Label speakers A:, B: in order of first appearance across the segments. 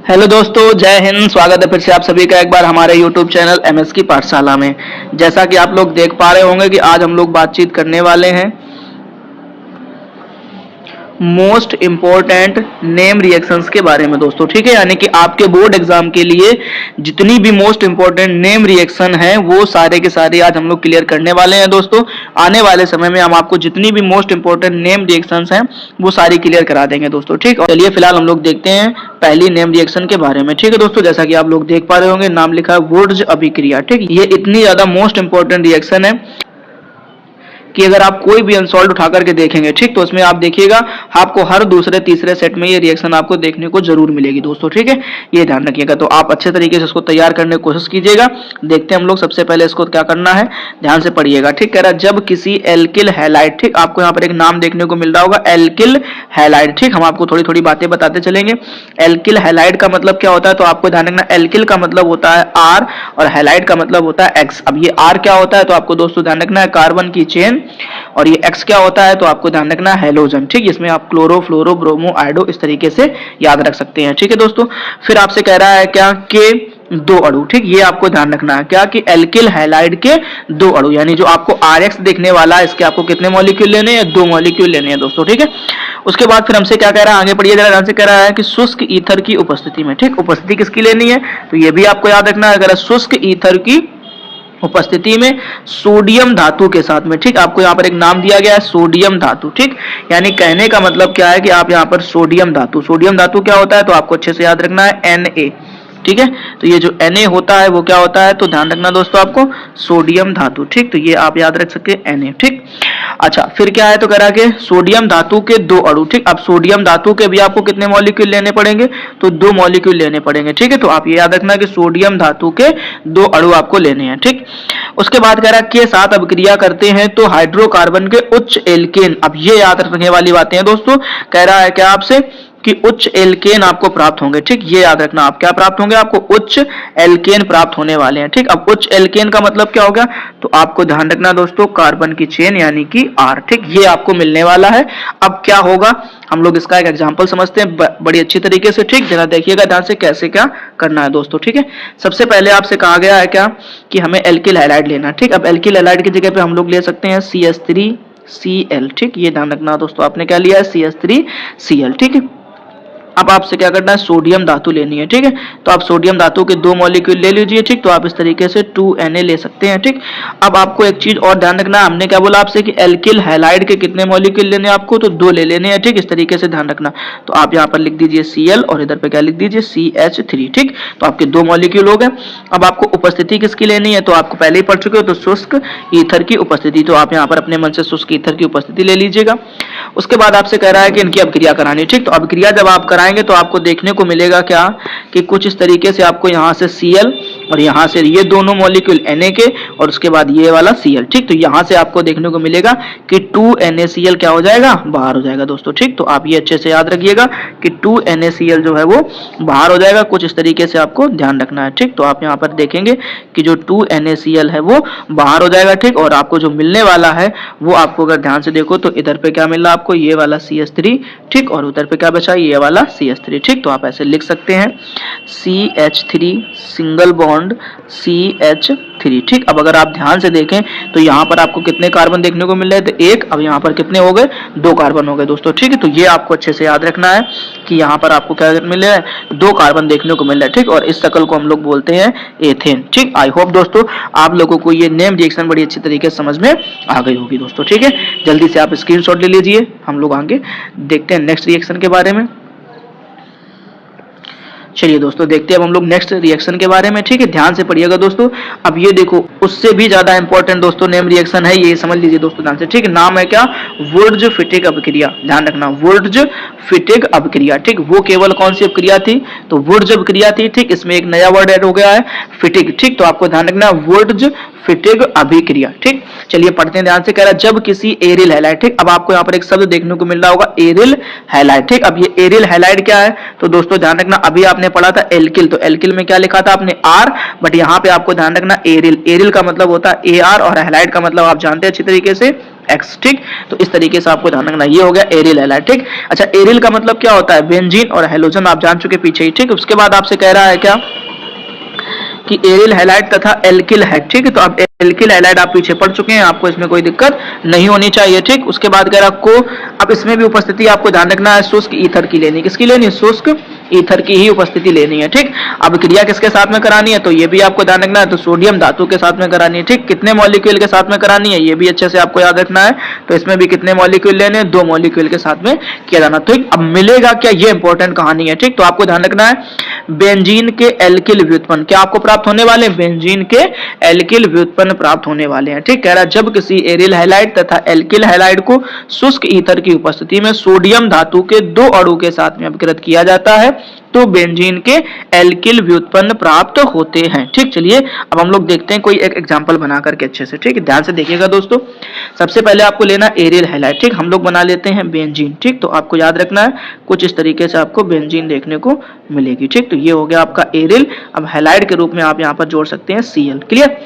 A: Hello दोस्तों, जय हिंद। स्वागत है फिर से आप सभी का एक बार हमारे यूट्यूब चैनल एमएस की पाठशाला में। जैसा कि आप लोग देख पा रहे होंगे कि आज हम लोग बातचीत करने वाले हैं मोस्ट इम्पोर्टेंट नेम रिएक्शंस के बारे में दोस्तों। ठीक है, यानी कि आपके बोर्ड एग्जाम के लिए जितनी भी मोस्ट इम्पोर्टेंट नेम रिएक्शन है वो सारे के सारे आज हम लोग क्लियर करने वाले हैं दोस्तों। आने वाले समय में हम आपको जितनी भी मोस्ट इम्पोर्टेंट नेम रिएक्शंस हैं वो सारी क्लियर करा देंगे दोस्तों। ठीक है, चलिए फिलहाल हम लोग देखते हैं पहली नेम रिएक्शन के बारे में। ठीक है दोस्तों, जैसा कि आप लोग देख पा रहे होंगे नाम लिखा है वुर्ज अभिक्रिया। ठीक, ये इतनी ज्यादा मोस्ट इंपोर्टेंट रिएक्शन है कि अगर आप कोई भी अनसॉल्व उठा करके देखेंगे, ठीक, तो उसमें आप देखिएगा आपको हर दूसरे तीसरे सेट में ये रिएक्शन आपको देखने को जरूर मिलेगी दोस्तों। ठीक है, ये ध्यान रखिएगा। तो आप अच्छे तरीके से इसको तैयार करने की कोशिश कीजिएगा। देखते हैं हम लोग सबसे पहले इसको क्या करना है, ध्यान से पढ़िएगा। ठीक, कह रहा है जब किसी एल्किल हैलाइड, ठीक, आपको यहाँ पर एक नाम देखने को मिल रहा होगा एल्किल हैलाइड। ठीक, हम आपको थोड़ी थोड़ी बातें बताते चलेंगे। एल्किल हैलाइड का मतलब क्या होता है, तो आपको ध्यान रखना एल्किल का मतलब होता है आर और हैलाइड का मतलब होता है एक्स। अब ये आर क्या होता है, तो आपको दोस्तों ध्यान रखना है कार्बन की चेन, और ये एक्स क्या होता है, तो आपको ध्यान रखना है हेलोजन। ठीक, इसमें आप क्लोरो, फ्लोरो, ब्रोमो, आयोडो इस तरीके से याद रख सकते हैं। ठीक है दोस्तों, फिर आपसे कह रहा है क्या के दो अणु। ठीक, ये आपको ध्यान रखना है क्या कि एल्किल हैलाइड के दो अणु, यानी जो आपको आरएक्स देखने वाला है इसके आपको कितने मॉलिक्यूल लेने हैं, दो मॉलिक्यूल लेने हैं दोस्तों। ठीक है, उसके बाद फिर हमसे क्या कह रहा है, आगे पढ़िए जरा ध्यान से। कह रहा है कि शुष्क ईथर की उपस्थिति में, ठीक, उपस्थिति किसकी लेनी है, तो ये भी आपको याद रखना है। अगर शुष्क ईथर की उपस्थिति में सोडियम धातु के साथ में, ठीक, आपको यहाँ पर एक नाम दिया गया है सोडियम धातु। ठीक, यानी कहने का मतलब क्या है कि आप यहाँ पर सोडियम धातु क्या होता है, तो आपको अच्छे से याद रखना है Na। ठीक है, तो ये जो Na होता है वो क्या होता है, तो ध्यान रखना दोस्तों आपको सोडियम धातु। ठीक, तो ये आप याद रख सकते हैं Na। ठीक, अच्छा फिर क्या है, तो कह रहा है कि सोडियम धातु के दो अणु। ठीक, अब सोडियम धातु के भी आपको कितने मॉलिक्यूल लेने पड़ेंगे, तो दो मॉलिक्यूल लेने पड़ेंगे। ठीक है, तो आप ये याद रखना कि सोडियम धातु के दो अणु आपको लेने हैं। ठीक, उसके बाद कह रहा है के साथ अभिक्रिया करते हैं तो हाइड्रोकार्बन के उच्च एल्केन। अब ये याद रखने वाली बातें हैं दोस्तों। कह रहा है क्या आपसे कि उच्च एल्केन आपको प्राप्त होंगे। ठीक, ये याद रखना, आप क्या प्राप्त होंगे, आपको उच्च एल्केन प्राप्त होने वाले हैं। ठीक, अब उच्च एल्केन का मतलब क्या हो गया, तो आपको ध्यान रखना दोस्तों कार्बन की चेन यानी कि आर। ठीक, ये आपको मिलने वाला है। अब क्या होगा, हम लोग इसका एक एग्जांपल समझते हैं बड़ी अच्छी तरीके से। ठीक, जरा देखिएगा ध्यान से कैसे क्या करना है दोस्तों। ठीक है, सबसे पहले आपसे कहा गया है क्या कि हमें एल्किल हैलाइड लेना है। ठीक, अब एल्किल हैलाइड की जगह पे हम लोग ले सकते हैं CH3Cl। ठीक, ये ध्यान रखना दोस्तों, आपने क्या लिया है CH3Cl। ठीक है, अब आपसे क्या करना है, सोडियम धातु लेनी है। ठीक है, तो आप सोडियम धातु के दो मॉलिक्यूल ले लीजिए। ठीक, तो आप इस तरीके से 2Na ले सकते हैं। ठीक, अब आपको एक चीज और ध्यान रखना है, हमने क्या बोला आपसे कि एल्किल हैलाइड के कितने मॉलिक्यूल लेने हैं आपको, तो दो ले लेने हैं। ठीक, इस तरीके से ध्यान रखना। तो आप यहाँ पर लिख दीजिए Cl और इधर पे क्या लिख दीजिए CH3। ठीक, तो आपके दो मॉलिक्यूल हो गए। अब आपको उपस्थिति किसकी लेनी है, तो आपको पहले ही पढ़ चुके हो, तो शुष्क ईथर की उपस्थिति। तो आप यहाँ पर अपने मन से शुष्क ईथर की उपस्थिति ले लीजिएगा। उसके बाद आपसे कह रहा है कि इनकी अभिक्रिया करानी है। ठीक, तो अभिक्रिया जब आप कराएंगे तो आपको देखने को मिलेगा क्या कि कुछ इस तरीके से आपको यहाँ से Cl और यहाँ से ये दोनों मॉलिक्यूल Na के और उसके बाद ये वाला Cl। ठीक, तो यहाँ से आपको देखने को मिलेगा कि 2NaCl क्या हो जाएगा, बाहर हो जाएगा दोस्तों। ठीक, तो आप ये अच्छे से याद रखिएगा कि 2NaCl जो है वो बाहर हो जाएगा। कुछ इस तरीके से आपको ध्यान रखना है। ठीक, तो आप यहाँ पर देखेंगे कि जो 2NaCl है वो बाहर हो जाएगा। ठीक, और आपको जो मिलने वाला है वो आपको अगर ध्यान से देखो तो इधर पे क्या मिल रहा है आपको, ये वाला CH3। ठीक, और उधर पे क्या बचा, ये वाला CH3। ठीक, तो आप ऐसे लिख सकते हैं CH3 सिंगल बॉन्ड CH3। ठीक, अब अगर आप ध्यान से देखें तो यहाँ पर आपको कितने कार्बन देखने को मिल रहे थे, एक। अब यहाँ पर कितने हो गए, दो कार्बन हो गए दोस्तों। ठीक है, तो ये आपको अच्छे से याद रखना है कि यहाँ पर आपको क्या मिल रहा है, दो कार्बन देखने को मिल रहा है। ठीक, और इस शकल को हम लोग बोलते हैं एथेन। ठीक, आई होप दोस्तों आप लोगों को ये नेम रिएक्शन बड़ी अच्छी तरीके से समझ में आ गई होगी दोस्तों। ठीक है, जल्दी से आप स्क्रीनशॉट ले लीजिए। हम लोग आगे देखते हैं नेक्स्ट रिएक्शन के बारे में। चलिए दोस्तों देखते हैं अब हम लोग नेक्स्ट रिएक्शन के बारे में। ठीक है, ध्यान से पढ़िएगा दोस्तों। अब ये देखो उससे भी ज्यादा इंपॉर्टेंट दोस्तों नेम रिएक्शन है, ये समझ लीजिए दोस्तों ध्यान से। ठीक, नाम है क्या, वुर्ज फिटिक अभिक्रिया। ध्यान रखना, वुर्ज फिटिक अभिक्रिया। ठीक, वो केवल कौन सी अभिक्रिया थी, तो वुर्ज अभिक्रिया थी। ठीक, इसमें एक नया वर्ड ऐड हो गया है फिटिक। ठीक, तो आपको ध्यान रखना वुर्ज फिटिग अभिक्रिया। ठीक, चलिए पढ़ते हैं ध्यान से। कह रहा है जब किसी एरिल हैलाइड, ठीक, अब आपको यहाँ पर एक शब्द देखने को मिल रहा होगा एरिल हैलाइड। ठीक, अब ये एरिल हैलाइड क्या है तो दोस्तों ध्यान रखना, अभी आपने पढ़ा था एल्किल, तो एल्किल में क्या लिखा था आपने आर, बट यहाँ पे आपको ध्यान रखना एरिल, एरिल का मतलब होता है ए आर और हैलाइड का मतलब आप जानते हैं अच्छी तरीके से एक्स। ठीक, तो इस तरीके से आपको ध्यान रखना, ये हो गया एरिल हैलाइड। ठीक, अच्छा एरिल का मतलब क्या होता है, बेंजीन और हैलोजन आप जान चुके पीछे ही। ठीक, उसके बाद आपसे कह रहा है क्या कि एरिल हैलाइड तथा एल्किल है। ठीक है, तो अब एल्किल हैलाइड आप पीछे पढ़ चुके हैं, आपको इसमें कोई दिक्कत नहीं होनी चाहिए। ठीक, उसके बाद कह रहा आपको, अब इसमें भी उपस्थिति आपको ध्यान रखना है शुष्क ईथर की लेनी, किसकी लेनी, शुष्क ईथर की ही उपस्थिति लेनी है। ठीक, अब क्रिया किसके साथ में करानी है तो ये भी आपको ध्यान रखना है, तो सोडियम धातु के साथ में करानी है। ठीक, कितने मॉलिक्यूल के साथ में करानी है ये भी अच्छे से आपको याद रखना है, तो इसमें भी कितने मॉलिक्यूल लेने हैं, 2 मॉलिक्यूल के साथ में किया जाना। तो अब मिलेगा क्या, ये इंपॉर्टेंट कहानी है। ठीक, तो आपको ध्यान रखना है बेंजीन के एल्किल व्युत्पन्न क्या आपको प्राप्त होने वाले हैं, बेंजीन के एल्किल व्युत्पन्न प्राप्त होने वाले हैं। ठीक, कह रहा है जब किसी एरिल हैलाइड तथा एल्किल हैलाइड को शुष्क ईथर की उपस्थिति में सोडियम धातु के 2 अणु के साथ में अपकृत किया जाता है तो बेंजीन के एल्किल व्युत्पन्न प्राप्त होते हैं। ठीक, चलिए अब हम लोग देखते हैं कोई एक एग्जांपल बना करके अच्छे से। ठीक, ध्यान से देखिएगा दोस्तों, सबसे पहले आपको लेना एरिल हैलाइड। ठीक, हम लोग बना लेते हैं बेंजीन। ठीक, तो आपको याद रखना है कुछ इस तरीके से आपको बेंजीन देखने को मिलेगी। ठीक, तो ये हो गया आपका एरिल, अब हैलाइड के रूप में आप यहाँ पर जोड़ सकते हैं Cl। क्लियर,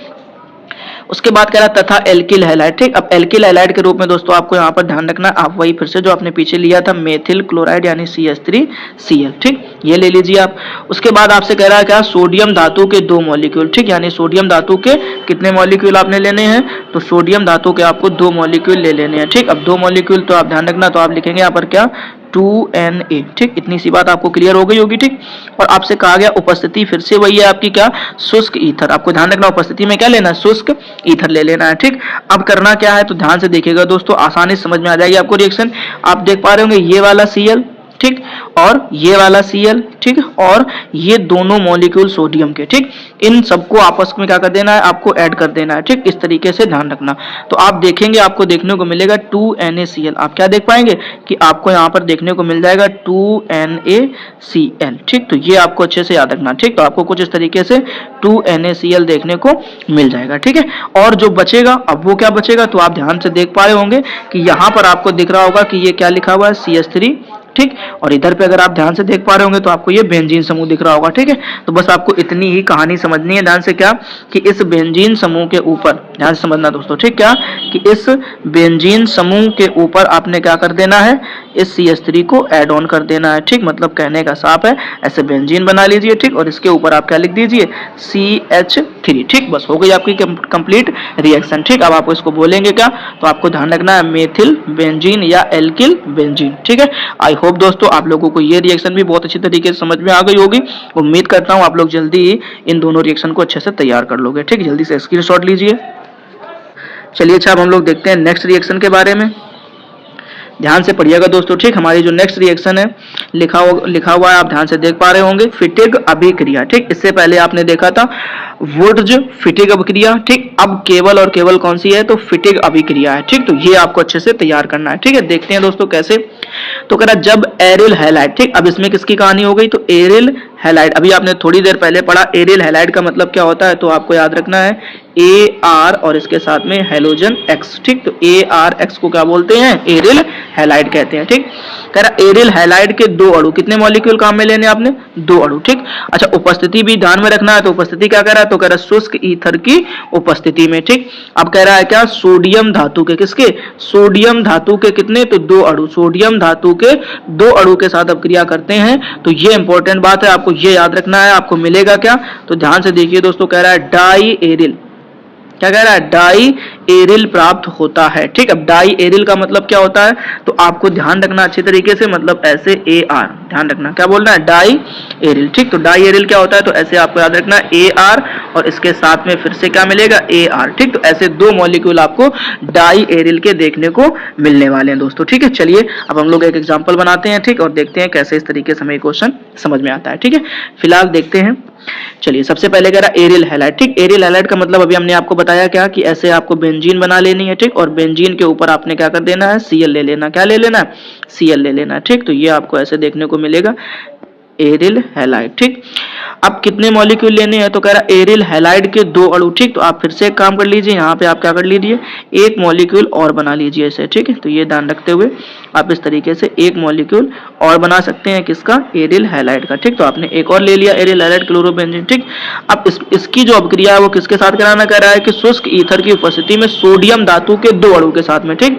A: उसके बाद कह रहा तथा एल्किल हैलाइड। ठीक, अब एल्किल हैलाइड के रूप में दोस्तों आपको यहाँ पर ध्यान रखना, आप वही फिर से जो आपने पीछे लिया था मेथिल क्लोराइड यानी CH3Cl। ठीक, ये ले लीजिए आप। उसके बाद आपसे कह रहा है क्या, सोडियम धातु के 2 मॉलिक्यूल। ठीक, यानी सोडियम धातु के कितने मॉलिक्यूल आपने लेने हैं, तो सोडियम धातु के आपको 2 मॉलिक्यूल ले लेने हैं। ठीक, अब 2 मॉलिक्यूल तो आप ध्यान रखना, तो आप लिखेंगे यहाँ पर क्या 2Na। ठीक, इतनी सी बात आपको क्लियर हो गई होगी। ठीक, और आपसे कहा गया उपस्थिति फिर से वही है आपकी क्या, शुष्क ईथर। आपको ध्यान रखना उपस्थिति में क्या लेना है, शुष्क ईथर ले लेना है। ठीक, अब करना क्या है तो ध्यान से देखिएगा दोस्तों, आसानी से समझ में आ जाएगी आपको रिएक्शन। आप देख पा रहे होंगे ये वाला Cl, ठीक, और ये वाला Cl, ठीक, और ये दोनों मॉलिक्यूल सोडियम के। ठीक, इन सबको आपस में क्या कर देना है, आपको ऐड कर देना है। ठीक, इस तरीके से ध्यान रखना। तो आप देखेंगे आपको देखने को मिलेगा 2NaCl, आप क्या देख पाएंगे कि आपको यहाँ पर देखने को मिल जाएगा 2NaCl। ठीक, तो ये आपको अच्छे से याद रखना। ठीक, तो आपको कुछ इस तरीके से 2NaCl देखने को मिल जाएगा। ठीक है, और जो बचेगा अब वो क्या बचेगा, तो आप ध्यान से देख पा रहे होंगे कि यहाँ पर आपको दिख रहा होगा कि ये क्या लिखा हुआ है CH3। ठीक, और इधर पे अगर आप ध्यान से देख पा रहे होंगे तो आपको ये बेंजीन समूह दिख रहा होगा। ठीक है, तो बस आपको इतनी ही कहानी समझनी है ध्यान से, क्या कि इस बेंजीन समूह के ऊपर ध्यान से समझना दोस्तों। ठीक, क्या कि इस बेंजीन समूह के ऊपर आपने क्या कर देना है, इस CH3 को ऐड ऑन कर देना है। ठीक, मतलब कहने का साफ है, ऐसे बेंजीन बना लीजिए। ठीक, और इसके ऊपर आप क्या लिख दीजिए CH3। ठीक, बस हो गई आपकी कंप्लीट रिएक्शन। ठीक, अब आप इसको बोलेंगे क्या, तो आपको ध्यान रखना है मेथिल बेंजीन या एल्किल बेंजीन। ठीक है, आई होप दोस्तों आप लोगों को ये रिएक्शन भी बहुत अच्छी तरीके से समझ में आ गई होगी। उम्मीद करता हूँ आप लोग जल्दी ही इन दोनों रिएक्शन को अच्छे से तैयार कर लोगे। ठीक, जल्दी से स्क्रीनशॉट लीजिए। चलिए अच्छा, अब हम लोग देखते हैं नेक्स्ट रिएक्शन के बारे में। ध्यान से पढ़िएगा दोस्तों। ठीक, हमारी जो नेक्स्ट रिएक्शन है लिखा हुआ है, आप ध्यान से देख पा रहे होंगे फिटिग अभिक्रिया। ठीक, इससे पहले आपने देखा था वुड्ज फिटिग अभिक्रिया। ठीक, अब केवल और केवल कौन सी है, तो फिटिग अभिक्रिया है। ठीक, तो ये आपको अच्छे से तैयार करना है। ठीक है, देखते हैं दोस्तों कैसे। तो कह रहा जब एरिल हैलाइड, ठीक, अब इसमें किसकी कहानी हो गई, तो एरिल हैलाइड। अभी आपने थोड़ी देर पहले पढ़ा एरिल हैलाइड का मतलब क्या होता है, तो आपको याद रखना है AR और इसके साथ में हैलोजन X। ठीक, तो ARX को क्या बोलते हैं, एरिल हैलाइड कहते हैं। ठीक, कह रहा एरिल हैलाइड के 2 अणु, कितने मॉलिक्यूल काम में लेने आपने, 2 अणु। ठीक, अच्छा उपस्थिति भी ध्यान में रखना है, तो उपस्थिति क्या कह रहा है, तो कह रहा शुष्क ईथर की उपस्थिति में। ठीक, अब कह रहा है क्या, सोडियम धातु के, किसके, सोडियम धातु के कितने, तो 2 अणु, सोडियम धातु के 2 अणु के साथ अपक्रिया करते हैं। तो ये इंपॉर्टेंट बात है, आपको ये याद रखना है। आपको मिलेगा क्या, तो ध्यान से देखिए दोस्तों, कह रहा है डाई एरिल, क्या कह रहा है, डाई एरिल प्राप्त होता है। ठीक, अब डाई एरिल का मतलब क्या होता है, तो आपको ध्यान रखना अच्छी तरीके से, मतलब ऐसे AR, ध्यान रखना क्या बोलना है, डाई एरिल। ठीक, तो डाई एरिल क्या होता है, तो ऐसे आपको याद रखना AR और इसके साथ में फिर से क्या मिलेगा, AR। ठीक, तो ऐसे 2 मॉलिक्यूल आपको डाई एरिल के देखने को मिलने वाले हैं दोस्तों। ठीक है, चलिए अब हम लोग एक एग्जाम्पल बनाते हैं। ठीक, और देखते हैं कैसे इस तरीके से हमें क्वेश्चन समझ में आता है। ठीक है, फिलहाल देखते हैं। चलिए सबसे पहले कह रहा एरिल हैलाइड। ठीक, एरिल हैलाइड का मतलब अभी हमने आपको बताया क्या कि ऐसे आपको बेंजीन बना लेनी है। ठीक, और बेंजीन के ऊपर आपने क्या कर देना है, Cl ले लेना। क्या ले लेना है, Cl ले लेना। ठीक, तो ये आपको ऐसे देखने को मिलेगा एरिल हैलाइड। ठीक, अब कितने मॉलिक्यूल लेने हैं, तो कह रहा है एरिल हैलाइड के 2 अणु। ठीक, तो आप फिर से एक काम कर लीजिए, यहाँ पे आप क्या कर लीजिए, एक मॉलिक्यूल और बना लीजिए ऐसे। ठीक है, तो ये ध्यान रखते हुए आप इस तरीके से एक मॉलिक्यूल और बना सकते हैं, किसका, एरिल हैलाइड का। ठीक, तो आपने एक और ले लिया एरिल हैलाइड क्लोरोबेंजीन। ठीक, अब इसकी जो अभिक्रिया है वो किसके साथ कराना, कह रहा है कि शुष्क ईथर की उपस्थिति में सोडियम धातु के 2 अणु के साथ में। ठीक,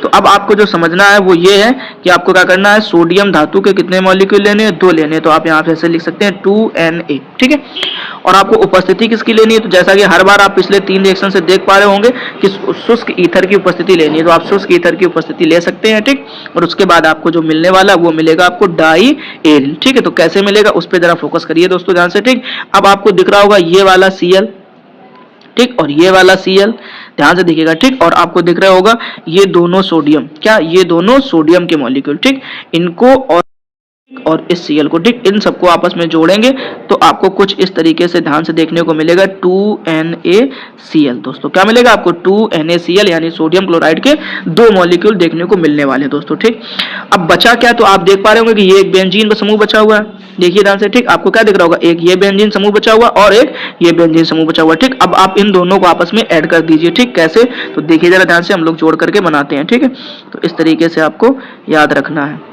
A: तो अब आपको जो समझना है वो ये है कि आपको क्या करना है, सोडियम धातु के कितने मॉलिक्यूल लेने हैं, 2 लेने हैं। तो आप यहाँ पे ऐसे लिख सकते हैं 2Na। ठीक है, और आपको उपस्थिति किसकी लेनी है, तो जैसा कि हर बार आप पिछले 3 रिएक्शन से देख पा रहे होंगे कि शुष्क ईथर की उपस्थिति लेनी है, तो आप शुष्क ईथर की उपस्थिति ले सकते हैं। ठीक, और उसके बाद आपको जो मिलने वाला वो मिलेगा आपको डाई एरिल। ठीक है, तो कैसे मिलेगा उस पर जरा फोकस करिए दोस्तों ध्यान से। ठीक, अब आपको दिख रहा होगा ये वाला Cl, ठीक, और ये वाला Cl, ध्यान से देखिएगा। ठीक, और आपको दिख रहा होगा ये दोनों सोडियम, क्या, ये दोनों सोडियम के मॉलिक्यूल। ठीक, इनको और इस Cl को, ठीक, इन सबको आपस में जोड़ेंगे तो आपको कुछ इस तरीके से ध्यान से देखने को मिलेगा 2NaCl। दोस्तों क्या मिलेगा आपको, 2NaCl, यानी सोडियम क्लोराइड के 2 मॉलिक्यूल देखने को मिलने वाले दोस्तों। ठीक, अब बचा क्या, तो आप देख पा रहे होंगे कि ये एक बेंजीन का समूह बचा हुआ है, देखिए ध्यान से। ठीक, आपको क्या दिख रहा होगा, एक ये बेंजीन समूह बचा हुआ और एक ये बेंजीन समूह बचा हुआ। ठीक, अब आप इन दोनों को आपस में ऐड कर दीजिए। ठीक, कैसे, तो देखिए जरा ध्यान से, हम लोग जोड़ करके बनाते हैं। ठीक है, तो इस तरीके से आपको याद रखना है।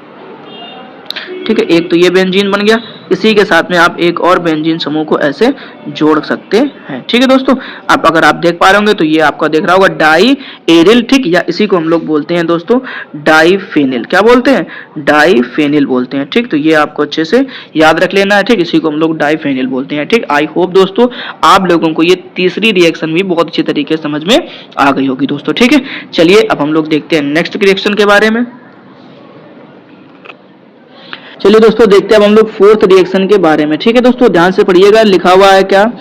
A: ठीक है, एक तो ये बेंजीन बन गया, इसी के साथ में आप एक और बेंजीन समूह को ऐसे जोड़ सकते हैं। ठीक है दोस्तों, आप अगर आप देख पा रहे होंगे तो ये आपका देख रहा होगा डाई एरिल। ठीक, या इसी को हम लोग बोलते हैं दोस्तों डाईफेनिल। क्या बोलते हैं, डाईफेनिल बोलते हैं। ठीक, तो ये आपको अच्छे से याद रख लेना है। ठीक, इसी को हम लोग डाईफेनिल बोलते हैं। ठीक, आई होप दोस्तों आप लोगों को ये तीसरी रिएक्शन भी बहुत अच्छी तरीके से समझ में आ गई होगी दोस्तों। ठीक है, चलिए अब हम लोग देखते हैं नेक्स्ट रिएक्शन के बारे में। चलिए दोस्तों देखते हैं अब हम लोग 4th रिएक्शन के बारे में। ठीक है दोस्तों, ध्यान से पढ़िएगा, लिखा हुआ है क्या,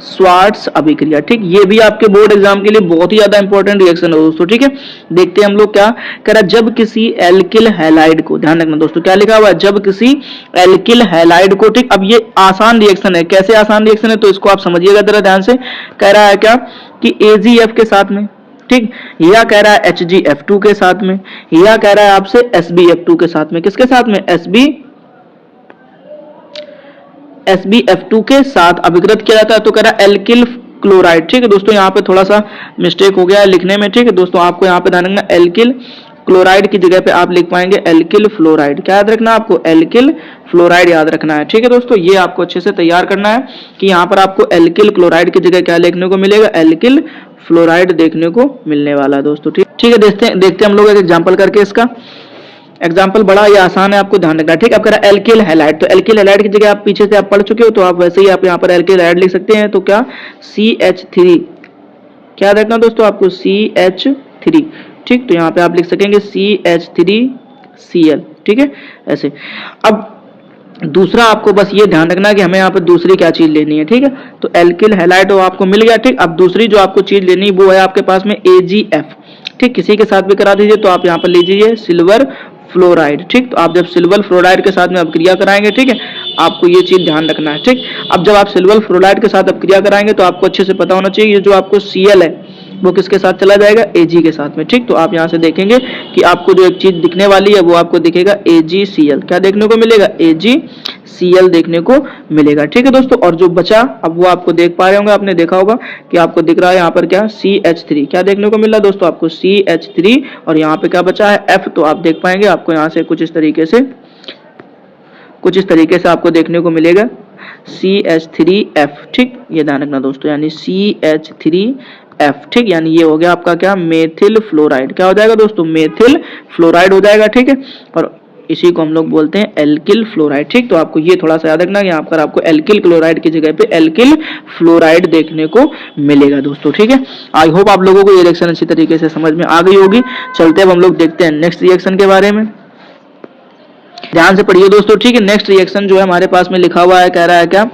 A: स्वार्ट्स अभिक्रिया। ठीक, ये भी आपके बोर्ड एग्जाम के लिए बहुत ही ज्यादा इंपॉर्टेंट रिएक्शन है दोस्तों। ठीक है, देखते हैं हम लोग क्या कह रहा है, जब किसी एल्किल हैलाइड को, ध्यान रखना दोस्तों क्या लिखा हुआ है, जब किसी एल्किल हैलाइड को, ठीक, अब ये आसान रिएक्शन है। कैसे आसान रिएक्शन है, तो इसको आप समझिएगा जरा ध्यान से। कह रहा है क्या कि AgF के साथ में, ठीक, या कह रहा है HgF2 के साथ में, या कह रहा है आपसे SbF2 के साथ में। किसके साथ में, SbF2 के साथ अभिकृत किया जाता है, तो कह रहा है एल्किल क्लोराइड। ठीक है दोस्तों, यहाँ पे थोड़ा सा मिस्टेक हो गया है लिखने में। ठीक है दोस्तों, आपको यहाँ पे ध्यान रखना, एल्किल क्लोराइड की जगह पे आप लिख पाएंगे एल्किल फ्लोराइड। क्या याद रखना आपको, एल्किल फ्लोराइड याद रखना है। ठीक है दोस्तों, ये आपको अच्छे से तैयार करना है कि यहाँ पर आपको एल्किल क्लोराइड की जगह क्या लिखने को मिलेगा, एल्किल फ्लोराइड देखने को मिलने वाला है दोस्तों। ठीक है, देखते हम लोग एक एग्जाम्पल करके। इसका एग्जाम्पल बड़ा ही आसान है, आपको ध्यान रखना। ठीक, अब कह रहा है एल्किल हैलाइड, तो एल्किल हैलाइड की जगह आप पीछे से आप पढ़ चुके हो, तो आप वैसे ही आप यहाँ पर एल्किल हैलाइड लिख सकते हैं। तो क्या, CH3, क्या रखना दोस्तों आपको, CH3। ठीक, तो यहाँ पे आप लिख सकेंगे CH3Cl। ठीक है, ऐसे। अब दूसरा आपको बस ये ध्यान रखना कि हमें यहाँ पर दूसरी क्या चीज लेनी है। ठीक है, तो एल्किल हैलाइड आपको मिल गया। ठीक, अब दूसरी जो आपको चीज लेनी है वो है आपके पास में AgF। ठीक, किसी के साथ भी करा दीजिए, तो आप यहाँ पर लीजिए सिल्वर फ्लोराइड। ठीक, तो आप जब सिल्वर फ्लोराइड के साथ में अभिक्रिया कराएंगे, ठीक है, आपको ये चीज ध्यान रखना है। ठीक, अब जब आप सिल्वर फ्लोराइड के साथ अभिक्रिया कराएंगे तो आपको अच्छे से पता होना चाहिए ये जो आपको Cl है वो किसके साथ चला जाएगा, Ag के साथ में। ठीक, तो आप यहाँ से देखेंगे कि आपको जो एक चीज दिखने वाली है वो आपको दिखेगा AgCl। क्या देखने को मिलेगा, AgCl देखने को मिलेगा। ठीक है दोस्तों, और जो बचा अब वो आपको देख पा रहे होंगे, आपने देखा होगा कि आपको दिख रहा है यहाँ पर क्या, CH3। क्या देखने को मिल रहा है दोस्तों आपको, CH3, और यहाँ पे क्या बचा है, F। तो आप देख पाएंगे आपको यहाँ से कुछ इस तरीके से आपको देखने को मिलेगा CH3F। ठीक, ये ध्यान रखना दोस्तों, यानी CH3F। ठीक, यानी ये हो गया आपका क्या, मेथिल फ्लोराइड। क्या हो जाएगा दोस्तों, मेथिल फ्लोराइड हो जाएगा। ठीक है, और इसी को हम लोग बोलते हैं एल्किल फ्लोराइड। ठीक, तो आपको ये थोड़ा सा याद रखना कि यहाँ पर आपको एल्किल क्लोराइड की जगह पे एल्किल फ्लोराइड देखने को मिलेगा दोस्तों। ठीक है, आई होप आप लोगों को ये रिएक्शन अच्छी तरीके से समझ में आ गई होगी। चलते अब हम लोग देखते हैं नेक्स्ट रिएक्शन के बारे में। ध्यान से पढ़िए दोस्तों। ठीक है, नेक्स्ट रिएक्शन जो है हमारे पास में लिखा हुआ है, कह रहा है क्या,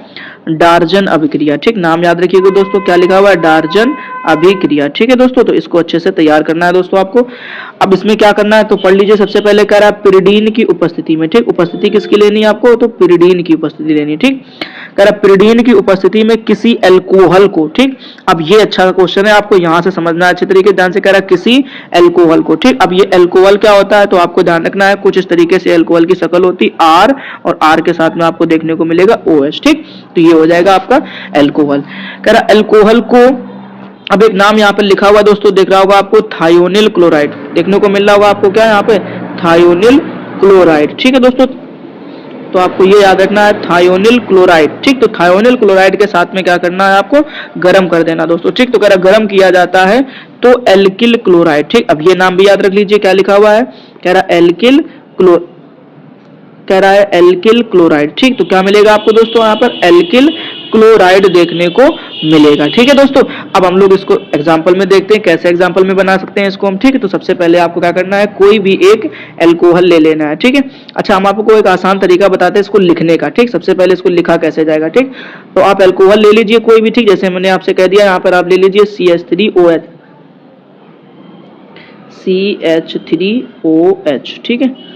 A: डार्जन अभिक्रिया। ठीक, नाम याद रखिएगा दोस्तों, क्या लिखा हुआ है, डार्जन अभिक्रिया। ठीक है दोस्तों, तो इसको अच्छे से तैयार करना है दोस्तों आपको। अब इसमें क्या करना है, तो पढ़ लीजिए। सबसे पहले कह रहा है पिरिडीन की उपस्थिति में। ठीक, उपस्थिति किसकी लेनी है आपको, तो पिरिडीन की उपस्थिति लेनी है। ठीक, कह रहा पिरिडीन की उपस्थिति में किसी एल्कोहल को, ठीक। अब ये अच्छा क्वेश्चन है, आपको यहां से समझना है अच्छे तरीके ध्यान से। कह रहा किसी एल्कोहल को, ठीक। अब ये एल्कोहल क्या होता है तो आपको ध्यान रखना है, कुछ इस तरीके से एल्कोहल की शक्ल होती R और R के साथ में आपको देखने को मिलेगा OH, ठीक। तो ये हो जाएगा आपका एल्कोहल। कह रहा एल्कोहल को अब एक नाम यहाँ पे लिखा हुआ दोस्तों दिख रहा होगा आपको, थायोनिल क्लोराइड देखने को मिल रहा होगा आपको, क्या यहाँ पे थायोनिल क्लोराइड, ठीक है दोस्तों। तो आपको ये याद रखना है थायोनिल क्लोराइड, ठीक। तो थायोनिल क्लोराइड के साथ में क्या करना है आपको, गर्म कर देना दोस्तों, ठीक। तो कह रहा गर्म किया जाता है तो एल्किल क्लोराइड, ठीक। अब ये नाम भी याद रख लीजिए क्या लिखा हुआ है, कह रहा एल्किल क्लोराइड, ठीक। तो क्या मिलेगा आपको दोस्तों यहाँ पर एल्किल क्लोराइड देखने को मिलेगा, ठीक है दोस्तों। अब हम लोग इसको एग्जांपल में देखते हैं, कैसे एग्जांपल में बना सकते हैं इसको हम, ठीक है। तो सबसे पहले आपको क्या करना है, कोई भी एक एल्कोहल ले लेना है, ठीक है। अच्छा हम आपको एक आसान तरीका बताते हैं इसको लिखने का, ठीक। सबसे पहले इसको लिखा कैसे जाएगा, ठीक। तो आप एल्कोहल ले लीजिए कोई भी, ठीक। जैसे मैंने आपसे कह दिया यहाँ पर आप ले लीजिए CH3OH, ठीक है।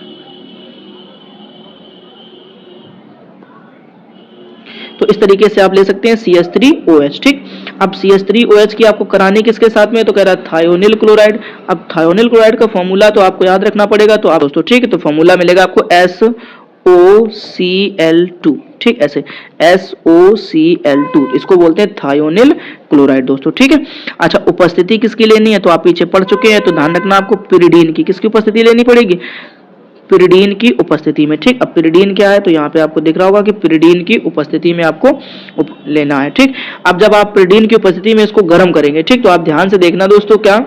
A: तो इस तरीके से आप ले सकते हैं CH3OH, ठीक। अब CH3OH की आपको करानी किसके साथ में, तो कह रहा है थायोनिल क्लोराइड। अब थायोनिल क्लोराइड का फॉर्मूला तो आपको याद रखना पड़ेगा, तो आप दोस्तों, ठीक है। तो फॉर्मूला मिलेगा आपको SOCl2, ठीक। ऐसे SOCl2 इसको बोलते हैं थायोनिल क्लोराइड दोस्तों, ठीक है। अच्छा उपस्थिति किसकी लेनी है, तो आप पीछे पढ़ चुके हैं, तो ध्यान रखना आपको पिरिडीन की किसकी उपस्थिति लेनी पड़ेगी, पिरिडीन की उपस्थिति में, ठीक। अब पिरिडीन क्या है तो यहाँ पे आपको दिख रहा होगा कि पिरिडीन की उपस्थिति में आपको लेना है, ठीक। अब जब आप पिरिडीन की उपस्थिति में इसको गर्म करेंगे, ठीक। तो आप ध्यान से देखना दोस्तों क्या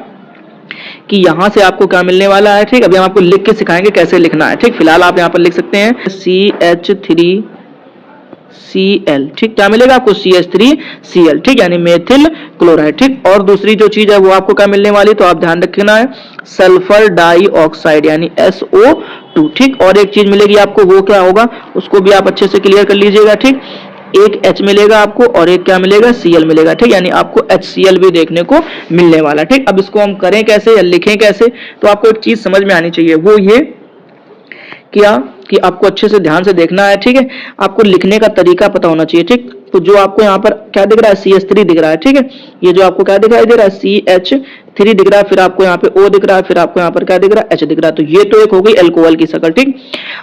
A: कि यहां से आपको क्या मिलने वाला है, ठीक। अभी हम आपको लिख के सिखाएंगे कैसे लिखना है, ठीक। फिलहाल आप यहाँ पर लिख सकते हैं CH3Cl, ठीक। क्या मिलेगा आपको CH3Cl, ठीक, यानी मेथिल क्लोराइड, ठीक। और दूसरी जो चीज है वो आपको क्या मिलने वाली, तो आप ध्यान रखना है सल्फर डाइऑक्साइड यानी SO2, ठीक। और एक चीज मिलेगी आपको, वो क्या होगा उसको भी आप अच्छे से क्लियर कर लीजिएगा, ठीक। एक H मिलेगा आपको और एक क्या मिलेगा Cl मिलेगा, ठीक। यानी आपको HCl भी देखने को मिलने वाला, ठीक। अब इसको हम करें कैसे या लिखें कैसे, तो आपको एक चीज समझ में आनी चाहिए, वो ये क्या कि आपको अच्छे से ध्यान से देखना है, ठीक है। आपको लिखने का तरीका पता होना चाहिए, ठीक। तो जो आपको यहाँ पर क्या दिख रहा है CH3 दिख रहा है, ठीक है। ये जो आपको क्या दिखाई दे रहा है CH3 दिख रहा है, फिर आपको यहाँ पे O दिख रहा है, फिर आपको यहाँ पर क्या दिख रहा है H दिख रहा है। तो ये तो एक हो गई एल्कोहल की शक्ल, ठीक।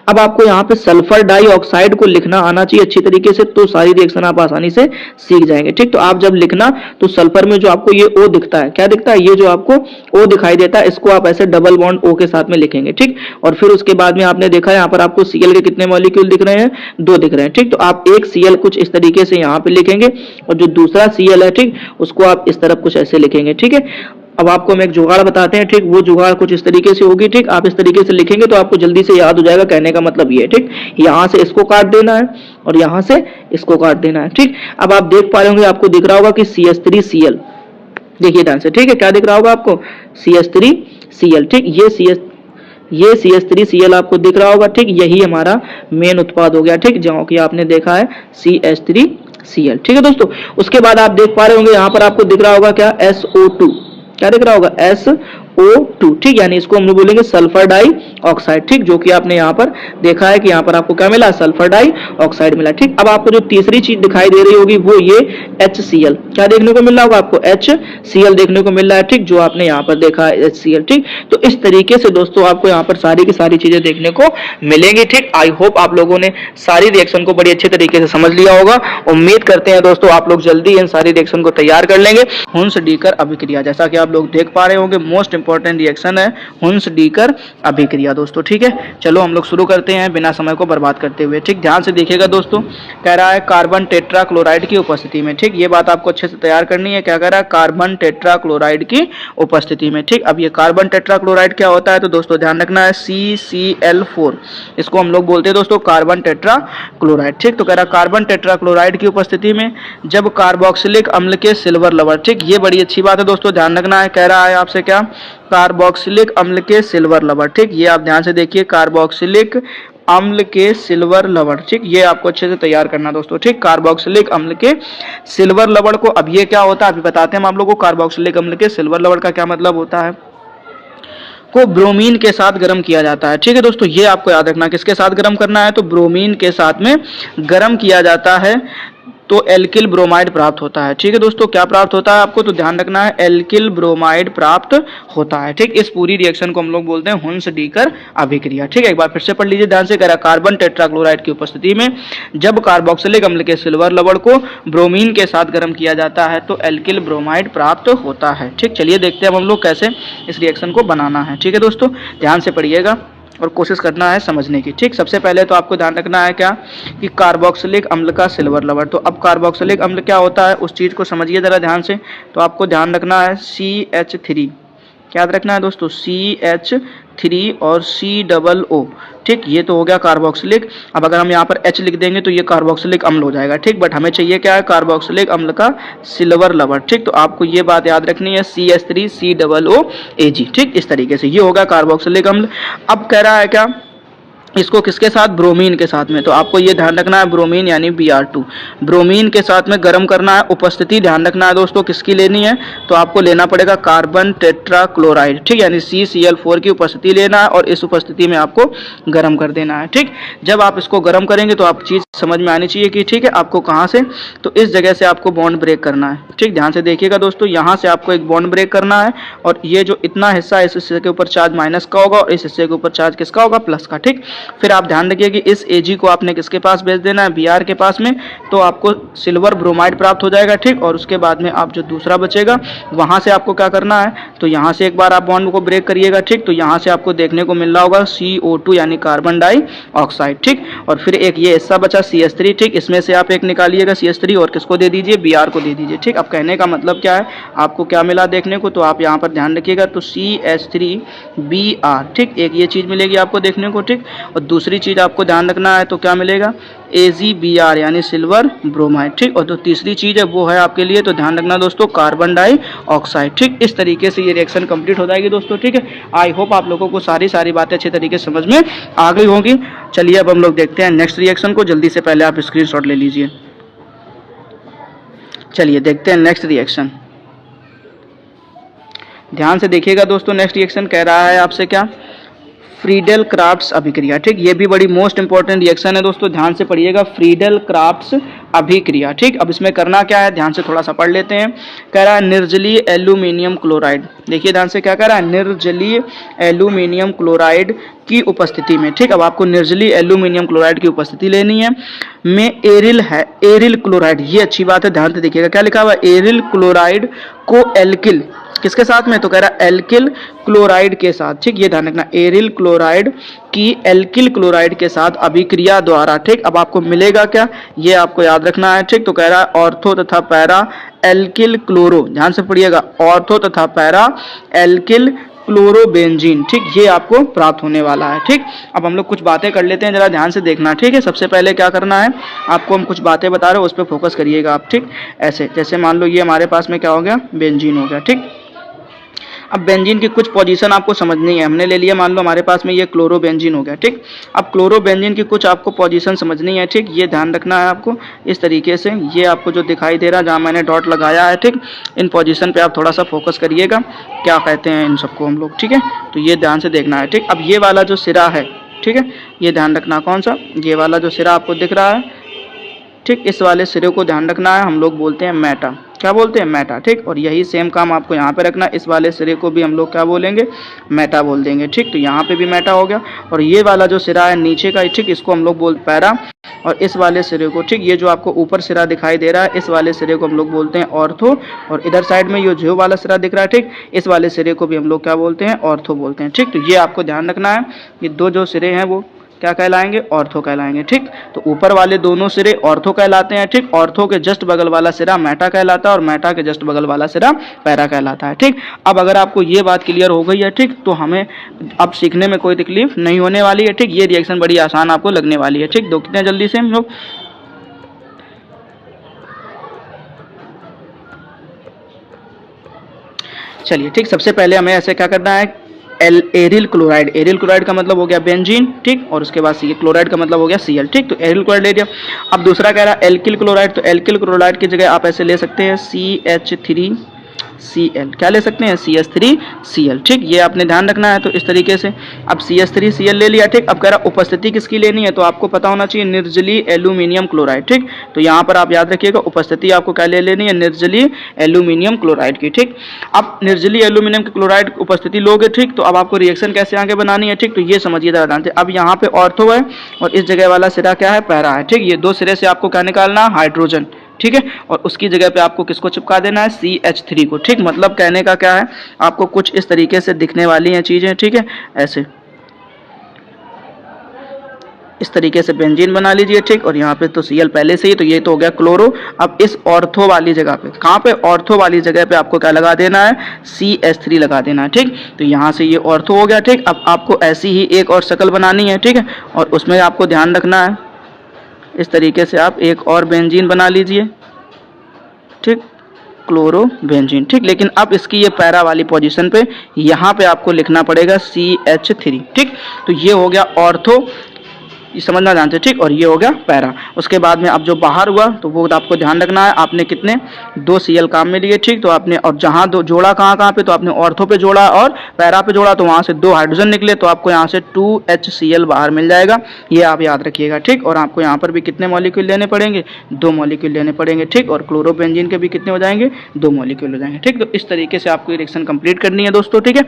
A: अब आपको यहाँ पे सल्फर डाइऑक्साइड को लिखना आना चाहिए अच्छी तरीके से, तो सारी रिएक्शन आप आसानी से सीख जाएंगे, ठीक। तो आप जब लिखना तो सल्फर में जो आपको ये O दिखता है, क्या दिखता है, ये जो आपको O दिखाई देता है, इसको आप ऐसे डबल बॉन्ड O के साथ में लिखेंगे, ठीक। और फिर उसके बाद में आपने देखा यहाँ पर आपको Cl के कितने मॉलिक्यूल दिख रहे हैं, 2 दिख रहे हैं, ठीक। तो आप एक Cl कुछ इस तरीके से यहाँ पे लिखेंगे और जो दूसरा Cl है, ठीक, उसको आप इस तरफ कुछ ऐसे लिखेंगे, ठीक है। अब आपको हम एक जुगाड़ बताते हैं, ठीक। वो जुगाड़ कुछ इस तरीके से होगी, ठीक। आप इस तरीके से लिखेंगे तो आपको जल्दी से याद हो जाएगा, कहने का मतलब ये है, ठीक। यहाँ से इसको काट देना है और यहाँ से इसको काट देना है, ठीक। अब आप देख पा रहे होंगे, आपको दिख रहा होगा कि CH3Cl, देखिए ध्यान से, ठीक है। क्या दिख रहा होगा आपको CH3Cl, ठीक। ये CH3Cl आपको दिख रहा होगा, ठीक। यही हमारा मेन उत्पाद हो गया, ठीक, जो कि आपने देखा है CH3Cl, ठीक है दोस्तों। उसके बाद आप देख पा रहे होंगे यहाँ पर आपको दिख रहा होगा क्या SO2, क्या दिख रहा होगा SO2, ठीक। यानी इसको हम लोग बोलेंगे सल्फर डाइऑक्साइड, ठीक। जो कि आपने यहाँ पर देखा है कि यहाँ पर आपको क्या मिला, सल्फर डाइऑक्साइड मिला, ठीक। अब आपको जो तीसरी चीज दिखाई दे रही होगी वो ये HCl, क्या देखने को मिल रहा होगा आपको HCl देखने को मिल रहा है, ठीक। जो आपने यहाँ पर देखा है HCl, ठीक। तो इस तरीके से दोस्तों आपको यहाँ पर सारी की सारी चीजें देखने को मिलेंगी, ठीक। आई होप आप लोगों ने सारी रिएक्शन को बड़ी अच्छे तरीके से समझ लिया होगा। उम्मीद करते हैं दोस्तों आप लोग जल्दी इन सारी रिएक्शन को तैयार कर लेंगे। हुंस-डीकर अभिक्रिया, जैसा कि आप लोग देख पा रहे होंगे, मोस्ट इंपॉर्टेंट रिएक्शन है हुंस-डीकर अभिक्रिया दोस्तों, ठीक है। चलो हम लोग शुरू करते हैं बिना समय को बर्बाद करते हुए, ठीक। ध्यान से देखिएगा दोस्तों, कह रहा है कार्बन टेट्राक्लोराइड की उपस्थिति में, ठीक। ये बात आपको अच्छे से तैयार करनी है, क्या कह रहा है, कार्बन टेट्राक्लोराइड की उपस्थिति में, ठीक। अब ये कार्बन टेट्राक्लोराइड क्या होता है, तो दोस्तों ध्यान रखना है CCl4, इसको हम लोग बोलते हैं दोस्तों कार्बन टेट्राक्लोराइड, ठीक। तो कह रहा है कार्बन टेट्राक्लोराइड की उपस्थिति में जब कार्बोक्सिलिक अम्ल के सिल्वर लवर, ठीक। ये बड़ी अच्छी बात है दोस्तों, ध्यान रखना है। कह रहा है आपसे क्या, कार्बोक्सिलिक अम्ल के सिल्वर लवर, ठीक। ये आप ध्यान से देखिए, कार्बोक्सिलिक अम्ल के सिल्वर लवण, ठीक। ये आपको अच्छे से तैयार करना दोस्तों, ठीक। कार्बोक्सिलिक अम्ल के सिल्वर लवण को, अब ये क्या होता है अभी बताते हैं हम आप लोगों को। कार्बोक्सिलिक अम्ल के सिल्वर लवण का क्या मतलब होता है, को ब्रोमीन के साथ गर्म किया जाता है, ठीक है दोस्तों। ये आपको याद रखना, किसके साथ गर्म करना है, तो ब्रोमीन के साथ में गर्म किया जाता है तो एल्किल ब्रोमाइड प्राप्त होता है। ठीक है दोस्तों, क्या प्राप्त होता है आपको, तो ध्यान रखना है एल्किल ब्रोमाइड प्राप्त होता है। ठीक, इस पूरी रिएक्शन को हम लोग बोलते हैं हुंस-डीकर अभिक्रिया। ठीक है, एक बार फिर से पढ़ लीजिए ध्यान से। कह रहा कार्बन टेट्राक्लोराइड की उपस्थिति में जब कार्बोक्सिलिक अम्ल के सिल्वर लवण को ब्रोमीन के साथ गर्म किया जाता है तो एल्किल ब्रोमाइड प्राप्त होता है। ठीक, चलिए देखते हैं अब हम लोग कैसे इस रिएक्शन को बनाना है। ठीक है दोस्तों, ध्यान से पढ़िएगा और कोशिश करना है समझने की। ठीक, सबसे पहले तो आपको ध्यान रखना है क्या, कि कार्बोक्सिलिक अम्ल का सिल्वर लवण। तो अब कार्बोक्सिलिक अम्ल क्या होता है उस चीज़ को समझिए ज़रा ध्यान से। तो आपको ध्यान रखना है CH3, क्या याद रखना है दोस्तों, CH3 और COO। ठीक, ये तो हो गया कार्बोक्सिलिक। अब अगर हम यहाँ पर H लिख देंगे तो ये कार्बोक्सिलिक अम्ल हो जाएगा। ठीक, बट हमें चाहिए क्या है, कार्बोक्सिलिक अम्ल का सिल्वर लवण। ठीक, तो आपको ये बात याद रखनी है CH3 COOAG। ठीक, इस तरीके से ये होगा कार्बोक्सिलिक अम्ल। अब कह रहा है क्या, इसको किसके साथ, ब्रोमीन के साथ में। तो आपको ये ध्यान रखना है ब्रोमीन यानी Br2, ब्रोमीन के साथ में गर्म करना है। उपस्थिति ध्यान रखना है दोस्तों किसकी लेनी है, तो आपको लेना पड़ेगा कार्बन टेट्राक्लोराइड। ठीक, यानी CCl4 की उपस्थिति लेना है और इस उपस्थिति में आपको गर्म कर देना है। ठीक, जब आप इसको गर्म करेंगे तो आप चीज़ समझ में आनी चाहिए कि ठीक है आपको कहाँ से, तो इस जगह से आपको बॉन्ड ब्रेक करना है। ठीक, ध्यान से देखिएगा दोस्तों, यहाँ से आपको एक बॉन्ड ब्रेक करना है और ये जो इतना हिस्सा इस हिस्से के ऊपर चार्ज माइनस का होगा और इस हिस्से के ऊपर चार्ज किसका होगा, प्लस का। ठीक, फिर आप ध्यान रखिए कि इस Ag को आपने किसके पास भेज देना है, Br के पास में, तो आपको सिल्वर ब्रोमाइड प्राप्त हो जाएगा। ठीक, और उसके बाद में आप जो दूसरा बचेगा वहां से आपको क्या करना है, तो यहाँ से एक बार आप बॉन्ड को ब्रेक करिएगा। ठीक, तो यहाँ से आपको देखने को मिल रहा होगा CO2 यानी कार्बन डाइऑक्साइड। ठीक, और फिर एक ये हिस्सा बचा CH3। ठीक, इसमें से आप एक निकालिएगा CH3 और किसको दे दीजिए, Br को दे दीजिए। ठीक, अब कहने का मतलब क्या है, आपको क्या मिला देखने को, तो आप यहाँ पर ध्यान रखिएगा, तो CH3Br। ठीक, एक ये चीज़ मिलेगी आपको देखने को। ठीक, और दूसरी चीज़ आपको ध्यान रखना है तो क्या मिलेगा, AgBr यानी सिल्वर ब्रोमाइड। ठीक, और जो तीसरी चीज़ है वो है आपके लिए, तो ध्यान रखना दोस्तों, कार्बन डाइऑक्साइड। ठीक, इस तरीके से ये रिएक्शन कंप्लीट हो जाएगी दोस्तों। ठीक है, आई होप आप लोगों को सारी बातें अच्छे तरीके से समझ में आ गई होंगी। चलिए अब हम लोग देखते हैं नेक्स्ट रिएक्शन को। जल्दी से पहले आप स्क्रीनशॉट ले लीजिए। चलिए देखते हैं नेक्स्ट रिएक्शन, ध्यान से देखिएगा दोस्तों। नेक्स्ट रिएक्शन कह रहा है आपसे क्या, फ्रीडल क्राफ्ट्स अभिक्रिया। ठीक, ये भी बड़ी मोस्ट इंपॉर्टेंट रिएक्शन है दोस्तों, ध्यान से पढ़िएगा, फ्रीडल क्राफ्ट्स अभिक्रिया। ठीक, अब इसमें करना क्या है, ध्यान से थोड़ा सा पढ़ लेते हैं। कह रहा है निर्जलीय एल्यूमिनियम क्लोराइड। देखिए ध्यान से क्या कह रहा है, निर्जलीय एल्यूमिनियम क्लोराइड की उपस्थिति में। ठीक, अब आपको निर्जलीय एल्यूमिनियम क्लोराइड की उपस्थिति लेनी है, में एरिल है, एरिल क्लोराइड। ये अच्छी बात है, ध्यान से देखिएगा क्या लिखा हुआ है, एरिल क्लोराइड को एल्किल किसके साथ में, तो कह रहा है एल्किल क्लोराइड के साथ। ठीक, ये ध्यान रखना, एरिल क्लोराइड की एल्किल क्लोराइड के साथ अभिक्रिया द्वारा। ठीक, अब आपको मिलेगा क्या, ये आपको याद रखना है। ठीक, तो कह रहा है ऑर्थो तथा पैरा एल्किल क्लोरो, ध्यान से पढ़िएगा, ऑर्थो तथा पैरा एल्किल क्लोरोबेंजीन। ठीक, ये आपको प्राप्त होने वाला है। ठीक, अब हम लोग कुछ बातें कर लेते हैं, जरा ध्यान से देखना। ठीक है, सबसे पहले क्या करना है, आपको हम कुछ बातें बता रहे हैं उस पर फोकस करिएगा आप। ठीक, ऐसे जैसे मान लो ये हमारे पास में क्या हो गया, बेंजीन हो गया। ठीक, अब बेंजीन की कुछ पोजीशन आपको समझनी है। हमने ले लिया, मान लो हमारे पास में ये क्लोरोबेंजीन हो गया। ठीक, अब क्लोरोबेंजीन की कुछ आपको पोजीशन समझनी है। ठीक, ये ध्यान रखना है आपको इस तरीके से, ये आपको जो दिखाई दे रहा है जहाँ मैंने डॉट लगाया है। ठीक, इन पोजीशन पे आप थोड़ा सा फोकस करिएगा, क्या कहते हैं इन सबको हम लोग। ठीक है, तो ये ध्यान से देखना है। ठीक, अब ये वाला जो सिरा है, ठीक है, ये ध्यान रखना, कौन सा, ये वाला जो सिरा आपको दिख रहा है। ठीक, इस वाले सिरे को ध्यान रखना है, हम लोग बोलते हैं मेटा। क्या बोलते हैं, मेटा। ठीक, और यही सेम काम आपको यहाँ पे रखना, इस वाले सिरे को भी हम लोग क्या बोलेंगे, मेटा बोल देंगे। ठीक, तो यहाँ पे भी मेटा हो गया। और ये वाला जो सिरा है नीचे का, ठीक, इसको हम लोग बोलते पैरा। और इस वाले सिरे को, ठीक, ये जो आपको ऊपर सिरा दिखाई दे रहा है, इस वाले सिरे को हम लोग बोलते हैं ऑर्थो। और इधर साइड में ये जो वाला सिरा दिख रहा है, ठीक, इस वाले सिरे को भी हम लोग क्या बोलते हैं, ऑर्थो बोलते हैं। ठीक, तो ये आपको ध्यान रखना है, ये दो जो सिरे हैं वो क्या कहलाएंगे, ऑर्थो कहलाएंगे। ठीक, तो ऊपर वाले दोनों सिरे ऑर्थो कहलाते हैं। ठीक, ऑर्थो के जस्ट बगल वाला सिरा मेटा कहलाता है और मेटा के जस्ट बगल वाला सिरा पैरा कहलाता है। ठीक, अब अगर आपको ये बात क्लियर हो गई है, ठीक, तो हमें अब सीखने में कोई तकलीफ नहीं होने वाली है। ठीक, ये रिएक्शन बड़ी आसान आपको लगने वाली है। ठीक, दो कितने जल्दी से हम लोग, चलिए। ठीक, सबसे पहले हमें ऐसे क्या करना है, एरिल क्लोराइड, एरिल क्लोराइड का मतलब हो गया बेंजीन। ठीक, और उसके बाद सी क्लोराइड का मतलब हो गया Cl। ठीक, तो एरिल क्लोराइड ले लिया। अब दूसरा कह रहा है एल्किल क्लोराइड, तो एल्किल क्लोराइड की जगह आप ऐसे ले सकते हैं CH3 Cl, क्या ले सकते हैं CH3Cl, ठीक। ये आपने ध्यान रखना है। तो इस तरीके से अब CH3Cl ले लिया, ठीक। अब कह रहा उपस्थिति किसकी लेनी है, तो आपको पता होना चाहिए निर्जलीय एल्यूमिनियम क्लोराइड, ठीक। तो यहाँ पर आप याद रखिएगा उपस्थिति आपको क्या ले लेनी है, निर्जलीय एल्यूमिनियम क्लोराइड की, ठीक। अब निर्जलीय एल्यूमिनियम की क्लोराइड उपस्थिति लोगे, ठीक। तो अब आपको रिएक्शन कैसे आगे बनानी है, ठीक। तो ये समझिए जरा ध्यान से। अब यहाँ पे ऑर्थो है और इस जगह वाला सिरा क्या है, पैरा है, ठीक। ये दो सिरे से आपको क्या निकालना है, हाइड्रोजन, ठीक है। और उसकी जगह पे आपको किसको चिपका देना है, CH3 को, ठीक। मतलब कहने का क्या है, आपको कुछ इस तरीके से दिखने वाली हैं चीजें, ठीक है। ऐसे इस तरीके से बेंजीन बना लीजिए, ठीक। और यहाँ पे तो Cl पहले से ही, तो ये तो हो गया क्लोरो। अब इस ऑर्थो वाली जगह पे, कहाँ पे, ऑर्थो वाली जगह पे आपको क्या लगा देना है, CH3 लगा देना है, ठीक। तो यहाँ से ये ऑर्थो हो गया, ठीक। अब आपको ऐसी ही एक और शक्ल बनानी है, ठीक है। और उसमें आपको ध्यान रखना है, इस तरीके से आप एक और बेंजीन बना लीजिए, ठीक, क्लोरो बेंजीन, ठीक। लेकिन अब इसकी ये पैरा वाली पोजीशन पे यहाँ पे आपको लिखना पड़ेगा CH3, ठीक। तो ये हो गया ऑर्थो, ये समझना जानते हैं, ठीक। और ये हो गया पैरा। उसके बाद में अब जो बाहर हुआ तो वो आपको ध्यान रखना है, आपने कितने 2 Cl काम में लिए, ठीक। तो आपने और जहाँ दो जोड़ा कहाँ पे, तो आपने ऑर्थो पे जोड़ा और पैरा पे जोड़ा, तो वहाँ से 2 हाइड्रोजन निकले, तो आपको यहाँ से 2HCl बाहर मिल जाएगा। ये आप याद रखिएगा, ठीक। और आपको यहाँ पर भी कितने मॉलिक्यूल लेने पड़ेंगे, 2 मॉलिक्यूल लेने पड़ेंगे, ठीक। और क्लोरोबेंजीन के भी कितने हो जाएंगे, 2 मॉलिक्यूल हो जाएंगे, ठीक। तो इस तरीके से आपको रिएक्शन कंप्लीट करनी है दोस्तों, ठीक है।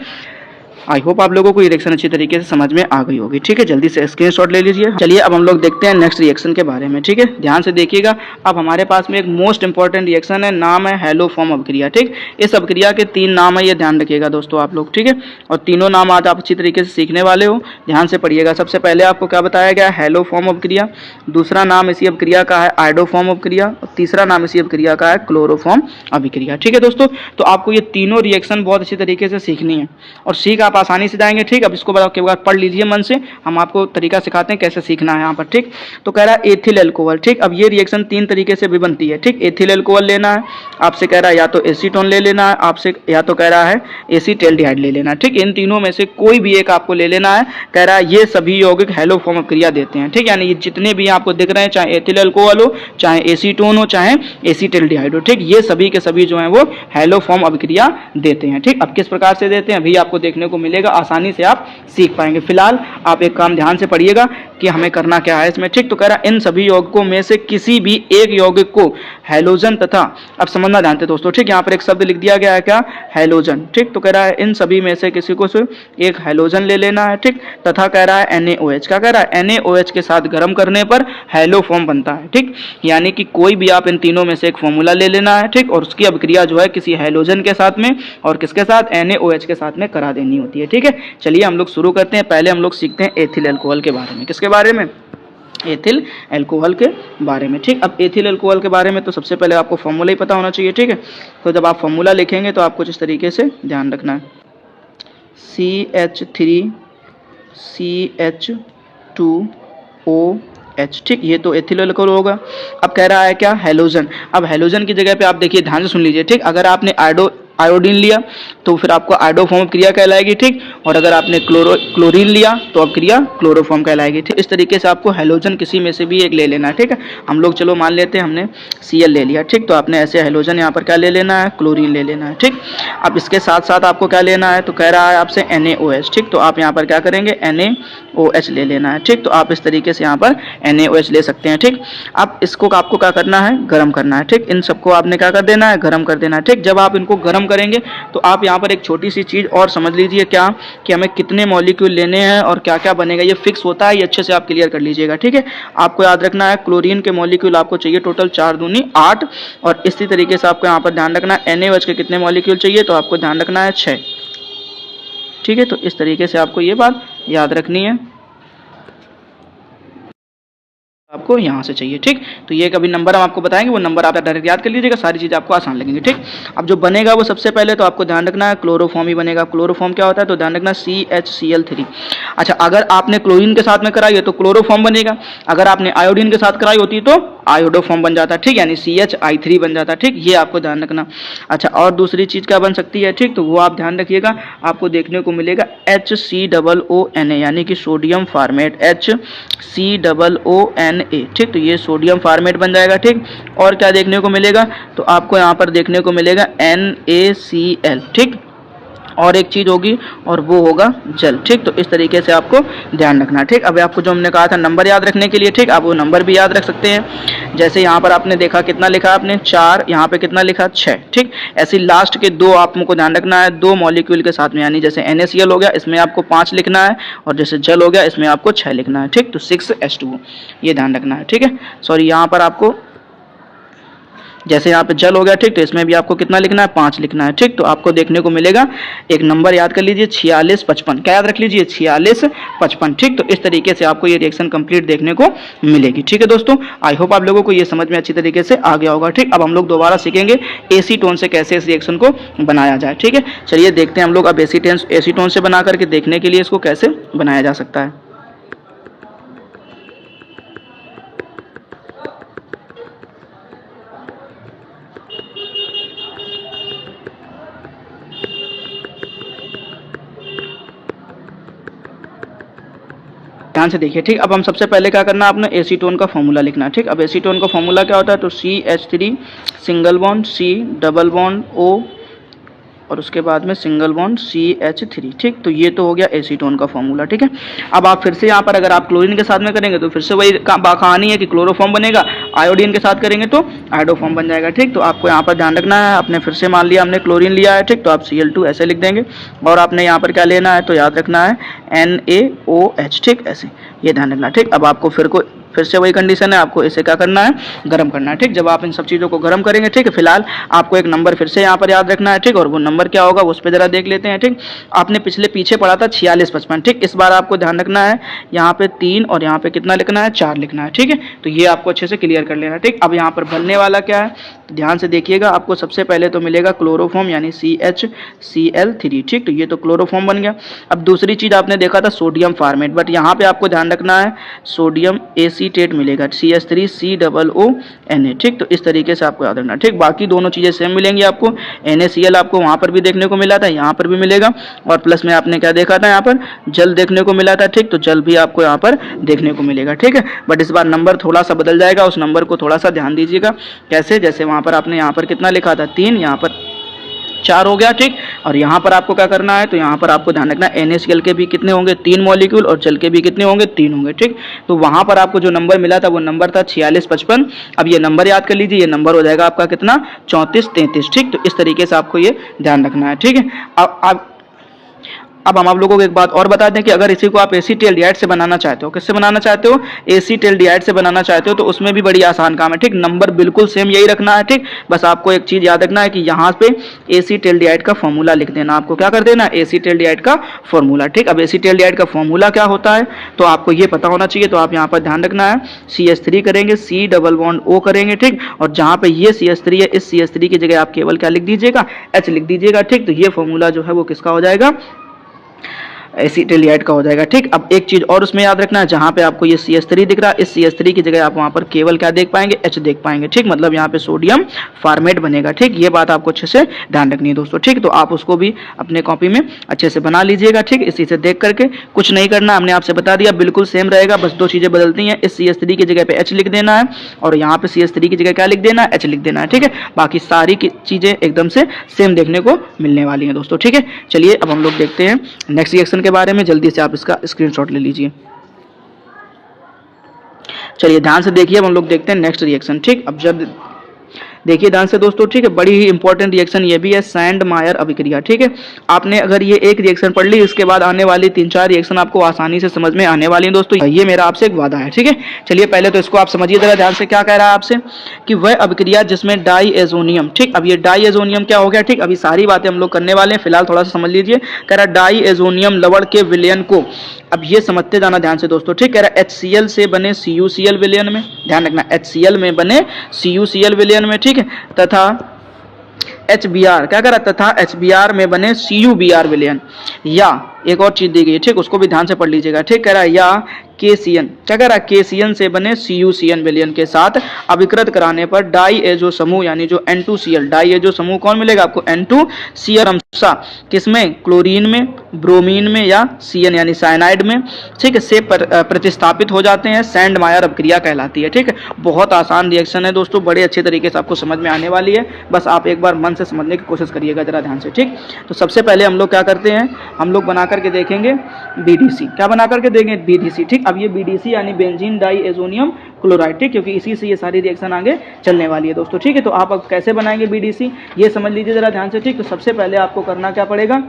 A: आई होप आप लोगों को ये रिएक्शन अच्छी तरीके से समझ में आ गई होगी, ठीक है। जल्दी से स्क्रीनशॉट ले लीजिए। चलिए अब हम लोग देखते हैं नेक्स्ट रिएक्शन के बारे में, ठीक है। ध्यान से देखिएगा। अब हमारे पास में एक मोस्ट इंपॉर्टेंट रिएक्शन है, नाम है हैलोफॉर्म अभिक्रिया, ठीक। इस अभिक्रिया के 3 नाम है, ये ध्यान रखिएगा दोस्तों आप लोग, ठीक है। और तीनों नाम आज आप अच्छी तरीके से सीखने वाले हो, ध्यान से पढ़िएगा। सबसे पहले आपको क्या बताया गया, हैलोफॉर्म अभिक्रिया। दूसरा नाम इसी अभिक्रिया का है आयोडोफॉर्म अभिक्रिया। और तीसरा नाम इसी अभिक्रिया का है क्लोरोफॉर्म अभिक्रिया, ठीक है दोस्तों। तो आपको ये तीनों रिएक्शन बहुत अच्छी तरीके से सीखनी है और सीख आप आसानी से जाएंगे, ठीक। अब इसको के बाद पढ़ लीजिए मन से, हम आपको तरीका सिखाते हैं कैसे सीखना है यहाँ पर, ठीक। तो कह रहा है एथिल एल्कोहल, ठीक। अब ये रिएक्शन 3 तरीके से भी बनती है, ठीक। एथिल एल्कोहल लेना है आपसे, कह रहा है या तो एसीटोन ले लेना है आपसे, या तो कह रहा है एसीटैल्डिहाइड ले लेना है, ठीक। इन तीनों में से कोई भी एक आपको ले लेना है। कह रहा है ये सभी यौगिक हैलोफॉर्म अभिक्रिया देते हैं, ठीक। यानी ये जितने भी आपको दिख रहे हैं, चाहे एथिल एल्कोहल हो, चाहे एसीटोन हो, चाहे एसीटैल्डिहाइड हो, ठीक। ये सभी के सभी जो है वो हैलोफॉर्म अभिक्रिया देते हैं, ठीक। अब किस प्रकार से देते हैं अभी आपको देखने को मिलेगा, आसानी से आप सीख पाएंगे। फिलहाल आप एक काम ध्यान से पढ़िएगा कि हमें करना क्या है इसमें, ठीक। तो कह रहा है इन सभी यौगिकों में से किसी भी एक यौगिक को हैलोजन तथा, अब समझना जानते दोस्तों, ठीक। यहाँ पर एक शब्द लिख दिया गया है क्या, हैलोजन, ठीक। तो कह रहा है इन सभी में से किसी को से एक हैलोजन ले लेना है, ठीक। तथा कह रहा है NaOH, क्या कह रहा है, NaOH के साथ गर्म करने पर हैलोफॉर्म बनता है, ठीक। यानी कि कोई भी आप इन तीनों में से एक फॉर्मूला ले लेना है, ठीक। और उसकी अभिक्रिया जो है किसी हैलोजन के साथ में और किसके साथ, NaOH के साथ में करा देनी होती है, ठीक है। चलिए हम लोग शुरू करते हैं। पहले हम लोग सीखते हैं एथिल अल्कोहल के बारे में। किसके बारे में, एथिल अल्कोहल के बारे में, ठीक। अब एथिल अल्कोहल के बारे में तो सबसे पहले आपको फॉर्मूला ही पता होना चाहिए, ठीक है। तो जब आप फॉर्मूला लिखेंगे तो आपको इस तरीके से ध्यान रखना है, CH3CH2OH, ठीक। ये तो एथिल अल्कोहल होगा। अब कह रहा है क्या, हैलोजन। अब हैलोजन की जगह पे आप देखिए, ध्यान से सुन लीजिए, ठीक। अगर आपने आयोडीन लिया तो फिर आपको आयोडोफॉर्म क्रिया कहलाएगी, ठीक। और अगर आपने क्लोरीन लिया तो अब क्रिया क्लोरोफॉर्म कहलाएगी, ठीक। इस तरीके से आपको हैलोजन किसी में से भी एक ले लेना है, ठीक है। हम लोग चलो मान लेते हैं हमने Cl ले लिया, ठीक। तो आपने ऐसे हैलोजन यहाँ पर क्या ले लेना है, क्लोरीन ले लेना है, ठीक। अब इसके साथ साथ आपको क्या लेना है, तो कह रहा है आपसे NaOH, ठीक। तो आप यहाँ पर क्या करेंगे, NaOH ले लेना है, ठीक। तो आप इस तरीके से यहाँ पर NaOH ले सकते हैं, ठीक। अब इसको आपको क्या करना है, गर्म करना है, ठीक। इन सबको आपने क्या कर देना है, गर्म कर देना है, ठीक। जब आप इनको गर्म करेंगे तो आप यहाँ पर एक छोटी सी चीज और समझ लीजिए, क्या कि हमें कितने मॉलिक्यूल लेने हैं और क्या क्या बनेगा, ये फिक्स होता है, ये अच्छे से आप क्लियर कर लीजिएगा, ठीक है। आपको याद रखना है क्लोरीन के मॉलिक्यूल आपको चाहिए टोटल 4 दूनी 8, और इसी तरीके से आपको यहाँ पर ध्यान रखना है NaOH के कितने मॉलिक्यूल चाहिए, तो आपको ध्यान रखना है 6, ठीक है। तो इस तरीके से आपको ये बात याद रखनी है, आपको यहाँ से चाहिए, ठीक। तो ये कभी नंबर हम आपको बताएंगे, वो नंबर आप डायरेक्ट याद कर लीजिएगा, सारी चीज़ आपको आसान लगेंगी, ठीक। अब जो बनेगा वो सबसे पहले तो आपको ध्यान रखना है क्लोरोफॉर्म ही बनेगा। क्लोरोफॉर्म क्या होता है, तो ध्यान रखना CHCl3। अच्छा, अगर आपने क्लोरीन के साथ में कराई है तो क्लोरोफॉर्म बनेगा, अगर आपने आयोडीन के साथ कराई होती तो आयोडो फॉर्म बन जाता है, ठीक, यानी CHI3 बन जाता है, ठीक, ये आपको ध्यान रखना। अच्छा, और दूसरी चीज़ क्या बन सकती है, ठीक, तो वो आप ध्यान रखिएगा, आपको देखने को मिलेगा HCOONA, यानी कि सोडियम फॉर्मेट, HCOONA, ठीक, तो ये सोडियम फॉर्मेट बन जाएगा, ठीक। और क्या देखने को मिलेगा, तो आपको यहाँ पर देखने को मिलेगा NaCl, ठीक, और एक चीज़ होगी और वो होगा जल, ठीक। तो इस तरीके से आपको ध्यान रखना है, ठीक। अब आपको जो हमने कहा था नंबर याद रखने के लिए, ठीक, आप वो नंबर भी याद रख सकते हैं। जैसे यहाँ पर आपने देखा कितना लिखा आपने 4, यहाँ पे कितना लिखा 6, ठीक। ऐसे लास्ट के 2 आपको ध्यान रखना है, 2 मॉलिक्यूल के साथ में, यानी जैसे NaCl हो गया, इसमें आपको 5 लिखना है, और जैसे जल हो गया इसमें आपको 6 लिखना है, ठीक। तो 6H2O ये ध्यान रखना है, ठीक है। सॉरी, यहाँ पर आपको जैसे यहाँ पे जल हो गया, ठीक, तो इसमें भी आपको कितना लिखना है 5 लिखना है, ठीक। तो आपको देखने को मिलेगा एक नंबर याद कर लीजिए 4655, क्या याद रख लीजिए 4655, ठीक। तो इस तरीके से आपको ये रिएक्शन कंप्लीट देखने को मिलेगी, ठीक है दोस्तों। आई होप आप लोगों को ये समझ में अच्छी तरीके से आ गया होगा, ठीक। अब हम लोग दोबारा सीखेंगे एसीटोन से कैसे इस रिएक्शन को बनाया जाए, ठीक है। चलिए देखते हैं हम लोग अब एसीटोन से बना करके देखने के लिए इसको कैसे बनाया जा सकता है। ध्यान से देखिए, ठीक। अब हम सबसे पहले क्या करना है, अपना एसीटोन का फॉर्मूला लिखना है, ठीक। अब एसीटोन का फॉर्मूला क्या होता है, तो CH3 single bond C double bond O और उसके बाद में सिंगल बॉन्ड CH3, ठीक। तो ये तो हो गया एसीटोन का फॉर्मूला, ठीक है। अब आप फिर से यहाँ पर अगर आप क्लोरीन के साथ में करेंगे तो फिर से वही कहानी है कि क्लोरोफॉर्म बनेगा, आयोडीन के साथ करेंगे तो आयोडोफॉर्म बन जाएगा, ठीक। तो आपको यहाँ पर ध्यान रखना है, आपने फिर से मान लिया हमने क्लोरीन लिया है, ठीक, तो आप Cl2 ऐसे लिख देंगे, और आपने यहाँ पर क्या लेना है, तो याद रखना है NaOH, ठीक, ऐसे ये ध्यान रखना, ठीक। अब आपको फिर से वही कंडीशन है, आपको इसे क्या करना है, गर्म करना है, ठीक। जब आप इन सब चीज़ों को गर्म करेंगे, ठीक है, फिलहाल आपको एक नंबर फिर से यहाँ पर याद रखना है, ठीक, और वो नंबर क्या होगा उस पर जरा देख लेते हैं, ठीक। आपने पीछे पढ़ा था 4655, ठीक। इस बार आपको ध्यान रखना है यहाँ पे 3 और यहाँ पे कितना लिखना है 4 लिखना है, ठीक है। तो ये आपको अच्छे से क्लियर कर लेना है, ठीक। अब यहाँ पर बनने वाला क्या है, तो ध्यान से देखिएगा, आपको सबसे पहले तो मिलेगा क्लोरोफॉर्म यानी CHCl3, ठीक। तो ये तो क्लोरोफॉर्म बन गया। अब दूसरी चीज़ आपने देखा था सोडियम फॉर्मेट, बट यहाँ पे आपको ध्यान रखना है सोडियम एसीटेट मिलेगा CH3COONA, ठीक। तो इस तरीके से आपको याद रखना है, ठीक। बाकी दोनों चीज़ें सेम मिलेंगी आपको, NaCl आपको वहाँ पर भी देखने को मिला था, यहाँ पर भी मिलेगा, और प्लस में आपने क्या देखा था यहाँ पर जल देखने को मिला था, ठीक। तो जल भी आपको यहाँ पर देखने को मिलेगा, ठीक है। बट इस बार नंबर थोड़ा सा बदल जाएगा, उस नंबर को थोड़ा सा ध्यान दीजिएगा, कैसे, जैसे वहाँ पर आपने यहाँ पर कितना लिखा था 3, यहाँ पर 4 हो गया, ठीक। और यहाँ पर आपको क्या करना है, तो यहाँ पर आपको ध्यान रखना है NaCl के भी कितने होंगे 3 मॉलिक्यूल, और जल के भी कितने होंगे 3 होंगे, ठीक। तो वहाँ पर आपको जो नंबर मिला था वो नंबर था 4655। अब ये नंबर याद कर लीजिए, ये नंबर हो जाएगा आपका कितना 3433, ठीक। तो इस तरीके से आपको ये ध्यान रखना है, ठीक है। अब हम आप लोगों को एक बात और बता दें कि अगर इसी को आप एसीटेल्डिहाइड से बनाना चाहते हो, किससे बनाना चाहते हो, एसीटेल्डिहाइड से बनाना चाहते हो, तो उसमें भी बड़ी आसान काम है, ठीक। नंबर बिल्कुल सेम यही रखना है, ठीक। बस आपको एक चीज याद रखना है कि यहाँ पे एसीटेल्डिहाइड का फॉर्मूला लिख देना, आपको क्या कर देना, एसीटेल्डिहाइड का फॉर्मूला, ठीक। अब एसीटेल्डिहाइड का फॉर्मूला क्या होता है तो आपको ये पता होना चाहिए, तो आप यहाँ पर ध्यान रखना है CH3 करेंगे, C डबल बॉन्ड O करेंगे, ठीक। और जहाँ पे ये CH3 है, इस CH3 की जगह आप केवल क्या लिख दीजिएगा, H लिख दीजिएगा, ठीक। तो ये फॉर्मूला जो है वो किसका हो जाएगा, एसीटेल्डिहाइड का हो जाएगा, ठीक। अब एक चीज और उसमें याद रखना है, जहां पे आपको ये CH3 दिख रहा है, इस CH3 की जगह आप वहां पर केवल क्या देख पाएंगे, H देख पाएंगे, ठीक। मतलब यहाँ पे सोडियम फॉर्मेट बनेगा, ठीक। ये बात आपको अच्छे से ध्यान रखनी है दोस्तों, ठीक। तो आप उसको भी अपने कॉपी में अच्छे से बना लीजिएगा, ठीक। इसी से देख करके कुछ नहीं करना, हमने आपसे बता दिया, बिल्कुल सेम रहेगा, बस 2 चीजें बदलती हैं, इस CH3 की जगह पे H लिख देना है, और यहाँ पे CH3 की जगह क्या लिख देना है, H लिख देना है, ठीक है। बाकी सारी चीजें एकदम से सेम देखने को मिलने वाली हैं दोस्तों, ठीक है। चलिए अब हम लोग देखते हैं नेक्स्ट रिएक्शन के बारे में, जल्दी से आप इसका स्क्रीनशॉट ले लीजिए। चलिए ध्यान से देखिए, अब हम लोग देखते हैं नेक्स्ट रिएक्शन, ठीक। अब जब देखिए ध्यान से दोस्तों, ठीक है, बड़ी ही इंपॉर्टेंट रिएक्शन ये भी है, सैंड मायर अभिक्रिया, ठीक है। आपने अगर ये एक रिएक्शन पढ़ ली, इसके बाद आने वाली 3-4 रिएक्शन आपको आसानी से समझ में आने वाली हैं दोस्तों, ये मेरा आपसे एक वादा है, ठीक है। चलिए पहले तो इसको आप समझिए जरा ध्यान से, क्या कह रहा है आपसे कि वह अभिक्रिया जिसमें डाईएजोनियम, ठीक। अब ये डाईएजोनियम क्या हो गया, ठीक। अभी सारी बातें हम लोग करने वाले हैं, फिलहाल थोड़ा सा समझ लीजिए। कह रहा डाईएजोनियम लवण के विलयन को, अब ये समझते जाना ध्यान से दोस्तों, ठीक। कह रहा HCl से बने CuCl विलयन में, ध्यान रखना HCl में बने CuCl विलयन में, ठीक है, तथा HBr क्या कह रहा, तथा HBr में बने CuBr विलयन, या एक और चीज दी गई है, ठीक, उसको भी ध्यान से पढ़ लीजिएगा, ठीक। कह रहा है या KCN, क्या कह रहा है, KCN से बने CuCN विलयन के साथ अभिकृत कराने पर डाईएजो समूह यानी जो N2Cl, डाईएजो समूह कौन मिलेगा आपको, N2Cl किसमें, क्लोरीन में, ब्रोमीन में या CN यानी साइनाइड में, ठीक है, से प्रतिस्थापित हो जाते हैं। सैंडमायर अपक्रिया कहलाती है। ठीक है, बहुत आसान रिएक्शन है दोस्तों, बड़े अच्छे तरीके से आपको समझ में आने वाली है, बस आप एक बार मन से समझने की कोशिश करिएगा जरा ध्यान से। ठीक, तो सबसे पहले हम लोग क्या करते हैं, हम लोग बना करके देखेंगे BDC, क्या बना करके देंगे, BDC। ठीक, अब ये BDC यानी बेंजीन डाईएजोनियम क्लोराइड, ठीक, क्योंकि इसी से ये सारी रिएक्शन आगे चलने वाली है दोस्तों। ठीक है, तो आप अब कैसे बनाएंगे BDC ये समझ लीजिए जरा ध्यान से। ठीक, तो सबसे पहले आपको करना क्या पड़ेगा,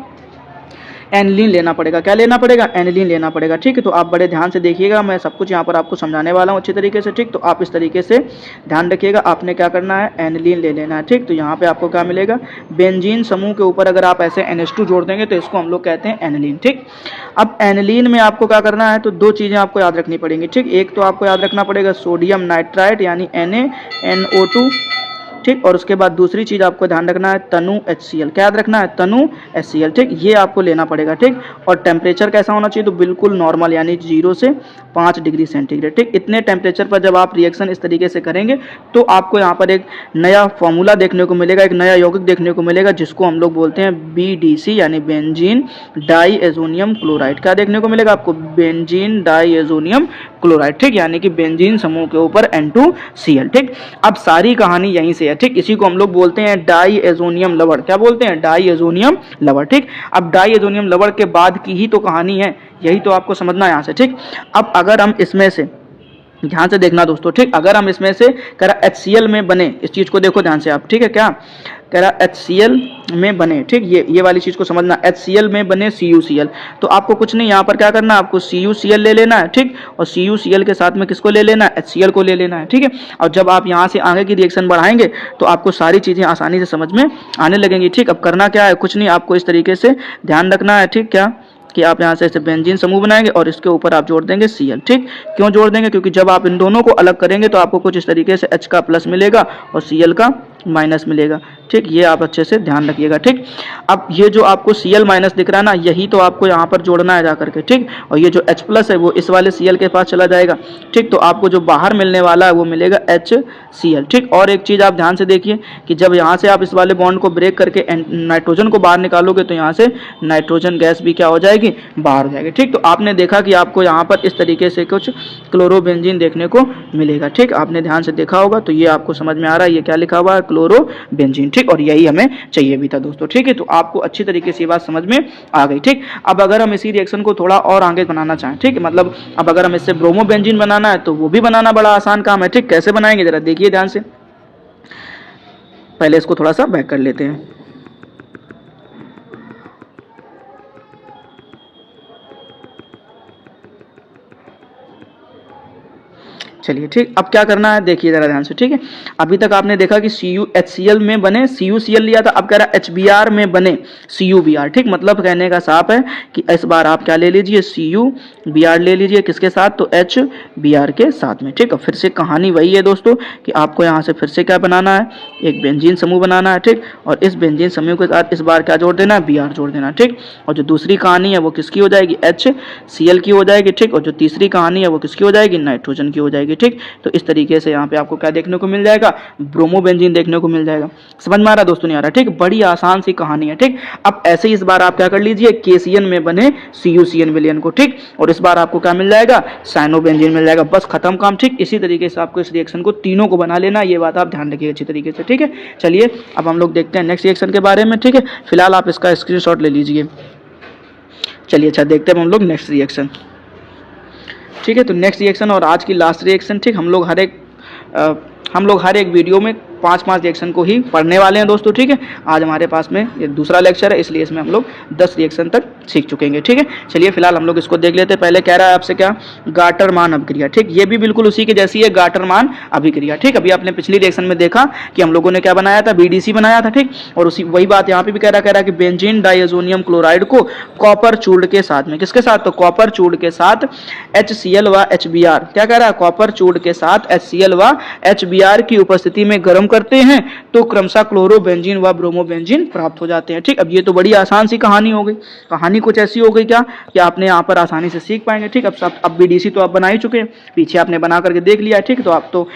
A: एनिलीन लेना पड़ेगा। क्या लेना पड़ेगा, एनिलीन लेना पड़ेगा। ठीक है, तो आप बड़े ध्यान से देखिएगा, मैं सब कुछ यहाँ पर आपको समझाने वाला हूँ अच्छी तरीके से। ठीक, तो आप इस तरीके से ध्यान रखिएगा, आपने क्या करना है, एनिलीन ले लेना है। ठीक, तो यहाँ पे आपको क्या मिलेगा, बेंजीन समूह के ऊपर अगर आप ऐसे NH2 जोड़ देंगे तो इसको हम लोग कहते हैं एनिलीन। ठीक, अब एनिलीन में आपको क्या करना है, तो दो चीज़ें आपको याद रखनी पड़ेंगी। ठीक, एक तो आपको याद रखना पड़ेगा सोडियम नाइट्राइट यानी NaNO2। ठीक, और उसके बाद दूसरी चीज़ आपको ध्यान रखना है तनु HCl, क्या याद रखना है, तनु HCl। ठीक, ये आपको लेना पड़ेगा। ठीक, और टेम्परेचर कैसा होना चाहिए, तो बिल्कुल नॉर्मल यानी 0 से 5 डिग्री सेंटीग्रेड। ठीक, इतने टेम्परेचर पर जब आप रिएक्शन इस तरीके से करेंगे तो आपको यहाँ पर एक नया फॉर्मूला देखने को मिलेगा, एक नया यौगिक देखने को मिलेगा, जिसको हम लोग बोलते हैं BDC यानी बेंजीन डाईएजोनियम क्लोराइड। क्या देखने को मिलेगा आपको, बेंजीन डाईएजोनियम क्लोराइड। ठीक, यानी कि बेंजीन समूह के ऊपर N2Cl। ठीक, अब सारी कहानी यहीं से है। ठीक, इसी को हम लोग बोलते हैं डाईएजोनियम लवण। क्या बोलते हैं, डाईएजोनियम लवण। ठीक, अब डाईएजोनियम लवण के बाद की ही तो कहानी है, यही तो आपको समझना है यहाँ से। ठीक, अब अगर हम इसमें से ध्यान से देखना दोस्तों। ठीक, अगर हम इसमें से कह रहा HCl में बने, इस चीज को देखो ध्यान से आप। ठीक है, क्या कह रहा HCl में बने, ठीक, ये वाली चीज को समझना, HCl में बने CuCl, तो आपको कुछ नहीं, यहाँ पर क्या करना है, आपको CuCl ले लेना है। ठीक, और CuCl के साथ में किसको ले लेना है, HCl को ले लेना है। ठीक है, और जब आप यहाँ से आगे की रिएक्शन बढ़ाएंगे तो आपको सारी चीजें आसानी से समझ में आने लगेंगी। ठीक, अब करना क्या है, कुछ नहीं, आपको इस तरीके से ध्यान रखना है। ठीक, क्या कि आप यहाँ से ऐसे बेंजीन समूह बनाएंगे और इसके ऊपर आप जोड़ देंगे Cl। ठीक, क्यों जोड़ देंगे, क्योंकि जब आप इन दोनों को अलग करेंगे तो आपको कुछ इस तरीके से H का प्लस मिलेगा और Cl का माइनस मिलेगा। ठीक, ये आप अच्छे से ध्यान रखिएगा। ठीक, अब ये जो आपको Cl माइनस दिख रहा है ना, यही तो आपको यहाँ पर जोड़ना है जाकर के। ठीक, और ये जो H प्लस है वो इस वाले Cl के पास चला जाएगा। ठीक, तो आपको जो बाहर मिलने वाला है वो मिलेगा HCl। ठीक, और एक चीज़ आप ध्यान से देखिए कि जब यहाँ से आप इस वाले बॉन्ड को ब्रेक करके नाइट्रोजन को बाहर निकालोगे तो यहाँ से नाइट्रोजन गैस भी क्या हो जाएगी, बाहर हो जाएगी। ठीक, तो आपने देखा कि आपको यहाँ पर इस तरीके से कुछ क्लोरोबेंजीन देखने को मिलेगा। ठीक, आपने ध्यान से देखा होगा, तो ये आपको समझ में आ रहा है, ये क्या लिखा हुआ है, क्लोरोबेंजीन। ठीक, और यही हमें चाहिए भी था दोस्तों। ठीक है, तो आपको अच्छी तरीके से ये बात समझ में आ गई। ठीक, अब अगर हम इसी रिएक्शन को थोड़ा और आगे बनाना चाहें, ठीक, मतलब अब अगर हम इससे ब्रोमोबेंजीन बनाना है तो वो भी बनाना बड़ा आसान काम है। ठीक, कैसे बनाएंगे जरा देखिए ध्यान से, पहले इसको थोड़ा सा बैक कर लेते हैं। चलिए, ठीक, अब क्या करना है देखिए जरा ध्यान से। ठीक है, अभी तक आपने देखा कि HCl में बने CuCl लिया था, अब कह रहा HBr में बने CuBr। ठीक, मतलब कहने का साफ है कि इस बार आप क्या ले लीजिए, CuBr ले लीजिए, किसके साथ, तो HBr के साथ में। ठीक, और फिर से कहानी वही है दोस्तों कि आपको यहाँ से फिर से क्या बनाना है, एक बेंजीन समूह बनाना है। ठीक, और इस बेंजीन समूह के साथ इस बार क्या जोड़ देना है, Br जोड़ देना। ठीक, और जो दूसरी कहानी है वो किसकी हो जाएगी, HCl की हो जाएगी। ठीक, और जो तीसरी कहानी है वो किसकी हो जाएगी, नाइट्रोजन की हो जाएगी। ठीक, तो इस तरीके से यहाँ पे आपको क्या देखने को मिल जाएगा, ब्रोमोबेंजीन देखने को मिल जाएगा। समझ में आ रहा दोस्तों, नहीं आ रहा। ठीक, बड़ी आसान सी कहानी है। ठीक, अब ऐसे ही इस बार आप क्या कर लीजिए, KCN में बने CuCN विलयन को। ठीक, और इस बार आपको क्या मिल जाएगा, साइनोबेंजीन मिल जाएगा, बस खत्म काम। ठीक, इसी तरीके से आपको इस रिएक्शन को तीनों को बना लेना, ये बात आप ध्यान रखिए अच्छी तरीके से। ठीक है, चलिए अब हम लोग देखते हैं नेक्स्ट रिएक्शन के बारे में। ठीक है, फिलहाल आप इसका स्क्रीनशॉट ले लीजिए। चलिए, अच्छा देखते हैं हम लोग नेक्स्ट रिएक्शन। ठीक है, तो नेक्स्ट रिएक्शन और आज की लास्ट रिएक्शन। ठीक, हम लोग हर एक वीडियो में 5-5 रिएक्शन को ही पढ़ने वाले हैं दोस्तों। ठीक है, आज हमारे पास में ये दूसरा लेक्चर है, इसलिए इसमें हम लोग 10 रिएक्शन तक सीख चुकेंगे। ठीक है, चलिए फिलहाल हम लोग इसको देख लेते हैं। पहले कह रहा है आपसे क्या, गाटरमान अभिक्रिया। ठीक, ये भी बिल्कुल उसी की जैसी है, गाटरमान अभिक्रिया। ठीक, अभी आपने पिछली रिएक्शन में देखा कि हम लोगों ने क्या बनाया था, BDC बनाया था। ठीक, और उसी वही बात यहाँ पे भी कह रहा है कि बेंजीन डाईएजोनियम क्लोराइड को कॉपर चूर्ण के साथ में, किसके साथ, तो कॉपर चूर्ण के साथ HCl व HBr, क्या कह रहा है, कॉपर चूर्ण के साथ HCl व HBr की उपस्थिति में गर्म करते हैं तो क्रमशः क्लोरोबेंजीन व ब्रोमोबेंजीन प्राप्त हो जाते हैं। ठीक, अब ये तो बड़ी आसान सी कहानी हो गई। कहानी कुछ ऐसी हो गई क्या कि आपने यहाँ पर आसानी से सीख पाएंगे। ठीक, अब बीडीसी तो आप बना ही चुके हैं, पीछे आपने बना करके देख लिया है। ठीक, तो आप तो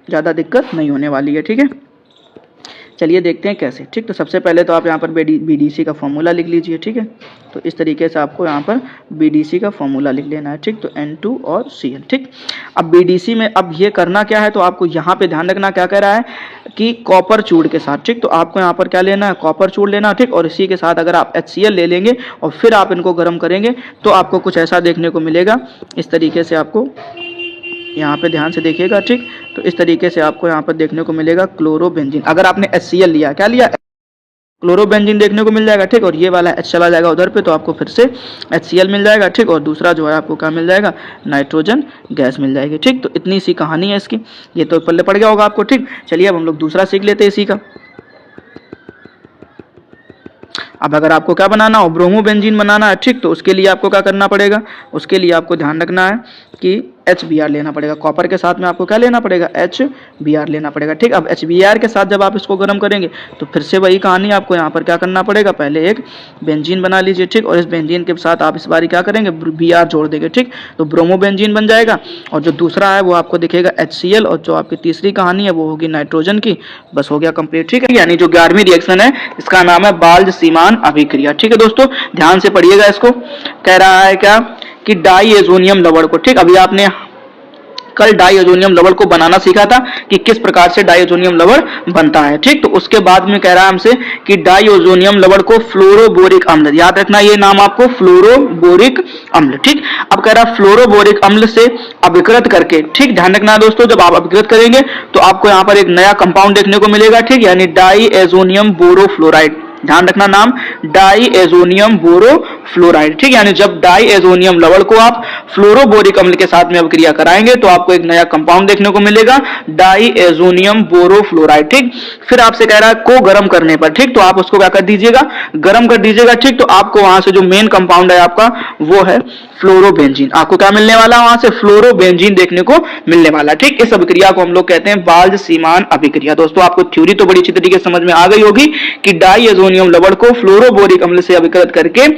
A: ज़्यादा दिक्कत नहीं होने वाली है। ठीक है, चलिए देखते हैं कैसे। ठीक, तो सबसे पहले तो आप यहाँ पर बीडीसी का फॉर्मूला लिख लीजिए। ठीक है, तो इस तरीके से आपको यहाँ पर बीडीसी का फॉर्मूला लिख लेना है। ठीक, तो N2 और Cl। ठीक, अब बीडीसी में अब ये करना क्या है, तो आपको यहाँ पे ध्यान रखना क्या कह रहा है कि कॉपर चूड़ के साथ। ठीक, तो आपको यहाँ पर क्या लेना है, कॉपर चूड़ लेना। ठीक, और इसी के साथ अगर आप HCl ले लेंगे और फिर आप इनको गर्म करेंगे तो आपको कुछ ऐसा देखने को मिलेगा। इस तरीके से आपको यहाँ पे ध्यान से देखिएगा। ठीक, तो इस तरीके से आपको यहाँ पर देखने को मिलेगा क्लोरोबेंजीन। अगर आपने HCl लिया, क्या लिया, क्लोरोबेंजीन देखने को मिल जाएगा। ठीक, और ये वाला H चला जाएगा उधर पे तो आपको फिर से HCl मिल जाएगा। ठीक, और दूसरा जो है आपको क्या मिल जाएगा, नाइट्रोजन गैस मिल जाएगी। ठीक, तो इतनी सी कहानी है इसकी, ये तो पल्ले पड़ गया होगा आपको। ठीक, चलिए अब हम लोग दूसरा सीख लेते हैं इसी का। अब अगर आपको क्या बनाना हो, ब्रोमोबेंजीन बनाना है। ठीक, तो उसके लिए आपको क्या करना पड़ेगा, उसके लिए आपको ध्यान रखना है कि HBr लेना पड़ेगा। कॉपर के साथ में आपको क्या लेना पड़ेगा, HBr लेना पड़ेगा। ठीक, अब HBr के साथ जब आप इसको गर्म करेंगे तो फिर से वही कहानी, आपको यहाँ पर क्या करना पड़ेगा, पहले एक बेंजीन बना लीजिए। ठीक, और इस बेंजीन के साथ आप इस बारी क्या करेंगे, Br जोड़ देंगे। ठीक, तो ब्रोमोबेंजीन बन जाएगा और जो दूसरा है वो आपको दिखेगा HCl, और जो आपकी तीसरी कहानी है वो होगी नाइट्रोजन की। बस हो गया कंप्लीट। ठीक है, यानी जो 11वीं रिएक्शन है इसका नाम है बाल्ज-सीमान अभिक्रिया। ठीक है दोस्तों, ध्यान से पढ़िएगा इसको। कह रहा है क्या कि डाईएजोनियम लवण को, ठीक, अभी आपने कल डाईएजोनियम लवण को बनाना सीखा था कि किस प्रकार से डाईएजोनियम लवण बनता है। ठीक, तो उसके बाद में कह रहा है हमसे कि डाईएजोनियम लवण को फ्लोरोबोरिक अम्ल, याद रखना ये नाम आपको, फ्लोरोबोरिक अम्ल। ठीक, अब कह रहा है फ्लोरोबोरिक अम्ल से अभिकृत करके। ठीक, ध्यान रखना दोस्तों, जब आप अभिकृत करेंगे तो आपको यहाँ पर एक नया कंपाउंड देखने को मिलेगा। ठीक, यानी डाईएजोनियम बोरोफ्लोराइड। ध्यान रखना नाम, डाईएजोनियम बोरोफ्लोराइड। ठीक, यानी जब डाईएजोनियम लवण को आप फ्लोरोबोरिक अम्ल के साथ में अभिक्रिया कराएंगे तो आपको एक नया कंपाउंड देखने को मिलेगा, डाईएजोनियम बोरोफ्लोराइड। ठीक, फिर आपसे कह रहा है को गर्म करने पर। ठीक, तो आप उसको क्या कर दीजिएगा, गर्म कर दीजिएगा। ठीक, तो आपको वहां से जो मेन कंपाउंड है आपका वो है फ्लोरोबेंजीन। आपको क्या मिलने वाला है वहां से, फ्लोरोबेंजीन देखने को मिलने वाला। ठीक, इस अभिक्रिया को हम लोग कहते हैं बाल्ज-सीमान अभिक्रिया। दोस्तों आपको थ्योरी तो बड़ी अच्छी तरीके से समझ में आ गई होगी कि डाईएजोनियम लवण को फ्लोरोबोरिक अम्ल से अभिकृत करके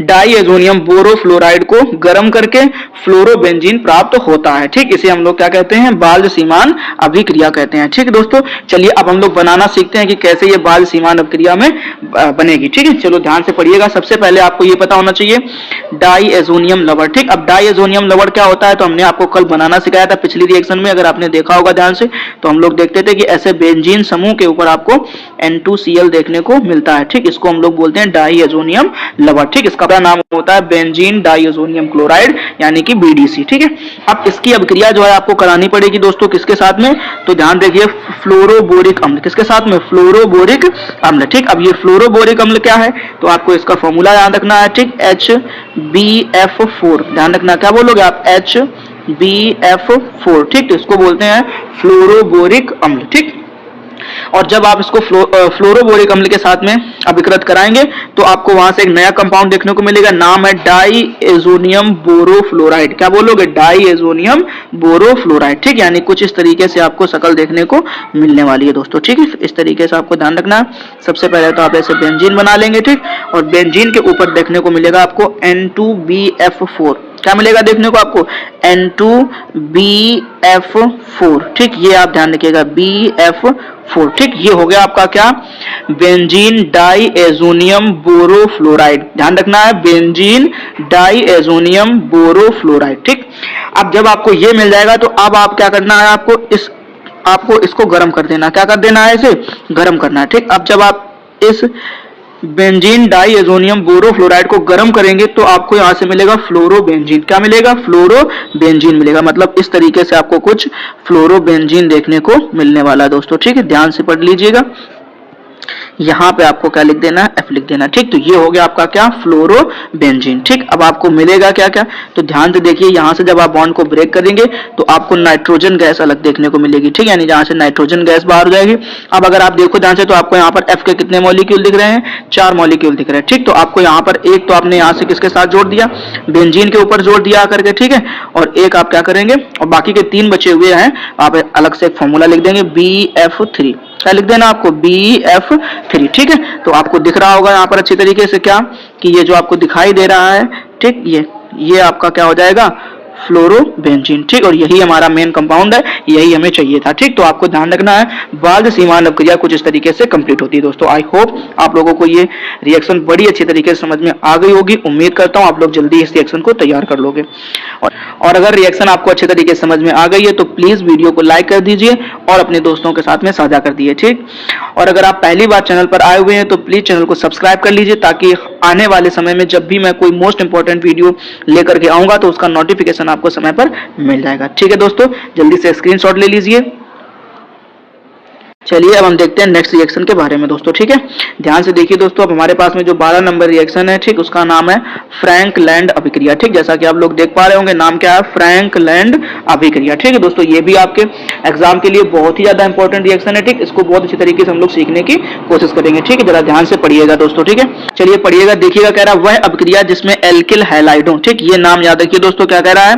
A: डाईएजोनियम बोरोफ्लोराइड को गर्म करके फ्लोरोबेंजीन प्राप्त होता है। ठीक, इसे हम लोग क्या कहते हैं, बाल्ज-सीमान अभिक्रिया कहते हैं। ठीक दोस्तों, चलिए अब हम लोग बनाना सीखते हैं कि कैसे ये बाल्ज-सीमान अभिक्रिया में बनेगी। ठीक है, चलो ध्यान से पढ़िएगा। सबसे पहले आपको ये पता होना चाहिए डाईएजोनियम लवण। ठीक, अब डाईएजोनियम लवण क्या होता है तो हमने आपको कल बनाना सिखाया था पिछली रिएक्शन में, अगर आपने देखा होगा ध्यान से, तो हम लोग देखते थे कि ऐसे बेंजीन समूह के ऊपर आपको N2Cl देखने को मिलता है। ठीक, इसको हम लोग बोलते हैं डाईएजोनियम लवण। ठीक, इसका नाम होता है बेंजीन डाईएजोनियम क्लोराइड यानी कि बीडीसी। ठीक है, अब इसकी अभिक्रिया जो है आपको करानी पड़ेगी दोस्तों, किसके साथ में, तो ध्यान रखिए फ्लोरोबोरिक अम्ल। किसके साथ में, फ्लोरोबोरिक अम्ल। ठीक, अब ये फ्लोरोबोरिक अम्ल क्या है तो आपको इसका फॉर्मूला याद रखना है। ठीक, HBF4। ध्यान रखना, क्या बोलोगे आप, HBF4। ठीक, तो इसको बोलते हैं फ्लोरोबोरिक अम्ल। ठीक, और जब आप इसको फ्लोरोबोरिक अम्ल के साथ में अभिकृत कराएंगे तो आपको वहां से एक नया कंपाउंड देखने को मिलेगा, नाम है डाईएजोनियम बोरोफ्लोराइड। क्या बोलोगे, डाईएजोनियम बोरोफ्लोराइड। ठीक, यानी कुछ इस तरीके से आपको शक्ल देखने को मिलने वाली है दोस्तों। ठीक है, इस तरीके से आपको ध्यान रखना है। सबसे पहले तो आप ऐसे बेंजीन बना लेंगे। ठीक, और बेंजीन के ऊपर देखने को मिलेगा आपको N2BF4। क्या मिलेगा देखने को आपको, N2BF4। ठीक, ये आप ध्यान रखिएगा, BF4। ठीक, ये हो गया आपका क्या, बेंजीन डाईएजोनियम बोरोफ्लोराइड। ध्यान रखना है, बेंजीन डाईएजोनियम बोरोफ्लोराइड। ठीक, अब जब आपको ये मिल जाएगा तो अब आप क्या करना है, आपको इसको गर्म कर देना। क्या कर देना है, इसे गर्म करना है। ठीक, अब जब आप इस बेंजीन डाईएजोनियम बोरोफ्लोराइड को गर्म करेंगे तो आपको यहां से मिलेगा फ्लोरोबेंजीन। क्या मिलेगा, फ्लोरोबेंजीन मिलेगा। मतलब इस तरीके से आपको कुछ फ्लोरोबेंजीन देखने को मिलने वाला है दोस्तों। ठीक है, ध्यान से पढ़ लीजिएगा। यहाँ पे आपको क्या लिख देना है, F लिख देना। ठीक, तो ये हो गया आपका क्या, फ्लोरोबेंजीन। ठीक, अब आपको मिलेगा क्या क्या, तो ध्यान से देखिए, यहाँ से जब आप बॉन्ड को ब्रेक करेंगे तो आपको नाइट्रोजन गैस अलग देखने को मिलेगी। ठीक, यानी जहाँ से नाइट्रोजन गैस बाहर हो जाएगी। अब अगर आप देखो ध्यान से, तो आपको यहाँ पर F के कितने मॉलिक्यूल दिख रहे हैं, 4 मॉलिक्यूल दिख रहे हैं। ठीक, तो आपको यहाँ पर एक तो आपने यहाँ से किसके साथ जोड़ दिया, बेंजीन के ऊपर जोड़ दिया करके। ठीक है, और एक आप क्या करेंगे, और बाकी के 3 बचे हुए हैं आप अलग से एक फॉर्मूला लिख देंगे, BF3। क्या लिख देना आपको, BF3। ठीक है, तो आपको दिख रहा होगा यहाँ पर अच्छी तरीके से क्या, कि ये जो आपको दिखाई दे रहा है, ठीक, ये आपका क्या हो जाएगा, फ्लोरोबेंजीन। ठीक, और यही हमारा मेन कंपाउंड है, यही हमें चाहिए था। ठीक, तो आपको ध्यान रखना है, बाध्य सीमांत अभिक्रिया कुछ इस तरीके से कंप्लीट होती है। दोस्तों आई होप आप लोगों को ये रिएक्शन बड़ी अच्छी तरीके से समझ में आ गई होगी। उम्मीद करता हूं आप लोग जल्दी इस रिएक्शन को तैयार कर लोगे। और अगर रिएक्शन आपको अच्छे तरीके से समझ में आ गई है तो प्लीज वीडियो को लाइक कर दीजिए और अपने दोस्तों के साथ में साझा कर दीजिए। ठीक, और अगर आप पहली बार चैनल पर आए हुए हैं तो प्लीज चैनल को सब्सक्राइब कर लीजिए, ताकि आने वाले समय में जब भी मैं कोई मोस्ट इंपॉर्टेंट वीडियो लेकर के आऊंगा तो उसका नोटिफिकेशन आपको समय पर मिल जाएगा। ठीक है दोस्तों, जल्दी से स्क्रीनशॉट ले लीजिए। चलिए अब हम देखते हैं नेक्स्ट रिएक्शन के बारे में दोस्तों। ठीक है, ध्यान से देखिए दोस्तों, अब हमारे पास में जो 12 नंबर रिएक्शन है, ठीक, उसका नाम है फ्रैंकलैंड अभिक्रिया। ठीक, जैसा कि आप लोग देख पा रहे होंगे, नाम क्या है, फ्रैंकलैंड अभिक्रिया। ठीक है दोस्तों, ये भी आपके एग्जाम के लिए बहुत ही ज्यादा इंपॉर्टेंट रिएक्शन है। ठीक, इसको बहुत अच्छी तरीके से हम लोग सीखने की कोशिश करेंगे। ठीक है, जरा ध्यान से पढ़िएगा दोस्तों। ठीक है, चलिए पढ़िएगा, देखिएगा। कह रहा है वह अभिक्रिया जिसमें एल्किल हैलाइडों, ठीक, ये नाम याद रखिए दोस्तों, क्या कह रहा है,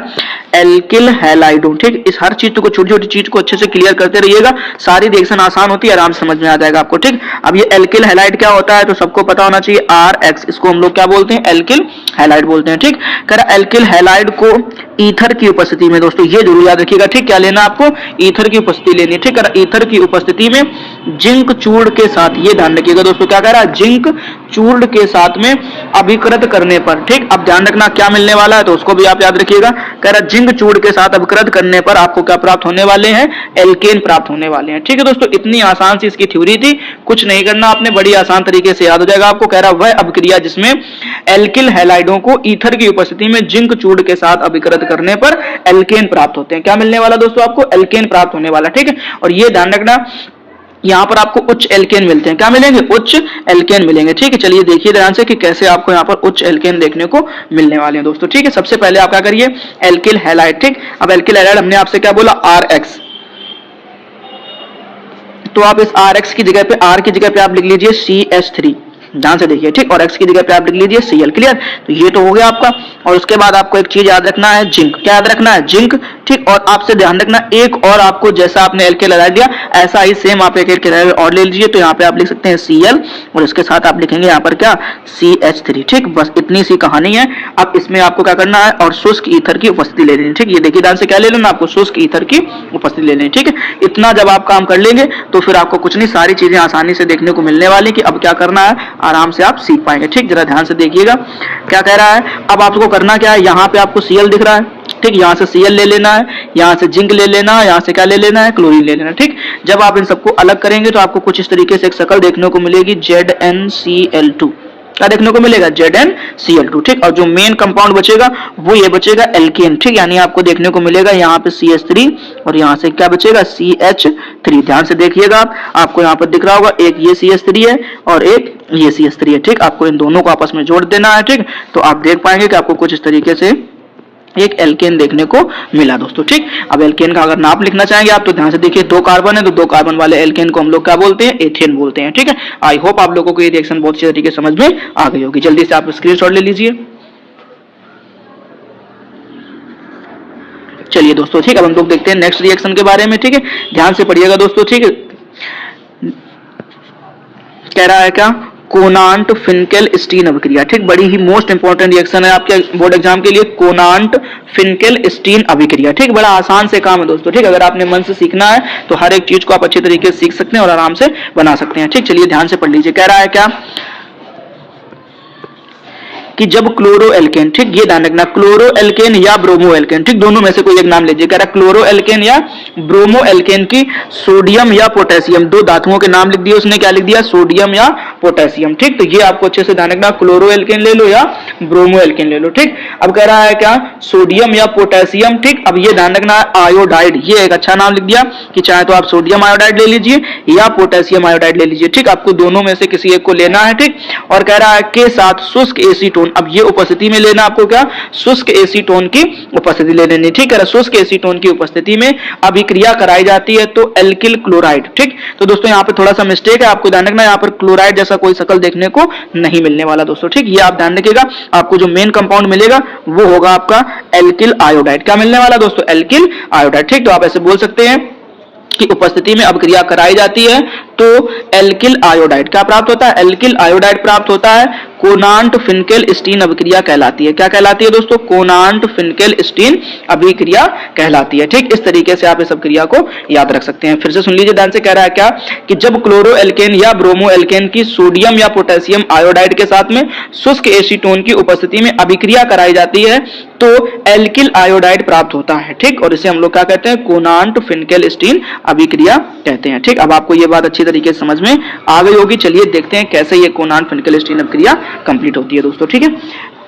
A: एल्किल हैलाइडों। ठीक, इस हर चीज को, छोटी छोटी चीज को अच्छे से क्लियर करते रहिएगा, सारी रिएक्शन आसान होती है, आराम से समझ में आ जाएगा आपको। ठीक, अब ये एल्किल हैलाइड क्या होता है तो सबको पता होना चाहिए, RX, इसको हम लोग क्या बोलते हैं, एल्किल हैलाइड बोलते हैं। ठीक, कह रहा एल्किल हैलाइड को ईथर की उपस्थिति में, दोस्तों ये जरूर याद रखिएगा। ठीक, क्या लेना आपको, ईथर की उपस्थिति लेनी है। ठीक, ईथर की उपस्थिति में जिंक चूर्ण के साथ, ये ध्यान रखिएगा दोस्तों, क्या कह रहा है, जिंक चूर्ण के साथ में अभिकृत करने पर। ठीक, अब ध्यान रखना क्या मिलने वाला है तो उसको भी आप याद रखिएगा। कह रहा जिंक चूर्ण के साथ अभिकृत करने पर आपको क्या प्राप्त होने वाले हैं, एल्केन प्राप्त होने वाले हैं। ठीक है दोस्तों, इतनी आसान सी इसकी थ्योरी थी, कुछ नहीं करना आपने, बड़ी आसान तरीके से याद हो जाएगा आपको। कह रहा वह अभिक्रिया जिसमें एल्किल हैलाइडों को ईथर की उपस्थिति में जिंक चूर्ण के साथ अभिकृत करने पर एल्केन प्राप्त होते हैं। क्या मिलने वाला दोस्तों, आपको एल्केन प्राप्त होने वाला। ठीक है, और ये ध्यान रखना, यहाँ पर आपको उच्च एल्केन मिलते हैं। क्या मिलेंगे, उच्च एल्केन मिलेंगे। ठीक है, चलिए देखिए ध्यान से कि कैसे आपको यहाँ पर उच्च एल्केन देखने को मिलने वाले हैं दोस्तों। ठीक है, सबसे पहले आप क्या करिए, एल्किल हैलाइड। ठीक, अब एल्किल हैलाइड हमने आपसे क्या बोला, RX, तो आप इस RX की जगह पे, R की जगह पे आप लिख लीजिए CH3। ध्यान से देखिए। ठीक, और X की जगह पे आप लिख लीजिए Cl। क्लियर, तो ये तो हो गया आपका। और उसके बाद आपको एक चीज याद रखना है, जिंक। क्या याद रखना है, जिंक। ठीक, और आपसे ध्यान रखना एक और, आपको जैसा आपने एल्किल हैलाइड लिया ऐसा ही सेम आप एक एल्किल हैलाइड और ले लीजिए। तो यहाँ पे आप लिख सकते हैं Cl और इसके साथ आप लिखेंगे यहाँ पर क्या, CH3। ठीक, बस इतनी सी कहानी है। अब इसमें आपको क्या करना है, और शुष्क ईथर की उपस्थिति ले लेनी। ठीक, ये देखिए ध्यान से, क्या ले लेना आपको, शुष्क ईथर की उपस्थिति ले लेनी। ठीक है, इतना जब आप काम कर लेंगे तो फिर आपको कुछ नहीं, सारी चीजें आसानी से देखने को मिलने वाली कि अब क्या करना है, आराम से आप सीख पाएंगे। ठीक, जरा ध्यान से देखिएगा क्या कह रहा है। अब आपको करना क्या है, यहाँ पे आपको Cl दिख रहा है। ठीक, यहाँ से Cl ले लेना है, यहाँ से जिंक ले लेना है, यहाँ से क्या ले लेना है, क्लोरीन ले लेना है। ठीक, जब आप इन सबको अलग करेंगे तो आपको कुछ इस तरीके से एक शक्ल देखने को मिलेगी, ZnCl2। क्या देखने को मिलेगा, ZnCl2। ठीक, और जो मेन कंपाउंड बचेगा वो ये बचेगा एल्केन। ठीक, यानी आपको देखने को मिलेगा यहाँ पे CH3 और यहाँ से क्या बचेगा, CH3। ध्यान से देखिएगा, आपको यहाँ पर दिख रहा होगा, एक ये CH3 है और एक ये CH3 है। ठीक, आपको इन दोनों को आपस में जोड़ देना है। ठीक, तो आप देख पाएंगे कि आपको कुछ इस तरीके से एक एल्केन देखने को मिला दोस्तों। ठीक, अब एल्केन का अगर नाम लिखना चाहेंगे आप तो ध्यान से देखिए, 2 कार्बन है तो 2 कार्बन वाले एल्केन को हम लोग क्या बोलते हैं, एथेन बोलते हैं। ठीक है, आई होप आप लोगों को ये रिएक्शन बहुत अच्छे तरीके से समझ में आ गई होगी। जल्दी से आप स्क्रीनशॉट ले लीजिए। चलिए दोस्तों, ठीक, अब हम लोग देखते हैं नेक्स्ट रिएक्शन के बारे में। ठीक है, ध्यान से पढ़िएगा दोस्तों। ठीक है, कह रहा है क्या, कोनांट फिनकेल स्टीन अभिक्रिया। ठीक, बड़ी ही मोस्ट इंपॉर्टेंट रिएक्शन है आपके बोर्ड एग्जाम के लिए, कोनांट फिनकेल स्टीन अभिक्रिया। ठीक, बड़ा आसान से काम है दोस्तों। ठीक, अगर आपने मन से सीखना है तो हर एक चीज को आप अच्छे तरीके से सीख सकते हैं और आराम से बना सकते हैं। ठीक, चलिए ध्यान से पढ़ लीजिए। कह रहा है क्या कि जब क्लोरो एल्केन, ठीक, ये ध्यान रखना, क्लोरो एल्केन या ब्रोमो एल्केन, ठीक, दोनों में से कोई एक नाम लीजिए। कह रहा क्लोरो एल्केन या ब्रोमो एल्केन की सोडियम या पोटेशियम, 2 धातुओं के नाम लिख दिए उसने। क्या लिख दिया, सोडियम या पोटेशियम। ठीक, तो ये आपको अच्छे से ध्यान रखना, क्लोरो एल्केन ले लो या ब्रोमो एल्केन ले लो। ठीक, अब कह रहा है क्या, सोडियम या पोटेशियम। ठीक, अब ये ध्यान रखना आयोडाइड, ये एक अच्छा नाम लिख दिया कि चाहे तो आप सोडियम आयोडाइड ले लीजिए या पोटेशियम आयोडाइड ले लीजिए। ठीक, आपको दोनों में से किसी एक को लेना है। ठीक, और कह रहा है के साथ शुष्क एसीटोन, अब ये उपस्थिति में लेना आपको क्या, शुष्क एसीटोन की उपस्थिति ले लेनी। ठीक है, शुष्क एसीटोन की उपस्थिति में अभिक्रिया कराई जाती है तो एल्किल क्लोराइड। ठीक, तो दोस्तों यहाँ पे थोड़ा सा मिस्टेक है, आपको ध्यान रखना, यहाँ पर क्लोराइड जैसा कोई शकल देखने को नहीं मिलने वाला दोस्तों। ठीक, ये आप ध्यान रखिएगा, आपको जो मेन कंपाउंड मिलेगा वो होगा आपका एल्किल आयोडाइड। क्या मिलने वाला दोस्तों, एल्किल आयोडाइड। ठीक, तो आप ऐसे बोल सकते हैं की उपस्थिति में अभिक्रिया कराई जाती है तो एल्किल आयोडाइड क्या प्राप्त होता है, एल्किल आयोडाइड प्राप्त होता है। कोनांट फिनकेल स्टीन अभिक्रिया कहलाती है। क्या कहलाती है दोस्तों, कोनांट फिनकेल स्टीन अभिक्रिया कहलाती है। ठीक, इस तरीके से आप इस अभिक्रिया को याद रख सकते हैं। फिर से सुन लीजिए ध्यान से, कह रहा है क्या कि जब क्लोरो एल्केन या ब्रोमो एल्केन की सोडियम या पोटेशियम आयोडाइड के साथ में शुष्क एसीटोन की उपस्थिति में अभिक्रिया कराई जाती है तो एल्किल आयोडाइड प्राप्त होता है। ठीक, और इसे हम लोग क्या कहते हैं, कोनांट फिनकेल स्टीन अभिक्रिया कहते हैं। ठीक, अब आपको ये बात अच्छी तरीके से समझ में आ गई होगी। चलिए देखते हैं कैसे ये कोनांट फिनकेल स्टीन अभिक्रिया कंप्लीट होती है दोस्तों। ठीक है,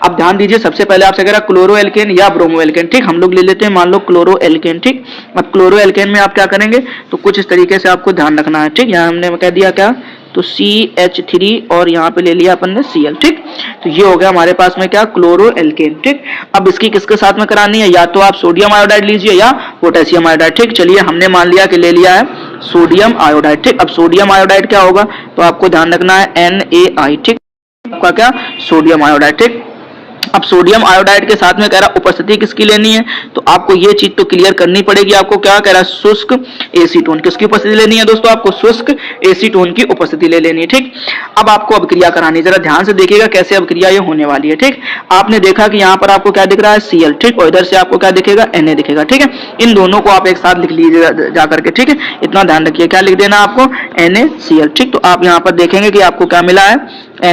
A: अब ध्यान दीजिए, सबसे पहले आपसे कह रहा क्लोरो एल्केन या ब्रोमो एल्केन। ठीक, हम लोग ले लेते हैं मान लो क्लोरो एल्केन। ठीक, अब क्लोरो एल्केन में आप क्या करेंगे तो कुछ इस तरीके से आपको ध्यान रखना है। ठीक, यहाँ हमने कह दिया क्या तो CH3 और यहाँ पे ले लिया अपन ने Cl। ठीक, तो ये हो गया हमारे पास में क्या, क्लोरो एल्केन। ठीक, अब इसकी किसके साथ में करानी है, या तो आप सोडियम आयोडाइड लीजिए या पोटेशियम आयोडाइड। ठीक, चलिए हमने मान लिया कि ले लिया है सोडियम आयोडाइड। ठीक, अब सोडियम आयोडाइड क्या होगा तो आपको ध्यान रखना है NaI। ठीक, आपका क्या, सोडियम आयोडाइड। ठीक, अब सोडियम आयोडाइड के साथ में कह रहा उपस्थिति किसकी लेनी है तो आपको ये चीज तो क्लियर करनी पड़ेगी। आपको क्या कह रहा है, शुष्क एसीटोन, किसकी उपस्थिति लेनी है दोस्तों, आपको शुष्क एसीटोन की उपस्थिति ले लेनी है। ठीक, अब आपको अभिक्रिया करानी है, जरा ध्यान से देखिएगा कैसे अभिक्रिया ये होने वाली है। ठीक, आपने देखा कि यहाँ पर आपको क्या दिख रहा है Cl। ठीक, और इधर से आपको क्या दिखेगा, Na दिखेगा। ठीक है, इन दोनों को आप एक साथ लिख लीजिएगा जाकर के। ठीक है, इतना ध्यान रखिए, क्या लिख देना आपको, NaCl। ठीक, तो आप यहाँ पर देखेंगे कि आपको क्या मिला है,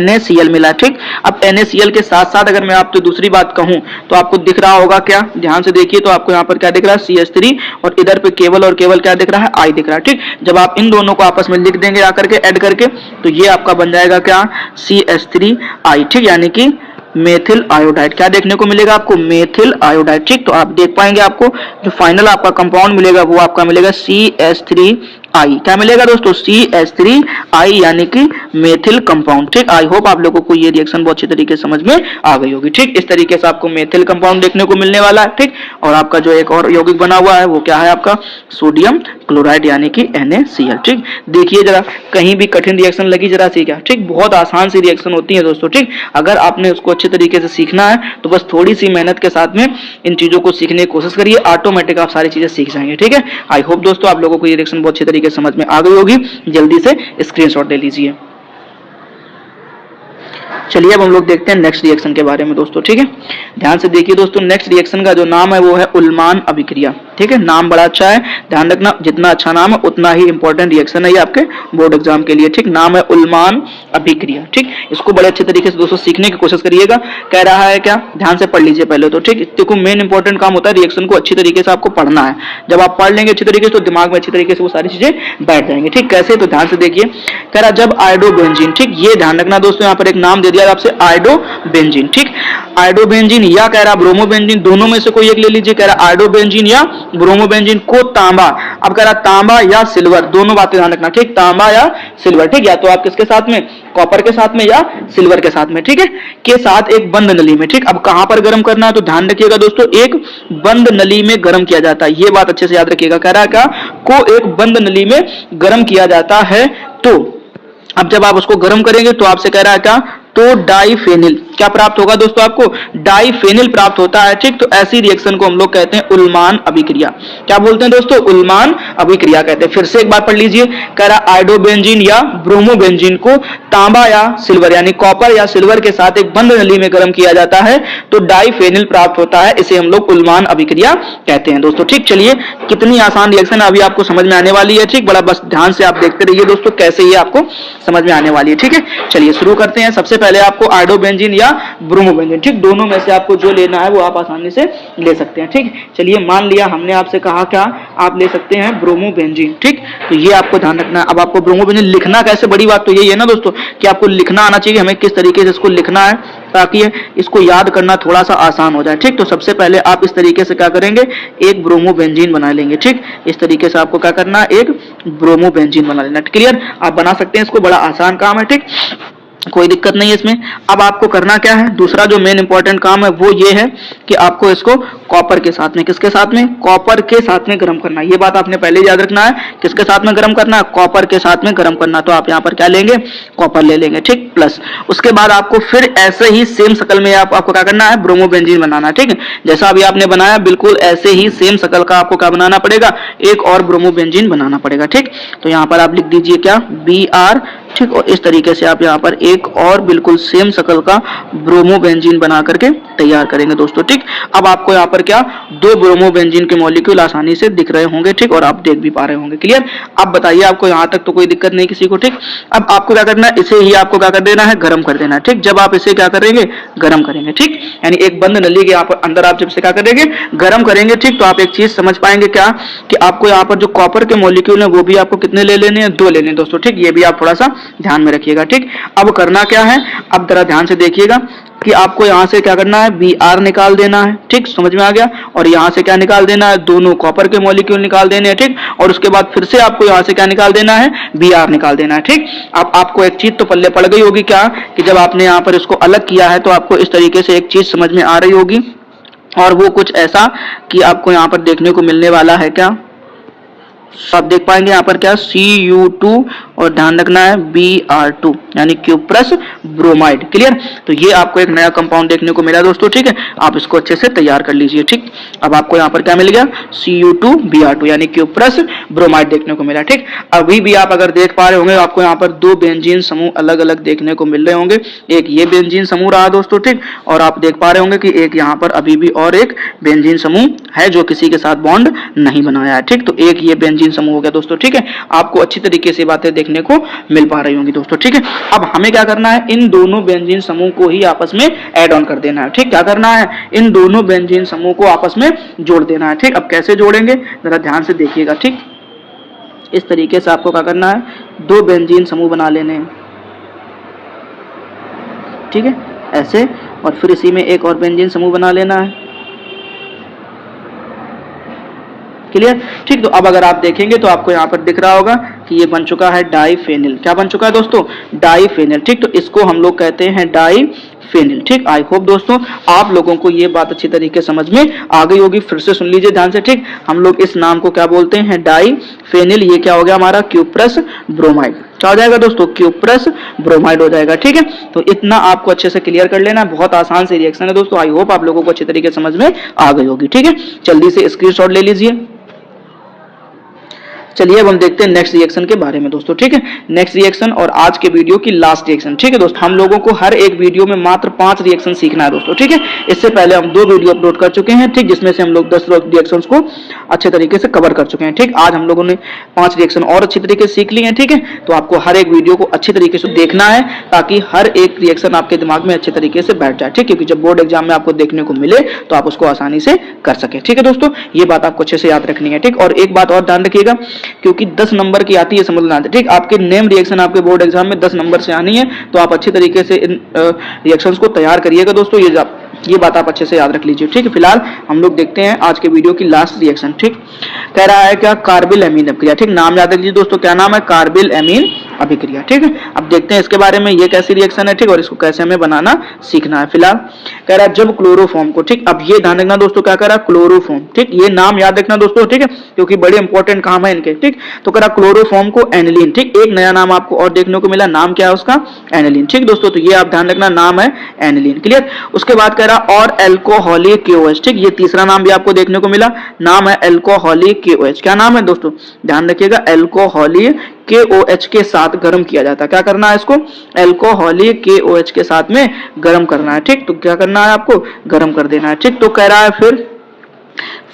A: NaCl मिला। ठीक, अब NaCl के साथ साथ अगर मैं आपको दूसरी बात कहूं तो आपको दिख रहा होगा क्या, ध्यान से देखिए, तो आपको यहाँ पर क्या दिख रहा है CH3 और इधर पे केवल और केवल क्या दिख रहा है, I दिख रहा है। ठीक, जब आप इन दोनों को आपस में लिख देंगे आकर के ऐड करके तो ये आपका बन जाएगा क्या, CH3I। ठीक, यानी कि मेथिल आयोडाइड। क्या देखने को मिलेगा आपको, मेथिल आयोडाइड। ठीक, तो आप देख पाएंगे आपको जो फाइनल आपका कंपाउंड मिलेगा वो आपका मिलेगा CH3I। क्या मिलेगा दोस्तों, CH3I यानी कि मेथिल कंपाउंड। ठीक, आई होप आप लोगों को ये रिएक्शन बहुत अच्छी तरीके से समझ में आ गई होगी। ठीक, इस तरीके से आपको मेथिल कंपाउंड देखने को मिलने वाला है। ठीक, और आपका जो एक और यौगिक बना हुआ है वो क्या है आपका, सोडियम क्लोराइड यानी कि NaCl। ठीक, देखिए जरा कहीं भी कठिन रिएक्शन लगी जरा सी क्या। ठीक, बहुत आसान सी रिएक्शन होती है दोस्तों। ठीक, अगर आपने उसको अच्छे तरीके से सीखना है तो बस थोड़ी सी मेहनत के साथ में इन चीजों को सीखने की कोशिश करिए, ऑटोमेटिक आप सारी चीजें सीख जाएंगे। ठीक है, आई होप दोस्तों आप लोगों को ये रिएक्शन बहुत अच्छे तरीके से समझ में आ गई होगी। जल्दी से स्क्रीनशॉट ले लीजिए। चलिए अब हम लोग देखते हैं नेक्स्ट रिएक्शन के बारे में दोस्तों। ठीक है, ध्यान से देखिए दोस्तों, नेक्स्ट रिएक्शन का जो नाम है वो है उल्मान अभिक्रिया। ठीक है, नाम बड़ा अच्छा है, ध्यान रखना, जितना अच्छा नाम है उतना ही इंपॉर्टेंट रिएक्शन है ये आपके बोर्ड एग्जाम के लिए। ठीक, नाम है उल्मान अभिक्रिया। ठीक, इसको बड़े अच्छे तरीके से दोस्तों सीखने की कोशिश करिएगा। कह रहा है क्या, ध्यान से पढ़ लीजिए पहले तो। ठीक, देखो मेन इंपॉर्टेंट काम होता है रिएक्शन को अच्छी तरीके से आपको पढ़ना है। जब आप पढ़ लेंगे अच्छी तरीके से तो दिमाग में अच्छी तरीके से वो सारी चीजें बैठ जाएंगी। ठीक, कैसे तो ध्यान से देखिए, कह रहा जब आयोडोबेंजीन। ठीक, ये ध्यान रखना दोस्तों, यहाँ पर एक नाम दे दिया आपसे आयोडोबेंजीन। ठीक, आयोडोबेंजीन या कह रहा ब्रोमोबेंजीन, दोनों में से कोई एक ले लीजिए। कह रहा आयोडोबेंजीन या ब्रोमोबेंजीन को तांबा, अब कह रहा तांबा या सिल्वर, दोनों बातें ध्यान रखना। ठीक, तांबा या सिल्वर। ठीक, या तो आप किसके साथ में, कॉपर के साथ में या सिल्वर के साथ में। ठीक है, के साथ एक बंद नली में। ठीक, अब कहां पर गर्म करना है तो ध्यान रखिएगा दोस्तों, एक बंद नली में गर्म किया जाता है, ये बात अच्छे से याद रखिएगा। कह रहा है क्या, को एक बंद नली में गर्म किया जाता है। तो अब जब आप उसको गर्म करेंगे तो आपसे कह रहा है क्या, तो डाइफेनिल क्या प्राप्त होगा दोस्तों, आपको डाइफेनिल प्राप्त होता है। ठीक, तो ऐसी रिएक्शन को हम लोग कहते हैं उल्मान अभिक्रिया। क्या बोलते हैं दोस्तों, उल्मान अभिक्रिया कहते हैं। फिर से एक बार पढ़ लीजिए, कह रहा आयोडोबेंजीन या ब्रोमोबेंजीन को तांबा या सिल्वर यानी कॉपर या सिल्वर के साथ एक बंद नली में गर्म किया जाता है तो डाइफेनिल प्राप्त होता है, इसे हम लोग उल्मान अभिक्रिया कहते हैं दोस्तों। ठीक, चलिए कितनी आसान रिएक्शन अभी आपको समझ में आने वाली है। ठीक, बड़ा बस ध्यान से आप देखते रहिए दोस्तों कैसे ये आपको समझ में आने वाली है। ठीक है, चलिए शुरू करते हैं। सबसे पहले आपको आयोडोबेंजीन या क्या, ब्रोमोबेंजीन। ठीक, दोनों में से आपको जो लेना है वो आप आसानी से ले सकते हैं। ठीक, चलिए मान लिया हमने आपसे कहा क्या, आप ले सकते हैं ब्रोमोबेंजीन। ठीक, तो ये आपको ध्यान रखना है। अब आपको ब्रोमोबेंजीन लिखना कैसे, बड़ी बात तो यही है ना दोस्तों कि आपको लिखना आना चाहिए, हमें किस तरीके से इसको लिखना है ताकि इसको याद करना थोड़ा सा आसान हो जाए। ठीक, तो सबसे पहले आप इस तरीके से क्या करेंगे, एक ब्रोमोबेंजीन बना लेंगे। ठीक, इस तरीके से आपको क्या करना है, एक ब्रोमोबेंजीन बना लेना। क्लियर, आप बना सकते हैं, इसको बड़ा आसान काम है। ठीक, कोई दिक्कत नहीं है इसमें। अब आपको करना क्या है, दूसरा जो मेन इंपॉर्टेंट काम है वो ये है कि आपको इसको कॉपर के साथ में, किसके साथ में, कॉपर के साथ में गर्म करना है। ये बात आपने पहले याद रखना है, किसके साथ में गर्म करना है, कॉपर के साथ में गर्म करना। तो आप यहाँ पर क्या लेंगे, कॉपर ले लेंगे। ठीक, प्लस उसके बाद आपको फिर ऐसे ही सेम शक्ल में आपको क्या करना है, ब्रोमोबेंजीन बनाना है। ठीक है, जैसा अभी आपने बनाया बिल्कुल ऐसे ही सेम शक्ल का आपको क्या बनाना पड़ेगा, एक और ब्रोमोबेंजीन बनाना पड़ेगा। ठीक, तो यहाँ पर आप लिख दीजिए क्या, Br। ठीक, और इस तरीके से आप यहाँ पर एक और बिल्कुल सेम शक्ल का ब्रोमोबेंजीन बना करके तैयार करेंगे दोस्तों। ठीक, अब आपको यहाँ पर क्या, दो ब्रोमोबेंजीन के मॉलिक्यूल आसानी से दिख रहे होंगे। ठीक, और आप देख भी पा रहे होंगे। क्लियर, अब बताइए आपको यहाँ तक तो कोई दिक्कत नहीं किसी को। ठीक, अब आपको क्या करना है, इसे ही आपको क्या कर देना है, गर्म कर देना है। ठीक, जब आप इसे क्या करेंगे, गर्म करेंगे। ठीक, यानी एक बंद नली के आप अंदर आप जब से क्या करेंगे, गर्म करेंगे। ठीक, तो आप एक चीज समझ पाएंगे क्या, कि आपको यहाँ पर जो कॉपर के मॉलिक्यूल है वो भी आपको कितने ले लेने हैं, दो लेने दोस्तों। ठीक, ये भी आप थोड़ा सा ध्यान में रखिएगा। ठीक, अब करना क्या है, अब जरा ध्यान से देखिएगा कि आपको यहाँ से क्या करना है, Br निकाल देना है। ठीक, समझ में आ गया, और यहाँ से क्या निकाल देना है, दोनों कॉपर के मॉलिक्यूल निकाल देने हैं। ठीक, और उसके बाद फिर से आपको यहाँ से क्या निकाल देना है, Br निकाल देना है। ठीक, अब आपको एक चीज तो पल्ले पड़ गई होगी क्या, कि जब आपने यहाँ पर इसको अलग किया है तो आपको इस तरीके से एक चीज समझ में आ रही होगी, और वो कुछ ऐसा कि आपको यहाँ पर देखने को मिलने वाला है क्या, आप देख पाएंगे यहाँ पर क्या, Cu2 और ध्यान रखना है Br2 यानी क्यूप्रस ब्रोमाइड। क्लियर, तो ये आपको एक नया कंपाउंड देखने को मिला दोस्तों। ठीक है, आप इसको अच्छे से तैयार कर लीजिए। ठीक, अब आपको यहाँ पर क्या मिल गया, Cu2Br2 यानी क्यूप्रस ब्रोमाइड देखने को मिला। ठीक, अभी भी आप अगर देख पा रहे होंगे आपको यहाँ पर दो बेंजीन समूह अलग अलग देखने को मिल रहे होंगे। एक ये बेंजीन समूह रहा दोस्तों। ठीक, और आप देख पा रहे होंगे कि एक यहाँ पर अभी भी और एक बेंजीन समूह है जो किसी के साथ बॉन्ड नहीं बनाया है। ठीक, तो एक ये बेंजीन समूह हो गया दोस्तों। ठीक है, आपको अच्छी तरीके से बातें देखने को मिल पा रही होंगी दोस्तों। ठीक है, अब हमें क्या करना है, इन दोनों बेंजीन समूह को ही आपस में ऐड ऑन कर देना है। ठीक, क्या करना है, इन दोनों बेंजीन समूह को आपस में जोड़ देना है। ठीक, अब कैसे जोड़ेंगे जरा ध्यान से देखिएगा। ठीक, इस तरीके से आपको क्या करना है, दो बेंजीन समूह बना लेने हैं। ठीक है, ऐसे, और फिर इसी में एक और बेंजीन समूह बना लेना है। क्लियर, ठीक, तो अब अगर आप देखेंगे तो आपको यहाँ पर दिख रहा होगा कि ये बन चुका है डाइफेनिल। क्या बन चुका है दोस्तों, डाइफेनिल। ठीक, तो इसको हम लोग कहते हैं डाइफेनिल। ठीक, आई होप दोस्तों आप लोगों को ये बात अच्छी तरीके समझ में आ गई होगी। फिर से सुन लीजिए ध्यान से। ठीक, हम लोग इस नाम को क्या बोलते हैं, डाइफेनिल। ये क्या हो गया हमारा, क्यूप्रस ब्रोमाइड। क्या हो जाएगा दोस्तों, क्यूप्रस ब्रोमाइड हो जाएगा। ठीक है, तो इतना आपको अच्छे से क्लियर कर लेना, बहुत आसान से रिएक्शन है दोस्तों। आई होप आप लोगों को अच्छी तरीके समझ में आ गई होगी। ठीक है, जल्दी से स्क्रीनशॉट ले लीजिए। चलिए अब हम देखते हैं नेक्स्ट रिएक्शन के बारे में दोस्तों। ठीक है, नेक्स्ट रिएक्शन और आज के वीडियो की लास्ट रिएक्शन। ठीक है दोस्तों, हम लोगों को हर एक वीडियो में मात्र 5 रिएक्शन सीखना है दोस्तों। ठीक है, इससे पहले हम 2 वीडियो अपलोड कर चुके हैं। ठीक, जिसमें से हम लोग 10 रिएक्शंस को अच्छे तरीके से कवर कर चुके हैं। ठीक, आज हम लोगों ने 5 रिएक्शन और अच्छी तरीके से सीख लिए हैं। ठीक है, तो आपको हर एक वीडियो को अच्छी तरीके से देखना है ताकि हर एक रिएक्शन आपके दिमाग में अच्छे तरीके से बैठ जाए। ठीक, क्योंकि जब बोर्ड एग्जाम में आपको देखने को मिले तो आप उसको आसानी से कर सके। ठीक है दोस्तों, ये बात आपको अच्छे से याद रखनी है। ठीक, और एक बात और ध्यान रखिएगा, क्योंकि 10 नंबर की आती है समझना। ठीक, आपके नेम रिएक्शन आपके बोर्ड एग्जाम में 10 नंबर से आनी है, तो आप अच्छी तरीके से इन रिएक्शंस को तैयार करिएगा दोस्तों। ये बात आप अच्छे से याद रख लीजिए। ठीक है, फिलहाल हम लोग देखते हैं आज के वीडियो की लास्ट रिएक्शन। ठीक, कह रहा है क्या, कार्बिल एमीन अभिक्रिया। ठीक, नाम याद रख लीजिए दोस्तों, क्या नाम है, कार्बिल एमीन अभिक्रिया। ठीक है, अब देखते हैं इसके बारे में, ये कैसी रिएक्शन है। ठीक, और इसको कैसे हमें बनाना सीखना है। फिलहाल कह रहा है जब क्लोरोफॉर्म को, ठीक, अब ये ध्यान रखना दोस्तों, क्या कह रहा है, क्लोरोफॉर्म। ठीक, ये नाम याद रखना दोस्तों। ठीक है, क्योंकि बड़े इंपॉर्टेंट काम है इनके। ठीक, तो कह रहा क्लोरोफॉर्म को एनिलीन। ठीक, एक नया नाम आपको और देखने को मिला, नाम क्या है उसका, एनिलीन। ठीक दोस्तों, तो ये आप ध्यान रखना, नाम है एनिलीन। क्लियर, उसके बाद कह रहा और एल्कोहलिक KOH। ठीक, ये तीसरा नाम भी आपको देखने को मिला, नाम है एल्कोहलिक KOH। क्या नाम है दोस्तों, ध्यान रखिएगा, एल्कोहलिक KOH के साथ गर्म किया जाता है। क्या करना है इसको, एल्कोहलिक KOH के साथ में गर्म करना है। ठीक, तो क्या करना है आपको, गर्म कर देना है। ठीक, तो कह रहा है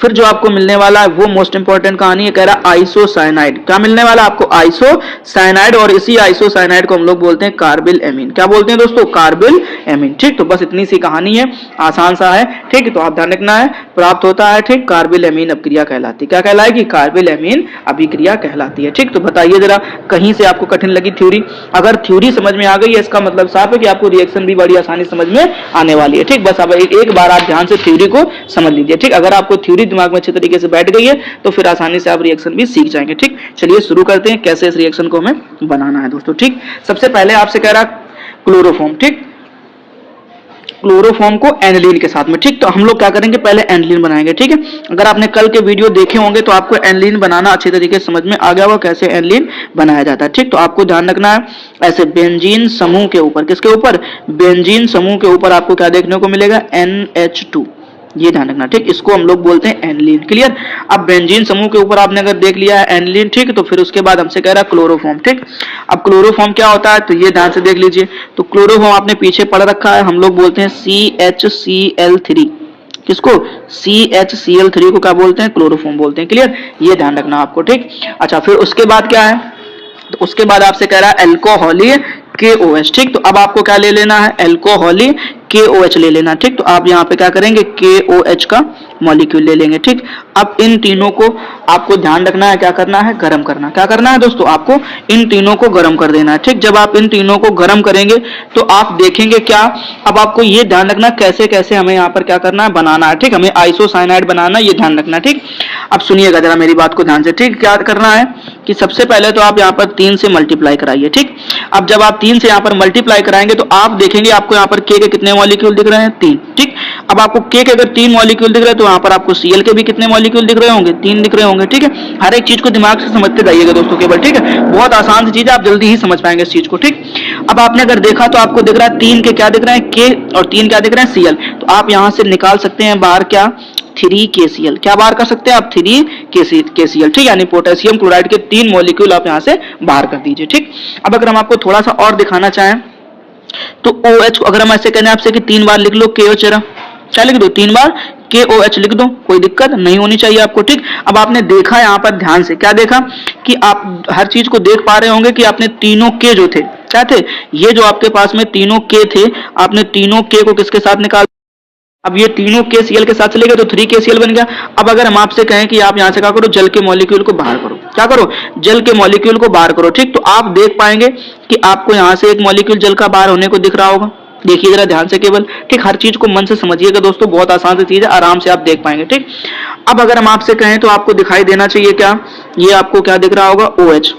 A: फिर जो आपको मिलने वाला है वो मोस्ट इंपॉर्टेंट कहानी है, कह रहा है आइसोसाइनाइड। क्या मिलने वाला है आपको? आइसोसाइनाइड, और इसी आइसोसाइनाइड को हम लोग बोलते हैं कार्बिल एमीन। क्या बोलते हैं दोस्तों? Carbyl amine. ठीक, तो बस इतनी सी कहानी है, आसान सा है। ठीक, तो आप ध्यान रखना है, प्राप्त होता है ठीक कार्बिल एमीन अभिक्रिया कहलाती है। क्या कहलाएगी? कार्बिल एमीन अभिक्रिया कहलाती है। ठीक, तो बताइए जरा, कहीं से आपको कठिन लगी थ्योरी? अगर थ्योरी समझ में आ गई है इसका मतलब साफ है कि आपको रिएक्शन भी बड़ी आसानी समझ में आने वाली है। ठीक, बस अब एक बार आप ध्यान से थ्योरी को समझ लीजिए। ठीक, अगर आपको थ्योरी दिमाग में अच्छे तरीके से बैठ गई है तो फिर आसानी से आप रिएक्शन भी सीख जाएंगे। ठीक, चलिए शुरू करते हैं कैसे इस रिएक्शन को हमें बनाना है दोस्तों। ठीक, सबसे पहले आपसे कह रहा क्लोरोफॉर्म। ठीक, क्लोरोफॉर्म को एनिलीन के साथ में। ठीक, तो हम लोग क्या करेंगे, पहले एनिलीन बनाएंगे। ठीक है, अगर आपने कल के वीडियो देखे होंगे तो आपको एनिलीन बनाना अच्छे तरीके से समझ में आ गया होगा कैसे एनिलीन बनाया जाता है। ठीक, तो आपको ध्यान रखना है, ऐसे बेंजीन समूह के ऊपर, किसके ऊपर? बेंजीन समूह के ऊपर आपको क्या देखने को मिलेगा? NH2, ये ध्यान रखना। ठीक, इसको हम लोग बोलते हैं एनिलीन। क्लियर? अब बेंजीन समूह के ऊपर आपने अगर देख लिया है एनिलीन, ठीक, तो फिर उसके बाद हमसे कह रहा है क्लोरोफॉर्म। ठीक, अब क्लोरोफॉर्म क्या होता है तो ये ध्यान से देख लीजिए। तो क्लोरोफॉर्म आपने पीछे पढ़ रखा है, हम लोग बोलते हैं CHCl3। किसको? CHCl3 को क्या बोलते हैं? क्लोरोफॉर्म बोलते हैं। क्लियर? ये ध्यान रखना आपको। ठीक, अच्छा, फिर उसके बाद क्या है? तो उसके बाद आपसे कह रहा है अल्कोहली KOH। ठीक, तो अब आपको क्या ले लेना है? अल्कोहली KOH ले लेना। ठीक, तो आप यहाँ पे क्या करेंगे? KOH का मॉलिक्यूल ले लेंगे। ठीक, अब इन तीनों को आपको ध्यान रखना है, क्या करना है? गर्म करना। क्या करना है दोस्तों? आपको इन तीनों को गर्म कर देना है। ठीक, जब आप इन तीनों को गर्म करेंगे तो आप देखेंगे क्या, अब आपको ये ध्यान रखना कैसे कैसे हमें यहाँ पर क्या करना है? बनाना है। ठीक, हमें आइसोसाइनाइड बनाना है, ये ध्यान रखना। ठीक, अब सुनिएगा जरा मेरी बात को ध्यान से। ठीक, क्या करना है कि सबसे पहले तो आप यहाँ पर 3 से मल्टीप्लाई कराइए। ठीक, अब जब आप 3 से यहाँ पर मल्टीप्लाई कराएंगे तो आप देखेंगे आपको यहाँ पर K के कितने मॉलिक्यूल दिख रहे हैं? 3। ठीक, अब आपको K के अगर 3 मॉलिक्यूल दिख रहे हैं तो यहाँ पर आपको Cl के भी कितने मॉलिक्यूल दिख रहे होंगे? 3 दिख रहे होंगे। ठीक है, हर एक चीज को दिमाग से समझते जाइएगा दोस्तों केवल। ठीक है, बहुत आसान सी चीज है, आप जल्दी ही समझ पाएंगे इस चीज को। ठीक, अब आपने अगर देखा तो आपको दिख रहा है 3 के क्या दिख रहे हैं? K, और 3 क्या दिख रहे हैं? Cl। तो आप यहाँ से निकाल सकते हैं बाहर क्या? 3KCl। क्या बाहर कर सकते हैं आप? 3KCl। ठीक, यानी पोटेशियम क्लोराइड के 3 मॉलिक्यूल आप यहाँ से बाहर कर दीजिए। ठीक, अब अगर हम आपको थोड़ा सा और दिखाना चाहें तो OH को अगर हम ऐसे कहने आपसे कि 3 बार लिख लो KOH, जरा क्या लिख दो? 3 बार KOH लिख दो, कोई दिक्कत नहीं होनी चाहिए आपको। ठीक, अब आपने देखा यहाँ पर ध्यान से, क्या देखा कि आप हर चीज को देख पा रहे होंगे कि आपने तीनों K जो थे, क्या थे? ये जो आपके पास में तीनों K थे, आपने तीनों K को किसके साथ निकाल? अब ये तीनों KCl के साथ चले गए तो 3KCl बन गया। अब अगर हम आपसे कहें कि आप यहाँ से क्या करो? जल के मॉलिक्यूल को बाहर करो। क्या करो? जल के मॉलिक्यूल को बाहर करो। ठीक, तो आप देख पाएंगे कि आपको यहाँ से एक मॉलिक्यूल जल का बाहर होने को दिख रहा होगा। देखिए जरा ध्यान से केवल। ठीक, हर चीज को मन से समझिएगा दोस्तों, बहुत आसान सी चीज है, आराम से आप देख पाएंगे। ठीक, अब अगर हम आपसे कहें तो आपको दिखाई देना चाहिए क्या? ये आपको क्या दिख रहा होगा? OH।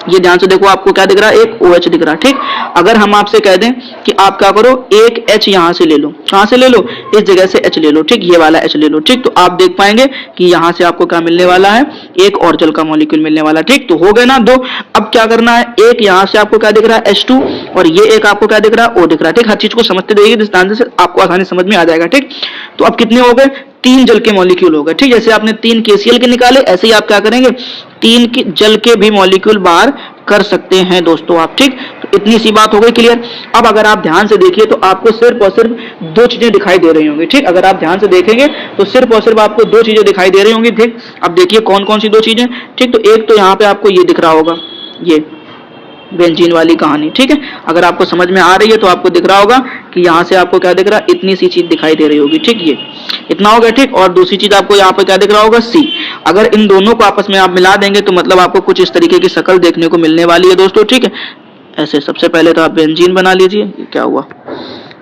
A: ये ध्यान से देखो, आपको क्या दिख रहा है? एक OH दिख रहा है। ठीक, अगर हम आपसे कह दें कि आप क्या करो? एक H यहाँ से ले लो। कहाँ से ले लो? इस जगह से H ले लो। ठीक, ये वाला H ले लो। ठीक, तो आप देख पाएंगे कि यहाँ से आपको क्या मिलने वाला है? एक और जल का मॉलिक्यूल मिलने वाला। ठीक, तो हो गए ना 2। अब क्या करना है? एक यहाँ से आपको क्या दिख रहा है? H2, और ये एक आपको क्या दिख रहा है? O दिख रहा है। ठीक, हर चीज को समझते रहिए, ध्यान से आपको आसानी समझ में आ जाएगा। ठीक, तो अब कितने हो गए? 3 जल के मॉलिक्यूल हो गए। ठीक, जैसे आपने 3 KCl के निकाले, ऐसे ही आप क्या करेंगे? 3 जल के भी मॉलिक्यूल बाहर कर सकते हैं दोस्तों आप। ठीक, तो इतनी सी बात हो गई क्लियर। अब अगर आप ध्यान से देखिए तो आपको सिर्फ और सिर्फ 2 चीजें दिखाई दे रही होंगी। ठीक, अगर आप ध्यान से देखेंगे तो सिर्फ और सिर्फ आपको 2 चीजें दिखाई दे रही होंगी। ठीक, अब देखिए कौन कौन सी 2 चीजें। ठीक, तो एक तो यहाँ पे आपको ये दिख रहा होगा, ये बेंजीन वाली कहानी। ठीक है, अगर आपको समझ में आ रही है तो आपको दिख रहा होगा कि यहाँ से आपको क्या दिख रहा है? इतनी सी चीज दिखाई दे रही होगी। ठीक, ये इतना हो गया। ठीक, और दूसरी चीज आपको यहाँ पे क्या दिख रहा होगा? C। अगर इन दोनों को आपस में आप मिला देंगे तो मतलब आपको कुछ इस तरीके की शक्ल देखने को मिलने वाली है दोस्तों। ठीक है, ऐसे सबसे पहले तो आप बेंजीन बना लीजिए। क्या हुआ?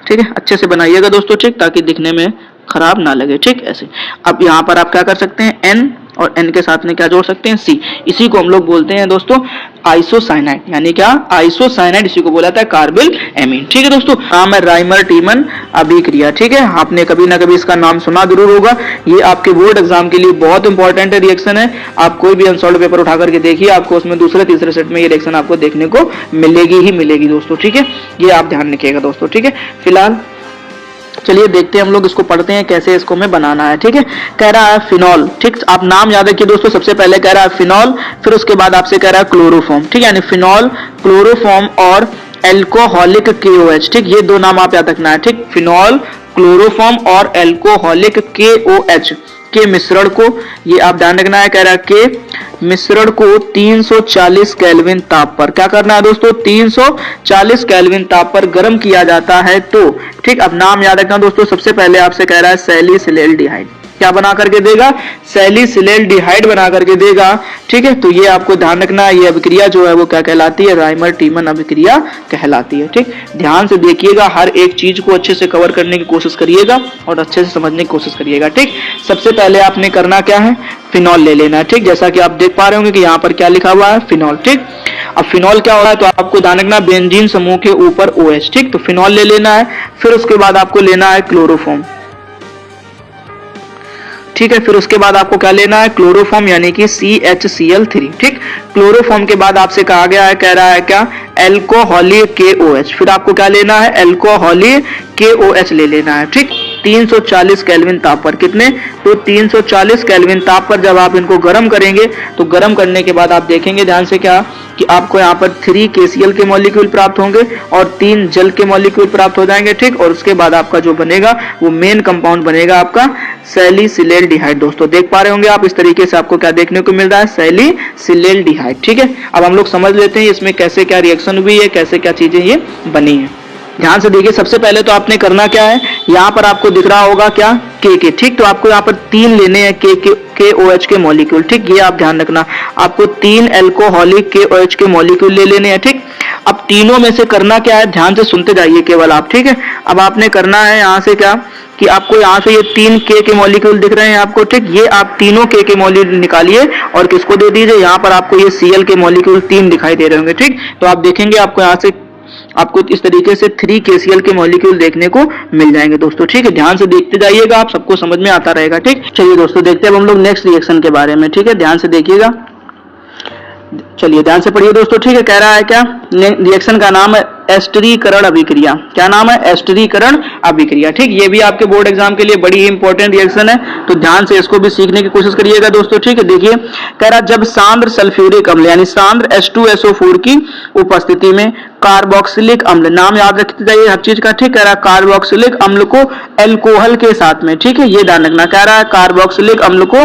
A: ठीक है, अच्छे से बनाइएगा दोस्तों। ठीक, ताकि दिखने में खराब ना लगे। ठीक, ऐसे। अब यहाँ पर आप क्या कर सकते हैं? N, और N के साथ में क्या जोड़ सकते हैं? C। इसी को हम लोग बोलते हैं दोस्तों आइसोसाइनाइड, यानी क्या? आइसोसाइनाइड, इसी को बोला जाता है कार्बिल एमीन। ठीक है दोस्तों, नाम है राइमर टीमन अभिक्रिया। ठीक है, आपने कभी ना कभी इसका नाम सुना जरूर होगा। ये आपके बोर्ड एग्जाम के लिए बहुत इंपॉर्टेंट रिएक्शन है। आप कोई भी अनसॉल्व पेपर उठा करके देखिए, आपको उसमें दूसरे तीसरे सेट में ये रिएक्शन आपको देखने को मिलेगी ही मिलेगी दोस्तों। ठीक है, ये आप ध्यान रखिएगा दोस्तों। ठीक है, फिलहाल चलिए देखते हैं, हम लोग इसको पढ़ते हैं कैसे इसको हमें बनाना है। ठीक है, कह रहा है फिनॉल। ठीक, आप नाम याद रखिए दोस्तों। सबसे पहले कह रहा है फिनॉल, फिर उसके बाद आपसे कह रहा है क्लोरोफॉर्म। ठीक, यानी फिनॉल, क्लोरोफॉर्म और एल्कोहलिक KOH। ठीक, ये 2 नाम आप याद रखना है। ठीक, फिनॉल, क्लोरोफॉर्म और एल्कोहलिक KOH। के मिश्रण को, ये आप ध्यान रखना है, कह रहा है के मिश्रण को 340 केल्विन ताप पर क्या करना है दोस्तों, 340 केल्विन ताप पर गर्म किया जाता है। तो ठीक, अब नाम याद रखना दोस्तों, सबसे पहले आपसे कह रहा है सैलिसिलेल्डिहाइड, क्या बना करके देगा, सैलिसिलेल्डिहाइड बना करके देगा। ठीक है, तो ये आपको ध्यान रखना है, ये अभिक्रिया जो है वो क्या कहलाती है, राइमर टीमन अभिक्रिया कहलाती है। ठीक, ध्यान से देखिएगा, हर एक चीज को अच्छे से कवर करने की कोशिश करिएगा और अच्छे से समझने की कोशिश करिएगा। ठीक, सबसे पहले आपने करना क्या है, फिनॉल ले लेना है। ठीक, जैसा कि आप देख पा रहे होंगे कि यहाँ पर क्या लिखा हुआ है, फिनॉल। ठीक, अब फिनॉल क्या हो रहा है, तो आपको ध्यान रखना बेंजीन समूह के ऊपर OH। ठीक, तो फिनॉल ले लेना है, फिर उसके बाद आपको लेना है क्लोरोफॉर्म। ठीक है, फिर उसके बाद आपको क्या लेना है, क्लोरोफॉर्म यानी कि CHCl3। ठीक, क्लोरोफॉर्म के बाद आपसे कहा गया है, कह रहा है क्या, एल्कोहलिक KOH, फिर आपको क्या लेना है, एल्कोहलिक KOH ले लेना है। ठीक, 340 केल्विन ताप पर, कितने, तो 340 केल्विन ताप पर जब आप इनको गर्म करेंगे, तो गर्म करने के बाद आप देखेंगे ध्यान से क्या, कि आपको यहाँ पर 3 KCl के मॉलिक्यूल प्राप्त होंगे और 3 जल के मॉलिक्यूल प्राप्त हो जाएंगे। ठीक, और उसके बाद आपका जो बनेगा वो मेन कंपाउंड बनेगा आपका सैलिसिलेल्डिहाइड। दोस्तों देख पा रहे होंगे आप, इस तरीके से आपको क्या देखने को मिल रहा है, सैलिसिलेल्डिहाइड। ठीक है, अब हम लोग समझ लेते हैं इसमें कैसे क्या रिएक्शन हुई है, कैसे क्या चीजें ये बनी है। ध्यान से देखिए, सबसे पहले तो आपने करना क्या है, यहाँ पर आपको दिख रहा होगा क्या, के। ठीक, तो आपको यहाँ पर 3 लेने हैं KOH के मॉलिक्यूल। ठीक, ये आप ध्यान रखना, आपको 3 एल्कोहलिक KOH के मॉलिक्यूल ले लेने हैं। ठीक, अब तीनों में से करना क्या है, ध्यान से सुनते जाइए केवल आप। ठीक है, अब आपने करना है यहाँ से क्या, कि आपको यहाँ से ये 3 के मॉलिक्यूल दिख रहे हैं आपको। ठीक, ये आप तीनों के मॉलिक्यूल निकालिए और किसको दे दीजिए, यहाँ पर आपको ये Cl के मॉलिक्यूल 3 दिखाई दे रहे होंगे। ठीक, तो आप देखेंगे आपको यहाँ से आपको इस तरीके से 3 KCl के मॉलिक्यूल देखने को मिल जाएंगे दोस्तों। ठीक है, ध्यान से देखते जाइएगा, आप सबको समझ में आता रहेगा। ठीक, चलिए दोस्तों देखते हैं अब हम लोग नेक्स्ट रिएक्शन के बारे में। ठीक है, ध्यान से देखिएगा, चलिए ध्यान से पढ़िए दोस्तों। ठीक है, कह रहा है क्या, रिएक्शन का नाम है एस्टरीकरण अभिक्रिया। क्या नाम है, एस्टरीकरण अभिक्रिया। ठीक, ये भी आपके बोर्ड एग्जाम के लिए बड़ी ही इंपॉर्टेंट रिएक्शन है, तो ध्यान से इसको भी सीखने की कोशिश करिएगा दोस्तों। ठीक है, देखिए कह रहा जब सांद्र सल्फ्यूरिक अम्ल यानी सांद्र H2SO4 की उपस्थिति में कार्बोक्सिलिक अम्ल, नाम याद रखते जाइए हर चीज का। ठीक, कह रहा है कार्बोक्सिलिक अम्ल को एल्कोहल के साथ में, ठीक है, ये ध्यान रखना, कह रहा है कार्बोक्सिलिक अम्ल को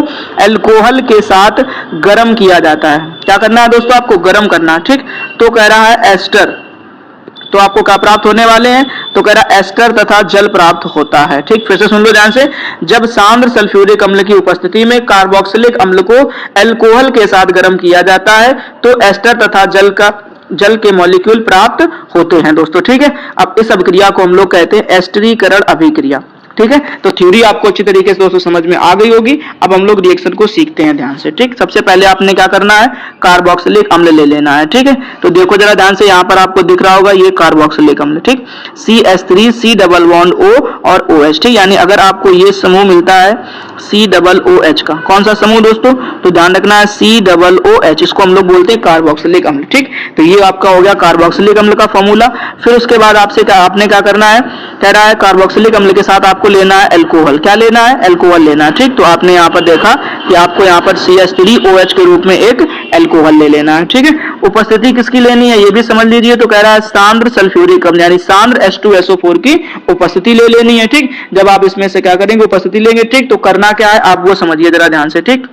A: एल्कोहल के साथ गर्म किया जाता है। क्या करना है दोस्तों, आपको गर्म करना है। ठीक, तो कह रहा है एस्टर, तो आपको क्या प्राप्त होने वाले हैं, तो कह रहा एस्टर तथा जल प्राप्त होता है। ठीक, फिर से सुन लो ध्यान से, जब सांद्र सल्फ्यूरिक अम्ल की उपस्थिति में कार्बोक्सिलिक अम्ल को एल्कोहल के साथ गर्म किया जाता है तो एस्टर तथा जल के मॉलिक्यूल प्राप्त होते हैं दोस्तों। ठीक है, अब इस अभिक्रिया को हम लोग कहते हैं एस्टरीकरण अभिक्रिया। ठीक है, तो थ्योरी आपको अच्छी तरीके से दोस्तों समझ में आ गई होगी। अब हम लोग रिएक्शन को सीखते हैं ध्यान से। ठीक, सबसे पहले आपने क्या करना है, कार्बोक्सिलिक अम्ल ले लेना है। ठीक है, तो देखो जरा ध्यान से, यहाँ पर आपको दिख रहा होगा ये कार्बोक्सिलिक अम्ल। ठीक, CH3 C double bond O और OH। ठीक, यानी अगर आपको ये समूह मिलता है COOH का, कौन सा समूह दोस्तों, तो ध्यान रखना है COOH, इसको हम लोग बोलते हैं कार्बोक्सिलिक अम्ल। ठीक, तो ये आपका हो गया कार्बोक्सिलिक अम्ल का फॉर्मूला। फिर उसके बाद आपने क्या करना है, कह रहा है कार्बोक्सिलिक अम्ल के साथ आपको लेना है एल्कोहल। क्या लेना है, एल्कोहल लेना है। ठीक, तो आपने यहाँ पर देखा कि आपको यहाँ पर CH3OH के रूप में एक एल्कोहल ले लेना है। ठीक है, उपस्थिति किसकी लेनी है ये भी समझ लीजिए, तो कह रहा है सांद्र सल्फ्यूरिक अम्ल यानी सांद्र H2SO4 की उपस्थिति ले लेनी है। ठीक, जब आप इसमें से क्या करेंगे, उपस्थिति लेंगे। ठीक, तो करना क्या है आप वो समझिए जरा ध्यान से। ठीक,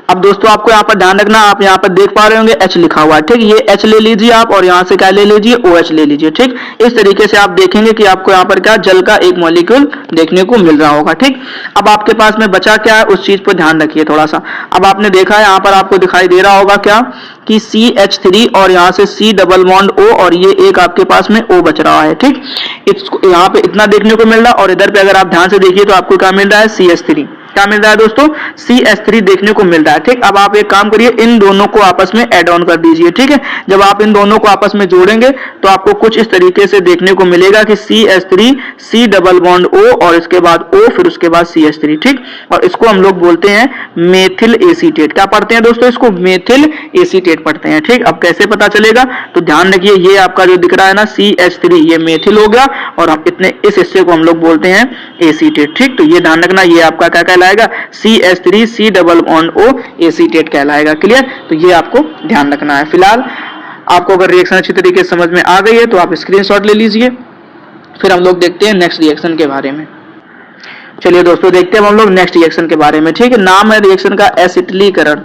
A: अब दोस्तों आपको यहाँ पर ध्यान रखना, आप यहाँ पर देख पा रहे होंगे H लिखा हुआ है। ठीक, ये H ले लीजिए आप और यहाँ से क्या ले लीजिए, OH ले लीजिए। ठीक, इस तरीके से आप देखेंगे कि आपको यहाँ पर क्या जल का एक मॉलिक्यूल देखने को मिल रहा होगा। ठीक, अब आपके पास में बचा क्या है उस चीज पर ध्यान रखिए थोड़ा सा। अब आपने देखा है यहाँ पर आपको दिखाई दे रहा होगा क्या कि CH3 और यहाँ से C डबल बॉन्ड O और ये एक आपके पास में O बच रहा है। ठीक, इसको यहाँ पे इतना देखने को मिल रहा है और इधर पे अगर आप ध्यान से देखिए तो आपको क्या मिल रहा है, CH3। क्या मिल रहा है दोस्तों, CH3 देखने को मिल रहा है। ठीक, अब आप एक काम करिए, इन दोनों को आपस में ऐड ऑन कर दीजिए। ठीक है, जब आप इन दोनों को आपस में जोड़ेंगे तो आपको कुछ इस तरीके से देखने को मिलेगा कि CH3 C double bond O और इसके बाद O फिर उसके बाद CH3। ठीक, और इसको हम लोग बोलते हैं मेथिल एसीटेट। क्या पढ़ते हैं दोस्तों, इसको मेथिल एसीटेट पढ़ते हैं। ठीक, अब कैसे पता चलेगा, तो ध्यान रखिए ये आपका जो दिख रहा है ना CH3 ये मेथिल हो गया और हम इस हिस्से को हम लोग बोलते हैं एसीटेट। ठीक, तो ये ध्यान रखना, ये आपका क्या कहलाएगा, CH3 C double bond O acetate कहलाएगा। क्लियर, तो ये आपको ध्यान रखना है। फिलहाल आपको अगर रिएक्शन अच्छी तरीके से समझ में आ गई है तो आप स्क्रीनशॉट ले लीजिए। फिर हम लोग देखते हैं नेक्स्ट रिएक्शन के बारे में। चलिए दोस्तों देखते हैं हम लोग नेक्स्ट रिएक्शन के बारे में। ठीक है, नाम है रिएक्शन का एसिटिलीकरण।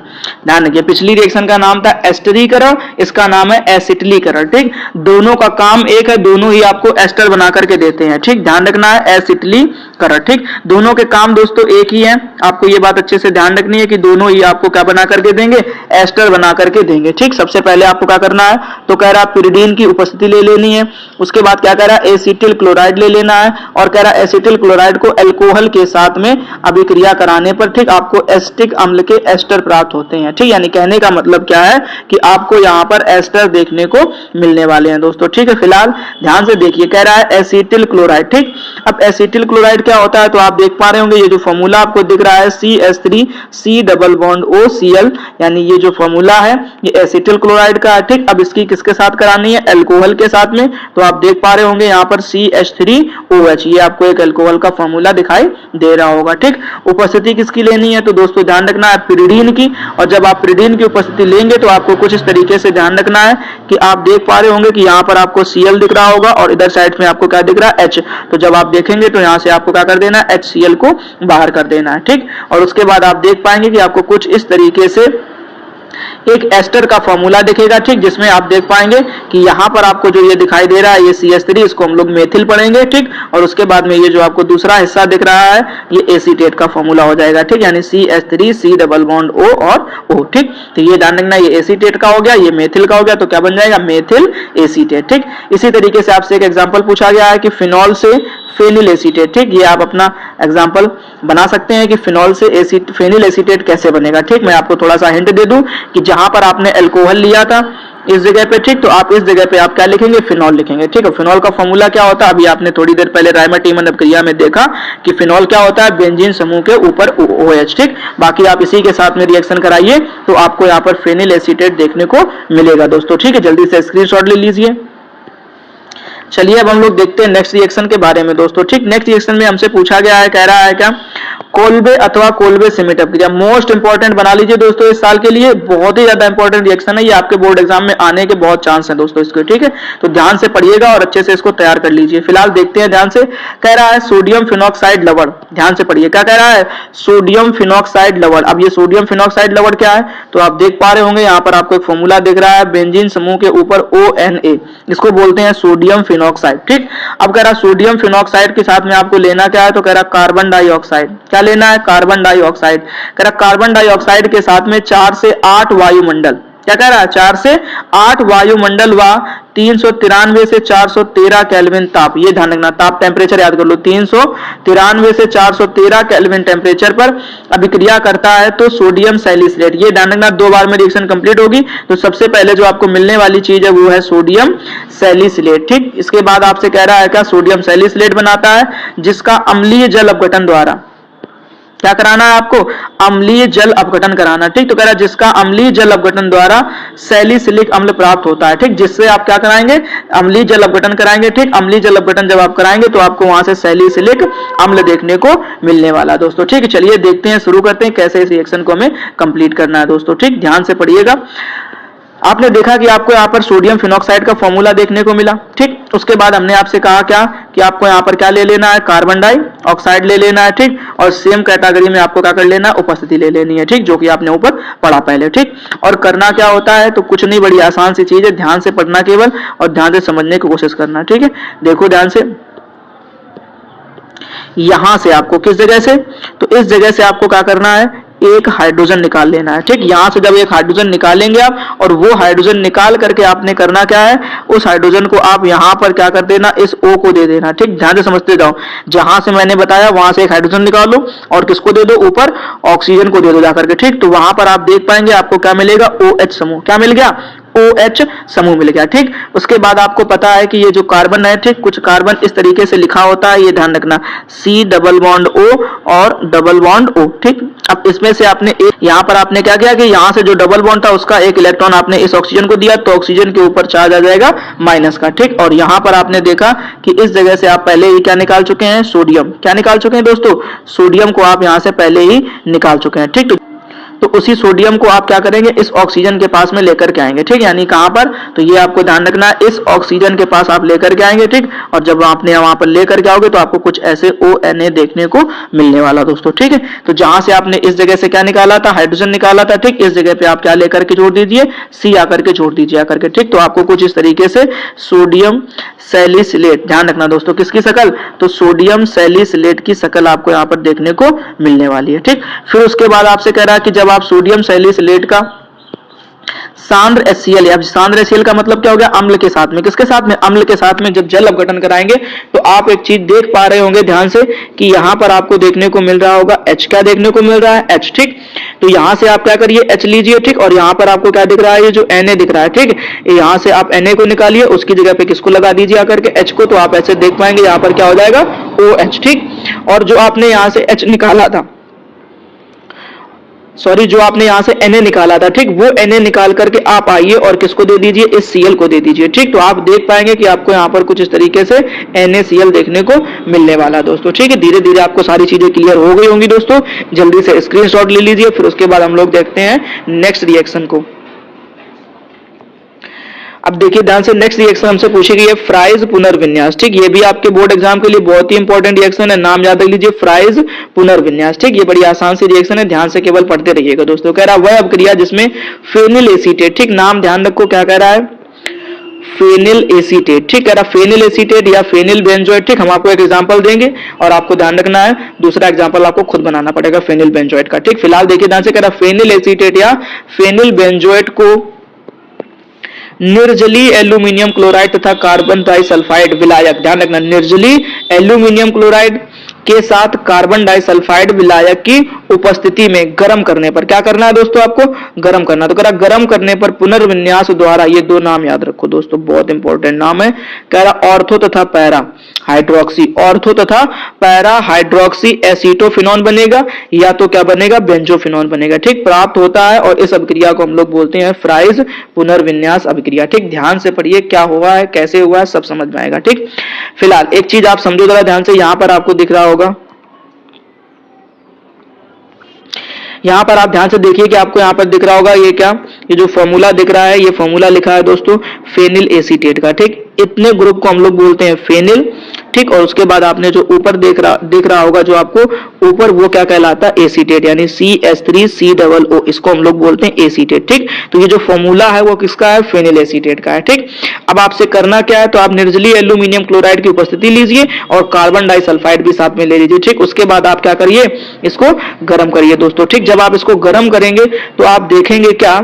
A: ध्यान रखिए, पिछली रिएक्शन का नाम था एस्टरीकरण, इसका नाम है एसिटिलीकरण। ठीक, दोनों का काम एक है, दोनों ही आपको एस्टर बना करके देते हैं। ठीक, ध्यान रखना है एसिटिलीकरण। ठीक, दोनों के काम दोस्तों एक ही है, आपको ये बात अच्छे से ध्यान रखनी है कि दोनों ही आपको क्या बना करके देंगे, एस्टर बना करके देंगे। ठीक, सबसे पहले आपको क्या करना है, तो कह रहा है पिरिडीन की उपस्थिति ले लेनी है, उसके बाद क्या कह रहा है एसिटिल क्लोराइड ले लेना है, और कह रहा है एसिटिल क्लोराइड को अल्कोहल के साथ में अभिक्रिया कराने पर ठीक आपको एसिटिक अम्ल के एस्टर प्राप्त होते हैं। ठीक, यानी कहने का मतलब क्या है कि आपको यहाँ पर एस्टर देखने को मिलने वाले हैं दोस्तों। ठीक है, फिलहाल ध्यान से देखिए, कह रहा है एसिटिल क्लोराइड। ठीक, अब एसिटिल क्लोराइड क्या होता है, तो आप देख पा रहे होंगे ये जो फॉर्मूला आपको दिख रहा है CH3C डबल बॉन्ड OCl, यानी ये जो फॉर्मूला है ये एसिटिल क्लोराइड का है। ठीक, अब इसकी किसके साथ करानी है, अल्कोहल के साथ में, तो आप देख पा रहे होंगे यहाँ पर CH3OH, ये आपको एक अल्कोहल का फॉर्मूला दिखाई दे रहा होगा। ठीक, उपस्थिति किसकी लेनी है, तो दोस्तों ध्यान रखना है पिरिडीन की, और जब आप पिरिडीन की उपस्थिति लेंगे तो आपको कुछ इस तरीके से ध्यान रखना है कि आप देख पा रहे होंगे कि यहाँ पर आपको Cl दिख रहा होगा और इधर साइड में आपको क्या दिख रहा है H, तो जब आप देखेंगे तो यहाँ से आपको क्या कर देना है, HCl को बाहर कर देना है। ठीक, और उसके बाद आप देख पाएंगे कि आपको कुछ इस तरीके से एक एस्टर का फॉर्मूला दिखेगा। ठीक, जिसमें आप देख पाएंगे कि यहाँ पर आपको जो ये दिखाई दे रहा है ये CH3, इसको हम लोग मेथिल पढ़ेंगे। ठीक, और उसके बाद में ये जो आपको दूसरा हिस्सा दिख रहा है ये एसीटेट का फॉर्मूला हो जाएगा। ठीक, यानी CH3C डबल बॉन्ड O और O। ठीक, तो ये ध्यान रखना, ये एसीटेट का हो गया, ये मेथिल का हो गया, तो क्या बन जाएगा, मेथिल एसीटेट। ठीक, इसी तरीके से आपसे एक एग्जाम्पल पूछा गया है कि फिनॉल से फेनिल एसीटेट। ठीक, ये आप अपना एग्जांपल बना सकते हैं कि फिनॉल से फेनिल एसीटेट कैसे बनेगा। ठीक, मैं आपको थोड़ा सा हिंट दे दूं कि जहां पर आपने अल्कोहल लिया था इस जगह पे, ठीक, तो आप इस जगह पे आप क्या लिखेंगे, फिनॉल लिखेंगे। ठीक है, फिनॉल का फॉर्मूला क्या होता है, अभी आपने थोड़ी देर पहले रायमाटीमन अपक्रिया में देखा कि फिनॉल क्या होता है, बेंजीन समूह के ऊपर OH। ठीक, बाकी आप इसी के साथ में रिएक्शन कराइए तो आपको यहाँ पर फेनिल एसीटेट देखने को मिलेगा दोस्तों। ठीक है, जल्दी से स्क्रीनशॉट ले लीजिए। चलिए अब हम लोग देखते हैं नेक्स्ट रिएक्शन के बारे में दोस्तों। ठीक, नेक्स्ट रिएक्शन में हमसे पूछा गया है, कह रहा है क्या, कोल्बे अथवा कोल्बे सिमिट अपक्रिया। मोस्ट इंपॉर्टेंट बना लीजिए दोस्तों इस साल के लिए, बहुत ही ज्यादा इंपॉर्टेंट रिएक्शन है ये, आपके बोर्ड एग्जाम में आने के बहुत चांस है दोस्तों इसके। ठीक है, तो ध्यान से पढ़िएगा और अच्छे से इसको तैयार कर लीजिए। फिलहाल देखते हैं ध्यान से, कह रहा है सोडियम फिनॉक्साइड लवण। ध्यान से पढ़िए, क्या कह रहा है, सोडियम फिनॉक्साइड लवण। अब ये सोडियम फिनॉक्साइड लवण क्या है, तो आप देख पा रहे होंगे यहाँ पर आपको एक फॉर्मूला दिख रहा है, बेंजीन समूह के ऊपर ONA, इसको बोलते हैं सोडियम फिनॉक्साइड। ठीक, अब कह रहा सोडियम फिनॉक्साइड के साथ में आपको लेना क्या है, तो कह रहा कार्बन डाइऑक्साइड। क्या लेना है, कार्बन डाइऑक्साइड। कह रहा कार्बन डाइऑक्साइड के साथ में 4 से 8 वायुमंडल, क्या कह रहा है, 4 से 8 वायुमंडल व 393 से 413 केल्विन ताप। ये ध्यान रखना, ताप टेम्परेचर याद कर लो, 393 से 413 केल्विन टेम्परेचर पर अभिक्रिया करता है तो सोडियम सैलिसिलेट। ये ध्यान रखना, 2 बार में रिएक्शन कंप्लीट होगी, तो सबसे पहले जो आपको मिलने वाली चीज है वो है सोडियम सैलिसिलेट। ठीक, इसके बाद आपसे कह रहा है क्या, सोडियम सैलिसिलेट बनाता है जिसका अम्लीय जल अपघटन द्वारा क्या कराना है आपको, अम्लीय जल अपघटन कराना। ठीक, तो कह रहा है जिसका अम्लीय जल अपघटन द्वारा सैलिसिलिक अम्ल प्राप्त होता है। ठीक, जिससे आप क्या कराएंगे, अम्लीय जल अपघटन कराएंगे। ठीक, अम्लीय जल अपघटन जब आप कराएंगे तो आपको वहां से सैलिसिलिक अम्ल देखने को मिलने वाला है दोस्तों। ठीक है, चलिए देखते हैं, शुरू करते हैं कैसे इस रिएक्शन को हमें कंप्लीट करना है दोस्तों। ठीक, ध्यान से पढ़िएगा। आपने देखा कि आपको यहाँ पर सोडियम फिनॉक्साइड का फॉर्मूला देखने को मिला। ठीक, उसके बाद हमने आपसे कहा क्या कि आपको यहाँ पर क्या ले लेना है, कार्बन डाइऑक्साइड ले लेना है। ठीक, और सेम कैटेगरी में आपको क्या कर लेना है, उपस्थिति ले लेनी है। ठीक, जो कि आपने ऊपर पढ़ा पहले। ठीक, और करना क्या होता है, तो कुछ नहीं, बड़ी आसान सी चीज है, ध्यान से पढ़ना केवल और ध्यान से समझने की कोशिश करना। ठीक है, देखो ध्यान से, यहां से आपको किस जगह से, तो इस जगह से आपको क्या करना है, एक हाइड्रोजन निकाल लेना है। ठीक, यहां से जब एक हाइड्रोजन निकालेंगे आप, और वो हाइड्रोजन निकाल करके आपने करना क्या है, उस हाइड्रोजन को आप यहां पर क्या कर देना, इस O को दे देना। ठीक, ध्यान से समझते जाओ, जहां से मैंने बताया वहां से एक हाइड्रोजन निकालो और किसको दे दो, ऊपर ऑक्सीजन को दे दो जाकर के। ठीक, तो वहां पर आप देख पाएंगे आपको क्या मिलेगा, OH समूह। क्या मिल गया, OH समूह मिल गया। ठीक, उसके बाद आपको पता है कि ये जो कार्बन है, ठीक, कुछ कार्बन इस तरीके से लिखा होता है, ये ध्यान रखना, C डबल बॉन्ड O और डबल बॉन्ड O। ठीक, अब इसमें से आपने एक, यहाँ पर आपने क्या किया कि यहाँ से जो डबल बॉन्ड था उसका एक इलेक्ट्रॉन आपने इस ऑक्सीजन को दिया, तो ऑक्सीजन के ऊपर चार्ज आ जाएगा माइनस का। ठीक, और यहाँ पर आपने देखा कि इस जगह से आप पहले ही क्या निकाल चुके हैं, सोडियम। क्या निकाल चुके हैं दोस्तों, सोडियम को आप यहाँ से पहले ही निकाल चुके हैं। ठीक, तो उसी सोडियम को आप क्या करेंगे, इस ऑक्सीजन के पास में लेकर के आएंगे, ठीक, यानी कहां पर, तो ये आपको ध्यान रखना है, इस ऑक्सीजन के पास आप लेकर के आएंगे, ठीक, और जब आपने वहां पर लेकर के आओगे तो आपको कुछ ऐसे ONA देखने को मिलने वाला दोस्तों, ठीक है। तो जहां से आपने इस जगह से क्या निकाला था, हाइड्रोजन निकाला था, ठीक, इस जगह पे आप क्या लेकर के जोड़ दीजिए, C आकर के जोड़ दीजिए आकर के, ठीक। तो आपको कुछ इस तरीके से सोडियम सैलिसिलेट, ध्यान रखना दोस्तों, किसकी शक्ल, तो सोडियम सैलिसिलेट की शक्ल आपको यहाँ पर देखने को मिलने वाली है, ठीक। फिर उसके बाद आपसे कह रहा है कि जब आप सोडियम सैलिसिलेट का सांद्र HCl, या सांद्र HCl का मतलब क्या हो गया, अम्ल के साथ में, किसके साथ में, अम्ल के साथ में जब जल अपघटन कराएंगे तो आप एक चीज देख पा रहे होंगे ध्यान से कि यहां पर आपको देखने को मिल रहा होगा H, क्या देखने को मिल रहा है, H, ठीक। तो यहां से आप क्या करिए, H लीजिए, ठीक, और यहां पर आपको क्या दिख रहा है, ये जो Na दिख रहा है, ठीक, यहां से आप Na को निकालिए, उसकी जगह पे किसको लगा दीजिए आकर के, H को, तो आप ऐसे देख पाएंगे यहां पर क्या हो जाएगा, OH, ठीक। और जो आपने यहां से H निकाला था, सॉरी, जो आपने यहां से Na निकाला था, ठीक, वो Na निकाल करके आप आइए और किसको दे दीजिए, इस Cl को दे दीजिए, ठीक। तो आप देख पाएंगे कि आपको यहां पर कुछ इस तरीके से NaCl देखने को मिलने वाला दोस्तों, ठीक है। धीरे धीरे आपको सारी चीजें क्लियर हो गई होंगी दोस्तों, जल्दी से स्क्रीनशॉट ले लीजिए, फिर उसके बाद हम लोग देखते हैं नेक्स्ट रिएक्शन को। अब देखिए ध्यान से, नेक्स्ट रिएक्शन हमसे पूछी गई है फ्राइज पुनर्विन्यास, ठीक, ये भी आपके बोर्ड एग्जाम के लिए बहुत ही इंपॉर्टेंट रिएक्शन है, नाम याद रख लीजिए, फ्राइज पुनर्विन्यास, ठीक। ये बड़ी आसान सी रिएक्शन है, ध्यान से केवल पढ़ते रहिएगा दोस्तों। कह रहा वह अपक्रिया जिसमें फेनिल एसीटेट, ठीक, नाम ध्यान रखो क्या कह रहा है, फेनिल एसीटेट, ठीक, कह रहा फेनिल एसीटेट या फेनिल बेंजोएट, ठीक। हम आपको एक एग्जांपल देंगे और आपको ध्यान रखना है दूसरा एग्जांपल आपको खुद बनाना पड़ेगा फेनिल बेंजोएट का, ठीक। फिलहाल देखिए ध्यान से, कह रहा फेनिल एसीटेट या फेनिल बेंजोएट को निर्जलीय एल्यूमिनियम क्लोराइड तथा कार्बन डाइसल्फाइड विलायक, ध्यान रखना, निर्जलीय एल्यूमिनियम क्लोराइड के साथ कार्बन डाइसल्फाइड विलायक की उपस्थिति में गर्म करने पर, क्या करना है दोस्तों, आपको गर्म करना। तो कह रहा गर्म करने पर पुनर्विन्यास द्वारा, ये दो नाम याद रखो दोस्तों, बहुत इंपॉर्टेंट नाम है, कह रहा ऑर्थो तथा पैरा हाइड्रोक्सी, ऑर्थो तथा पैरा हाइड्रोक्सी एसीटोफिनॉन बनेगा, या तो क्या बनेगा, बेंजोफिनॉन बनेगा, ठीक, प्राप्त होता है। और इस अभिक्रिया को हम लोग बोलते हैं फ्राइज पुनर्विन्यास अभिक्रिया, ठीक। ध्यान से पढ़िए क्या हुआ है, कैसे हुआ है, सब समझ में आएगा, ठीक। फिलहाल एक चीज आप समझो जरा ध्यान से, यहां पर आपको दिख रहा होगा, यहां पर आप ध्यान से देखिए कि आपको यहां पर दिख रहा होगा, ये क्या, ये जो फॉर्मूला दिख रहा है, ये फॉर्मूला लिखा है दोस्तों फेनिल एसीटेट का, ठीक। इतने ग्रुप को हम लोग बोलते हैं फेनिल, ठीक। और उसके बाद आपने जो ऊपर दिख रहा होगा जो आपको ऊपर, वो क्या कहलाता है, एसीटेट, यानी CH3COO, इसको हम लोग बोलते हैं एसीटेट, ठीक। तो ये जो फॉर्मूला है वो किसका है, फेनिल एसीटेट का है, ठीक। अब आपसे करना क्या है, तो आप निर्जलीय एल्यूमिनियम क्लोराइड की उपस्थिति लीजिए और कार्बन डाइसल्फाइड भी साथ में ले लीजिए, ठीक। उसके बाद आप क्या करिए, इसको गर्म करिए दोस्तों, ठीक। जब आप इसको गर्म करेंगे तो आप देखेंगे क्या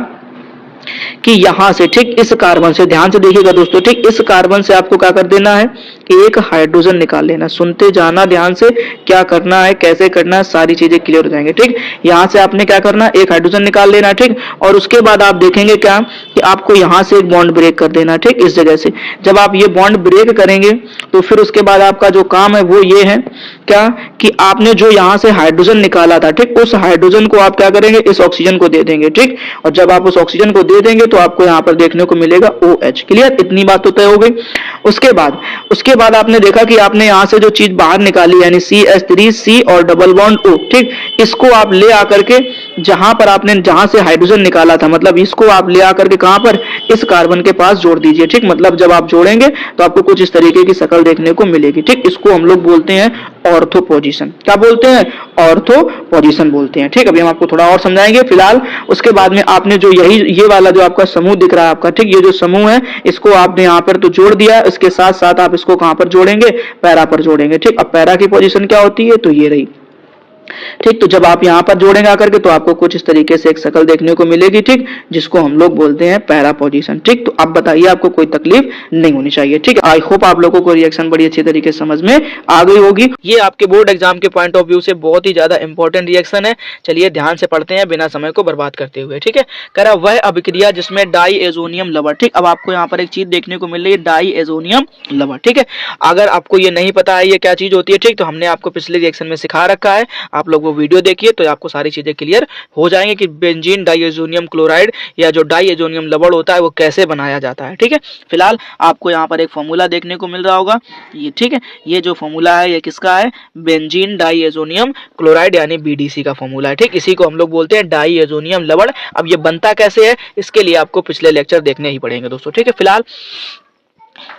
A: कि यहां से, ठीक, इस कार्बन से, ध्यान से देखिएगा दोस्तों, ठीक, इस कार्बन से आपको क्या कर देना है, एक हाइड्रोजन निकाल लेना, सुनते जाना ध्यान से, क्या करना है, कैसे करना है, सारी चीजें क्लियर हो जाएंगे, ठीक। यहां से आपने क्या करना है, एक हाइड्रोजन निकाल लेना, ठीक। और उसके बाद आप देखेंगे क्या कि आपको यहां से एक बॉन्ड ब्रेक कर देना, ठीक, इस जगह से। जब आप ये बॉन्ड ब्रेक करेंगे तो फिर उसके बाद आपका जो काम है वो ये है क्या, कि आपने जो यहां से हाइड्रोजन निकाला था, ठीक, उस हाइड्रोजन को आप क्या करेंगे, इस ऑक्सीजन को दे देंगे, ठीक। और जब आप उस ऑक्सीजन को दे देंगे तो आपको यहां पर देखने को मिलेगा OH, क्लियर, इतनी बात तो तय हो गई। उसके बाद आपने देखा कि आपने यहां से जो चीज बाहर निकाली, यानी CH3C और डबल बॉन्ड O, ठीक, इसको आप ले आकर के जहां पर आपने, जहां से हाइड्रोजन निकाला था, मतलब इसको आप ले आकर के कहां पर, इस कार्बन के पास जोड़ दीजिए, ठीक। मतलब जब आप जोड़ेंगे तो आपको कुछ इस तरीके की शक्ल देखने को मिलेगी, ठीक। इसको हम लोग बोलते हैं ऑर्थो पोजीशन, क्या बोलते हैं, ऑर्थो पोजीशन बोलते हैं, ठीक। अभी हम आपको थोड़ा और समझाएंगे। फिलहाल उसके बाद में आपने जो ये वाला जो आपका समूह दिख रहा है आपका, ठीक, ये जो समूह है इसको आपने यहाँ पर तो जोड़ दिया, इसके साथ साथ आप इसको कहां पर जोड़ेंगे, पैरा पर जोड़ेंगे, ठीक। अब पैरा की पोजीशन क्या होती है, तो ये रही, ठीक। तो जब आप यहां पर जोड़ेंगे आकर के तो आपको कुछ इस तरीके से एक शक्ल देखने को मिलेगी, ठीक, जिसको हम लोग बोलते हैं पैरा पोजीशन, ठीक। तो अब बताइए आपको कोई तकलीफ नहीं होनी चाहिए, ठीक। आई होप आप लोगों को रिएक्शन बड़ी अच्छी तरीके से समझ में आ गई होगी। ये आपके बोर्ड एग्जाम के पॉइंट ऑफ व्यू से बहुत ही ज्यादा इंपॉर्टेंट रिएक्शन है। चलिए ध्यान से पढ़ते हैं बिना समय को बर्बाद करते हुए, ठीक है। कह रहा वह अभिक्रिया जिसमें डाईएजोनियम लवण, ठीक। अब आपको यहाँ पर एक चीज देखने को मिल रही है, डाईएजोनियम लवण, ठीक है। अगर आपको ये नहीं पता है ये क्या चीज होती है, ठीक, तो हमने आपको पिछले रिएक्शन में सिखा रखा है, आप लोग वो वीडियो देखिए तो आपको सारी चीजें क्लियर हो जाएंगे कि बेंजीन डाइएजोनियम क्लोराइड या जो डाइएजोनियम लवण होता है वो कैसे बनाया जाता है। ठीक है, फिलहाल आपको यहाँ पर एक फॉर्मूला देखने को मिल रहा होगा ये। ठीक है, ये जो फॉर्मूला है ये किसका है, बेंजीन डाइएजोनियम क्लोराइड यानी बीडीसी का फॉर्मूला है। ठीक, इसी को हम लोग बोलते हैं डाइएजोनियम लवण। अब ये बनता कैसे है इसके लिए आपको पिछले लेक्चर देखने ही पड़ेंगे दोस्तों। ठीक है, फिलहाल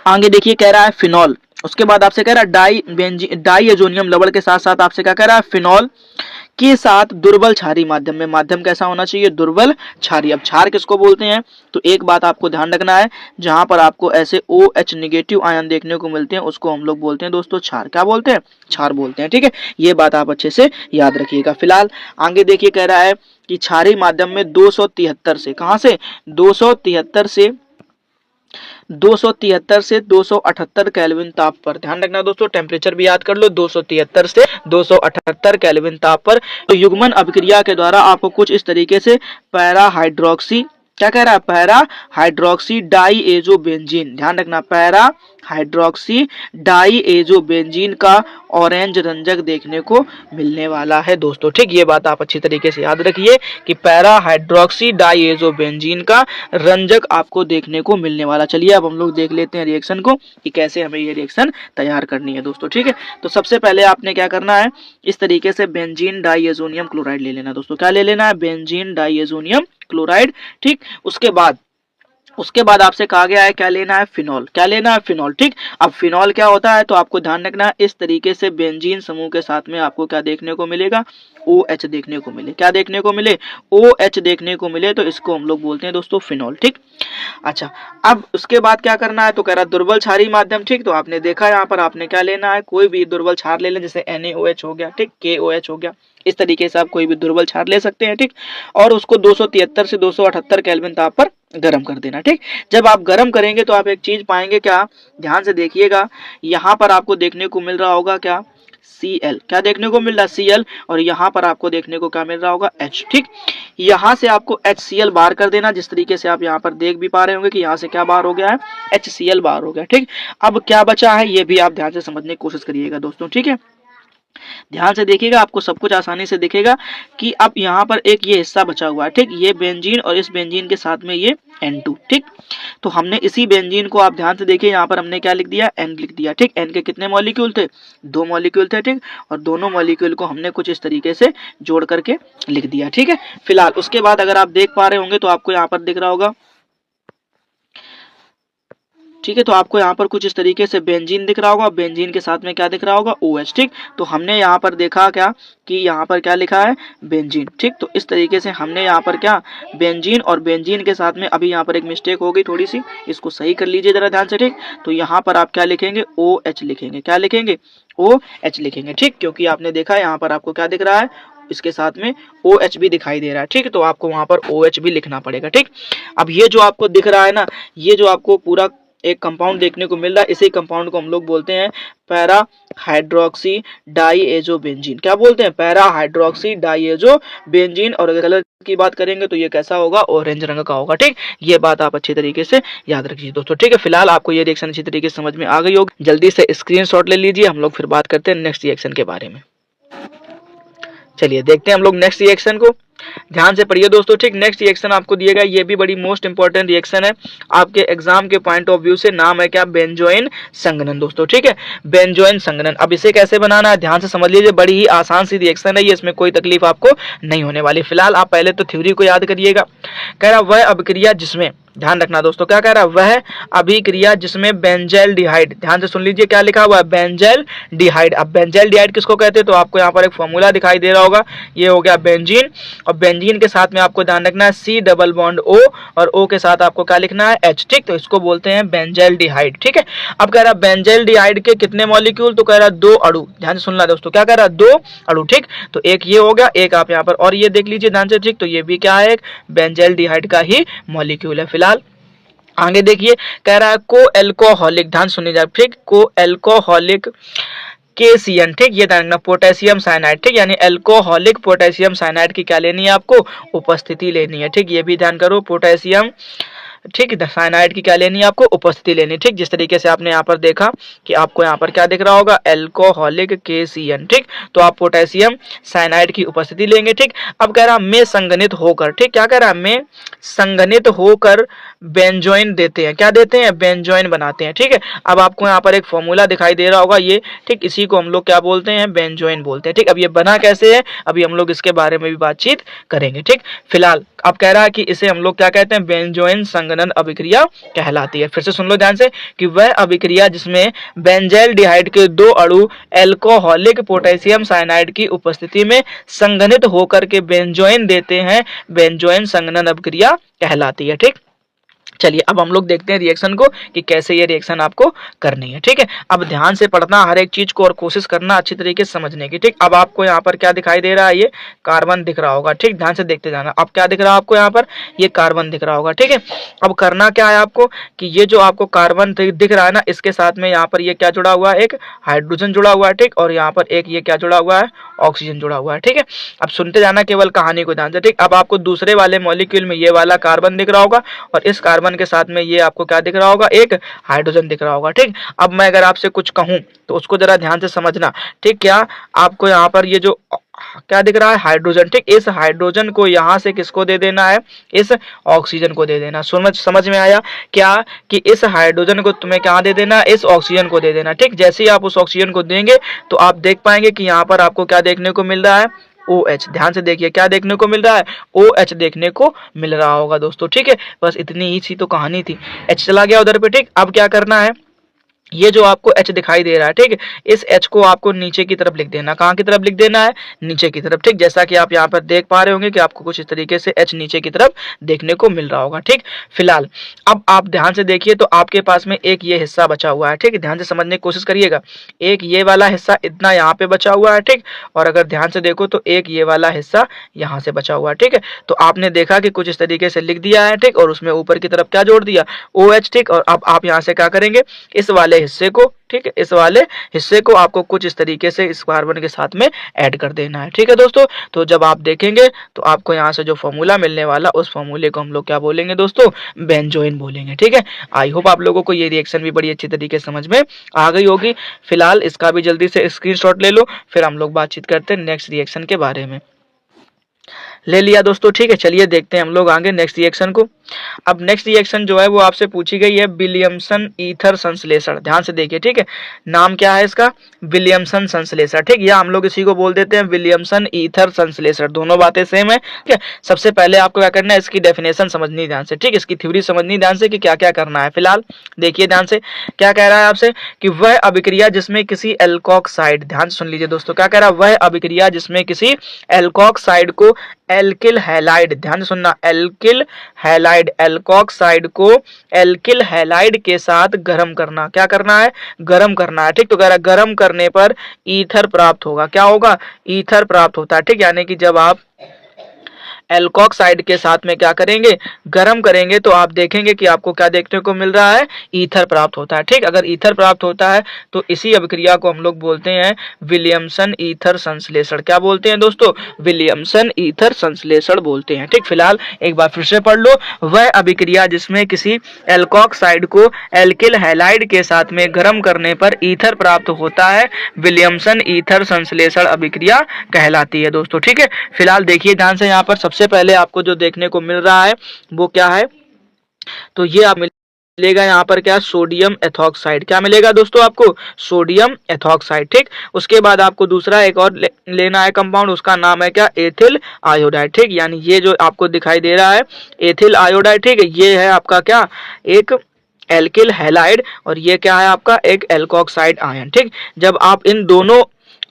A: आगे देखिए, कह रहा है फिनॉल, उसके बाद आपसे कह रहा है डाइएजोनियम लवण के साथ साथ आपसे क्या कह रहा है, फिनॉल के साथ दुर्बल क्षारीय माध्यम में, माध्यम कैसा होना चाहिए, दुर्बल क्षारीय। अब क्षार किसको बोलते हैं, तो एक बात आपको ध्यान रखना है, जहां पर आपको ऐसे OH नेगेटिव आयन देखने को मिलते हैं उसको हम लोग बोलते हैं दोस्तों क्षार। क्या बोलते हैं, क्षार बोलते हैं। ठीक है, ये बात आप अच्छे से याद रखिएगा। फिलहाल आगे देखिए, कह रहा है कि क्षारीय माध्यम में 273 से, कहां से, 273 से 278 केल्विन ताप पर, ध्यान रखना दोस्तों, टेम्परेचर भी याद कर लो, 273 से 278 केल्विन ताप पर तो युग्मन अभिक्रिया के द्वारा आपको कुछ इस तरीके से पैरा हाइड्रोक्सी, क्या कह रहा है, पैरा हाइड्रोक्सी डाइएजोबेंजीन, ध्यान रखना, पैरा हाइड्रोक्सी डाइएजोबेंजीन का ऑरेंज रंजक देखने को मिलने वाला है दोस्तों। ठीक, ये बात आप अच्छी तरीके से याद रखिए कि पैरा हाइड्रोक्सी डाइएजोबेंजीन का रंजक आपको देखने को मिलने वाला। चलिए अब हम लोग देख लेते हैं रिएक्शन को कि कैसे हमें ये रिएक्शन तैयार करनी है दोस्तों। ठीक है, तो सबसे पहले आपने क्या करना है, इस तरीके से बेंजीन डाइएजोनियम क्लोराइड ले लेना दोस्तों। क्या ले लेना है, बेंजीन डाइएजोनियम क्लोराइड। ठीक, उसके बाद आपसे कहा गया है क्या लेना है, फिनॉल। क्या लेना है, फिनॉल। ठीक, अब फिनॉल क्या होता है तो आपको ध्यान रखना है, इस तरीके से बेंजीन समूह के साथ में आपको क्या देखने को मिलेगा, OH देखने को मिले। क्या देखने को मिले, OH देखने को मिले, तो इसको हम लोग बोलते हैं दोस्तों फिनॉल। ठीक, अच्छा, अब उसके बाद क्या करना है तो कह रहा है दुर्बल क्षारीय माध्यम। ठीक, तो आपने देखा यहाँ पर आपने क्या लेना है, कोई भी दुर्बल क्षार ले लें, जैसे NaOH हो गया, ठीक, KOH हो गया, इस तरीके से आप कोई भी दुर्बल क्षार ले सकते हैं। ठीक, और उसको 273 से 278 केल्विन ताप पर गर्म कर देना। ठीक, जब आप गर्म करेंगे तो आप एक चीज पाएंगे, क्या, ध्यान से देखिएगा, यहाँ पर आपको देखने को मिल रहा होगा क्या, Cl। क्या देखने को मिल रहा है, Cl, और यहाँ पर आपको देखने को क्या मिल रहा होगा, H। ठीक, यहाँ से आपको HCl बाहर कर देना, जिस तरीके से आप यहाँ पर देख भी पा रहे होंगे कि यहाँ से क्या बाहर हो गया है, HCl बाहर हो गया। ठीक, अब क्या बचा है ये भी आप ध्यान से समझने की कोशिश करिएगा दोस्तों। ठीक है, ध्यान से देखिएगा, आपको सब कुछ आसानी से दिखेगा कि अब यहाँ पर एक ये हिस्सा बचा हुआ है। ठीक, ये बेंजीन और इस बेंजीन के साथ में ये N2। ठीक, तो हमने इसी बेंजीन को, आप ध्यान से देखिए, यहाँ पर हमने क्या लिख दिया, N लिख दिया। ठीक, N के कितने मॉलिक्यूल थे, 2 मॉलिक्यूल थे। ठीक, और दोनों मॉलिक्यूल को हमने कुछ इस तरीके से जोड़ करके लिख दिया। ठीक है, फिलहाल उसके बाद अगर आप देख पा रहे होंगे तो आपको यहाँ पर दिख रहा होगा, ठीक है, तो आपको यहाँ पर कुछ इस तरीके से बेंजीन दिख रहा होगा, बेंजीन के साथ में क्या दिख रहा होगा, OH। ठीक, तो हमने यहाँ पर देखा क्या कि यहाँ पर क्या लिखा है, बेंजीन। ठीक, तो इस तरीके से हमने यहाँ पर क्या, बेंजीन, और बेंजीन के साथ में अभी यहाँ पर एक मिस्टेक हो गई थोड़ी सी, इसको सही कर लीजिए जरा ध्यान से। ठीक, तो यहाँ पर आप क्या लिखेंगे, OH लिखेंगे। क्या लिखेंगे, OH लिखेंगे। ठीक, क्योंकि आपने देखा यहाँ पर आपको क्या दिख रहा है, इसके साथ में OH भी दिखाई दे रहा है। ठीक, तो आपको वहां पर OH भी लिखना पड़ेगा। ठीक, अब ये जो आपको दिख रहा है ना, ये जो आपको पूरा एक कंपाउंड देखने को मिल रहा है, इसी कंपाउंड को हम लोग बोलते हैं पैरा हाइड्रोक्सी डाइएजोबेंजीन। क्या बोलते हैं, पैरा हाइड्रोक्सी डाइएजोबेंजीन। और अगर कलर की बात करेंगे तो ये कैसा होगा, ऑरेंज रंग का होगा। ठीक, ये बात आप अच्छी तरीके से याद रखिए दोस्तों। ठीक है, फिलहाल आपको ये रिएक्शन अच्छी तरीके से समझ में आ गई होगी, जल्दी से स्क्रीनशॉट ले लीजिए, हम लोग फिर बात करते हैं नेक्स्ट रिएक्शन के बारे में। चलिए देखते हैं हम लोग नेक्स्ट रिएक्शन को, ध्यान से पढ़िए दोस्तों। ठीक, नेक्स्ट रिएक्शन आपको दिएगा, ये भी बड़ी मोस्ट इंपॉर्टेंट रिएक्शन है आपके एग्जाम के पॉइंट ऑफ व्यू से, नाम है क्या, बेंजोइन संघनन दोस्तों। ठीक है, बेंजोइन संघनन। अब इसे कैसे बनाना है ध्यान से समझ लीजिए, बड़ी ही आसान सी रिएक्शन है ये, इसमें कोई तकलीफ आपको नहीं होने वाली। फिलहाल आप पहले तो थ्योरी को याद करिएगा। कह रहा वह अभिक्रिया जिसमें, ध्यान रखना दोस्तों, क्या कह रहा है, वह अभिक्रिया जिसमें बेंजल्डिहाइड, ध्यान से सुन लीजिए क्या लिखा हुआ है, बेंजल्डिहाइड। अब बेंजल्डिहाइड किसको कहते हैं, तो आपको यहाँ पर एक फॉर्मूला दिखाई दे रहा होगा, ये हो गया बेंजीन, और बेंजीन के साथ में आपको ध्यान रखना है C डबल बॉन्ड O, और O के साथ आपको क्या लिखना है, H। ठीक, तो इसको बोलते हैं बेंजल्डिहाइड। ठीक है, अब कह रहा है बेंजल्डिहाइड के कितने मॉलिक्यूल, तो कह रहा है 2 अणु। ध्यान से सुनना दोस्तों, क्या कह रहा है, 2 अणु। ठीक, तो एक ये हो गया, एक आप यहाँ पर और ये देख लीजिए ध्यान से। ठीक, तो ये भी क्या है, एक बेंजल्डिहाइड का ही मॉलिक्यूल है। फिलहाल आगे देखिए, कह रहा है को एल्कोहलिक, ध्यान सुनिए आप। ठीक, को एल्कोहलिक KCN। ठीक, ये ध्यान रखना, पोटेशियम साइनाइड। ठीक, यानी एल्कोहलिक पोटेशियम साइनाइड की क्या लेनी है आपको, उपस्थिति लेनी है। ठीक, ये भी ध्यान करो, पोटेशियम ठीक है, साइनाइड की क्या लेनी है आपको, उपस्थिति लेनी। ठीक, जिस तरीके से आपने यहाँ पर देखा कि आपको यहाँ पर क्या दिख रहा होगा, एल्कोहलिक KCN। ठीक, तो आप पोटेशियम साइनाइड की उपस्थिति लेंगे। ठीक, अब कह रहा में संघनित होकर, ठीक, क्या कह रहा है, में संघनित होकर बेंजोइन देते हैं। क्या देते हैं, बेंजोइन बनाते हैं। ठीक है, अब आपको यहाँ पर एक फॉर्मूला दिखाई दे रहा होगा ये, ठीक, इसी को हम लोग क्या बोलते हैं, बेंजोइन बोलते हैं। ठीक, अब ये बना कैसे है, अभी हम लोग इसके बारे में भी बातचीत करेंगे। ठीक, फिलहाल अब कह रहा है कि इसे हम लोग क्या कहते हैं, बेंजोइन संघनन अभिक्रिया कहलाती है। फिर से सुन लो ध्यान से कि वह अभिक्रिया जिसमें बेंजाइलडिहाइड के दो अणु एल्कोहलिक पोटेशियम साइनाइड की उपस्थिति में संघनित होकर के बेंजोइन देते हैं, बेंजोइन संघनन अभिक्रिया कहलाती है। ठीक, चलिए अब हम लोग देखते हैं रिएक्शन को कि कैसे ये रिएक्शन आपको करनी है। ठीक है, अब ध्यान से पढ़ना हर एक चीज को और कोशिश करना अच्छी तरीके से समझने की। ठीक, अब आपको यहाँ पर क्या दिखाई दे रहा है, ये कार्बन दिख रहा होगा। ठीक, ध्यान से देखते जाना। अब क्या दिख रहा है आपको, यहाँ पर ये कार्बन दिख रहा होगा। ठीक है, अब करना क्या है आपको कि ये जो आपको कार्बन दिख रहा है ना, इसके साथ में यहाँ पर ये क्या जुड़ा हुआ है, एक हाइड्रोजन जुड़ा हुआ है। ठीक, और यहाँ पर एक ये क्या जुड़ा हुआ है, ऑक्सीजन जुड़ा हुआ है। ठीक है, अब सुनते जाना केवल कहानी को ध्यान से। ठीक, अब आपको दूसरे वाले मॉलिक्यूल में ये वाला कार्बन दिख रहा होगा और इस कार्बन के साथ में ये आपको क्या दिख रहा होगा, एक हाइड्रोजन दिख रहा होगा। ठीक, अब मैं अगर आपसे कुछ कहूं तो उसको जरा ध्यान से समझना। ठीक, क्या आपको यहाँ पर ये जो क्या दिख रहा है, हाइड्रोजन। ठीक, इस हाइड्रोजन को यहाँ से किसको दे देना है, इस ऑक्सीजन को दे देना। समझ में आया क्या, कि इस हाइड्रोजन को तुम्हें क्या दे देना, इस ऑक्सीजन को दे देना। ठीक, जैसे ही आप उस ऑक्सीजन को देंगे तो आप देख पाएंगे कि यहाँ पर आपको क्या देखने को मिल रहा है, OH। ध्यान से देखिए क्या देखने को मिल रहा है, OH देखने को मिल रहा होगा दोस्तों। ठीक है, बस इतनी ही सी तो कहानी थी। H चला गया उधर पे। ठीक, अब क्या करना है, ये जो आपको H दिखाई दे रहा है, ठीक, इस H को आपको नीचे की तरफ लिख देना। कहाँ की तरफ लिख देना है, नीचे की तरफ। ठीक, जैसा कि आप यहाँ पर देख पा रहे होंगे कि आपको कुछ इस तरीके से H नीचे की तरफ देखने को मिल रहा होगा। ठीक, फिलहाल अब आप ध्यान से देखिए तो आपके पास में एक ये हिस्सा बचा हुआ है। ठीक, ध्यान से समझने की कोशिश करिएगा। एक ये वाला हिस्सा इतना यहाँ पे बचा हुआ है। ठीक, और अगर ध्यान से देखो तो एक ये वाला हिस्सा यहाँ से बचा हुआ है। ठीक है, तो आपने देखा कि कुछ इस तरीके से लिख दिया है। ठीक, और उसमें ऊपर की तरफ क्या जोड़ दिया, OH। ठीक, और अब आप यहाँ से क्या करेंगे, इस वाले हिस्से को, ठीक है, इस वाले हिस्से को आपको कुछ इस तरीके से इस कार्बन के साथ में ऐड कर देना है। ठीक है दोस्तों, तो जब आप देखेंगे तो आपको यहाँ से जो फॉर्मूला मिलने वाला, उस फॉर्मूले को हम लोग क्या बोलेंगे दोस्तों, बेंजोइन बोलेंगे। ठीक है, आई होप आप लोगों को ये रिएक्शन भी बड़ी अच्छी तरीके से समझ में आ गई होगी। फिलहाल इसका भी जल्दी से स्क्रीनशॉट ले लो, फिर हम लोग बातचीत करते हैं नेक्स्ट रिएक्शन के बारे में। ले लिया दोस्तों। ठीक है, चलिए देखते हैं हम लोग आगे नेक्स्ट रिएक्शन को। अब नेक्स्ट रिएक्शन जो है वो आपसे पूछी गई है विलियमसन ईथर संश्लेषण। ध्यान से देखिए। ठीक है, नाम क्या है इसका, विलियमसन संश्लेषण। ठीक, या हम लोग इसी को बोल देते हैं विलियमसन ईथर संश्लेषण। दोनों बातें सेम है। ठीक है, सबसे पहले आपको क्या करना है, इसकी डेफिनेशन समझनी ध्यान से। ठीक, इसकी थ्योरी समझनी ध्यान से कि क्या क्या करना है। फिलहाल देखिए ध्यान से क्या कह रहा है आपसे, कि वह अभिक्रिया जिसमें किसी एल्कोक्साइड, ध्यान सुन लीजिए दोस्तों, क्या कह रहा है, वह अभिक्रिया जिसमें किसी एल्कोक्साइड को एल्किल हैलाइड, ध्यान सुनना, एल्किल हैलाइड, एल्कोक्साइड को एल्किल हैलाइड के साथ गर्म करना। क्या करना है, गर्म करना है। ठीक, तो कह रहा है गर्म करने पर ईथर प्राप्त होगा। क्या होगा, ईथर प्राप्त होता है। ठीक, यानी कि जब आप एल्कोक्साइड के साथ में क्या करेंगे, गर्म करेंगे, तो आप देखेंगे कि आपको क्या देखने को मिल रहा है, ईथर प्राप्त होता है। ठीक, अगर ईथर प्राप्त होता है तो इसी अभिक्रिया को हम लोग बोलते हैं विलियमसन ईथर संश्लेषण। क्या बोलते हैं दोस्तों, विलियमसन ईथर संश्लेषण बोलते हैं। ठीक, फिलहाल एक बार फिर से पढ़ लो, वह अभिक्रिया जिसमें किसी एल्कोक्साइड को एल्किल हैलाइड के साथ में गर्म करने पर ईथर प्राप्त होता है, विलियमसन ईथर संश्लेषण अभिक्रिया कहलाती है दोस्तों। ठीक है, फिलहाल देखिए ध्यान से, यहाँ पर सबसे पहले आपको जो देखने को मिल रहा है वो क्या है, तो ये आप मिलेगा यहाँ पर क्या, सोडियम एथॉक्साइड। क्या मिलेगा दोस्तों आपको, सोडियम एथॉक्साइड। ठीक, उसके बाद आपको दूसरा एक और लेना है कंपाउंड, उसका नाम है क्या, एथिल आयोडाइड। ठीक, यानी ये जो आपको दिखाई दे रहा है एथिल आयोडाइड। ठीक, ये है आपका क्या, एक एल्किल हैलाइड, और ये क्या है आपका, एक एल्कोक्साइड आयन। ठीक, जब आप इन दोनों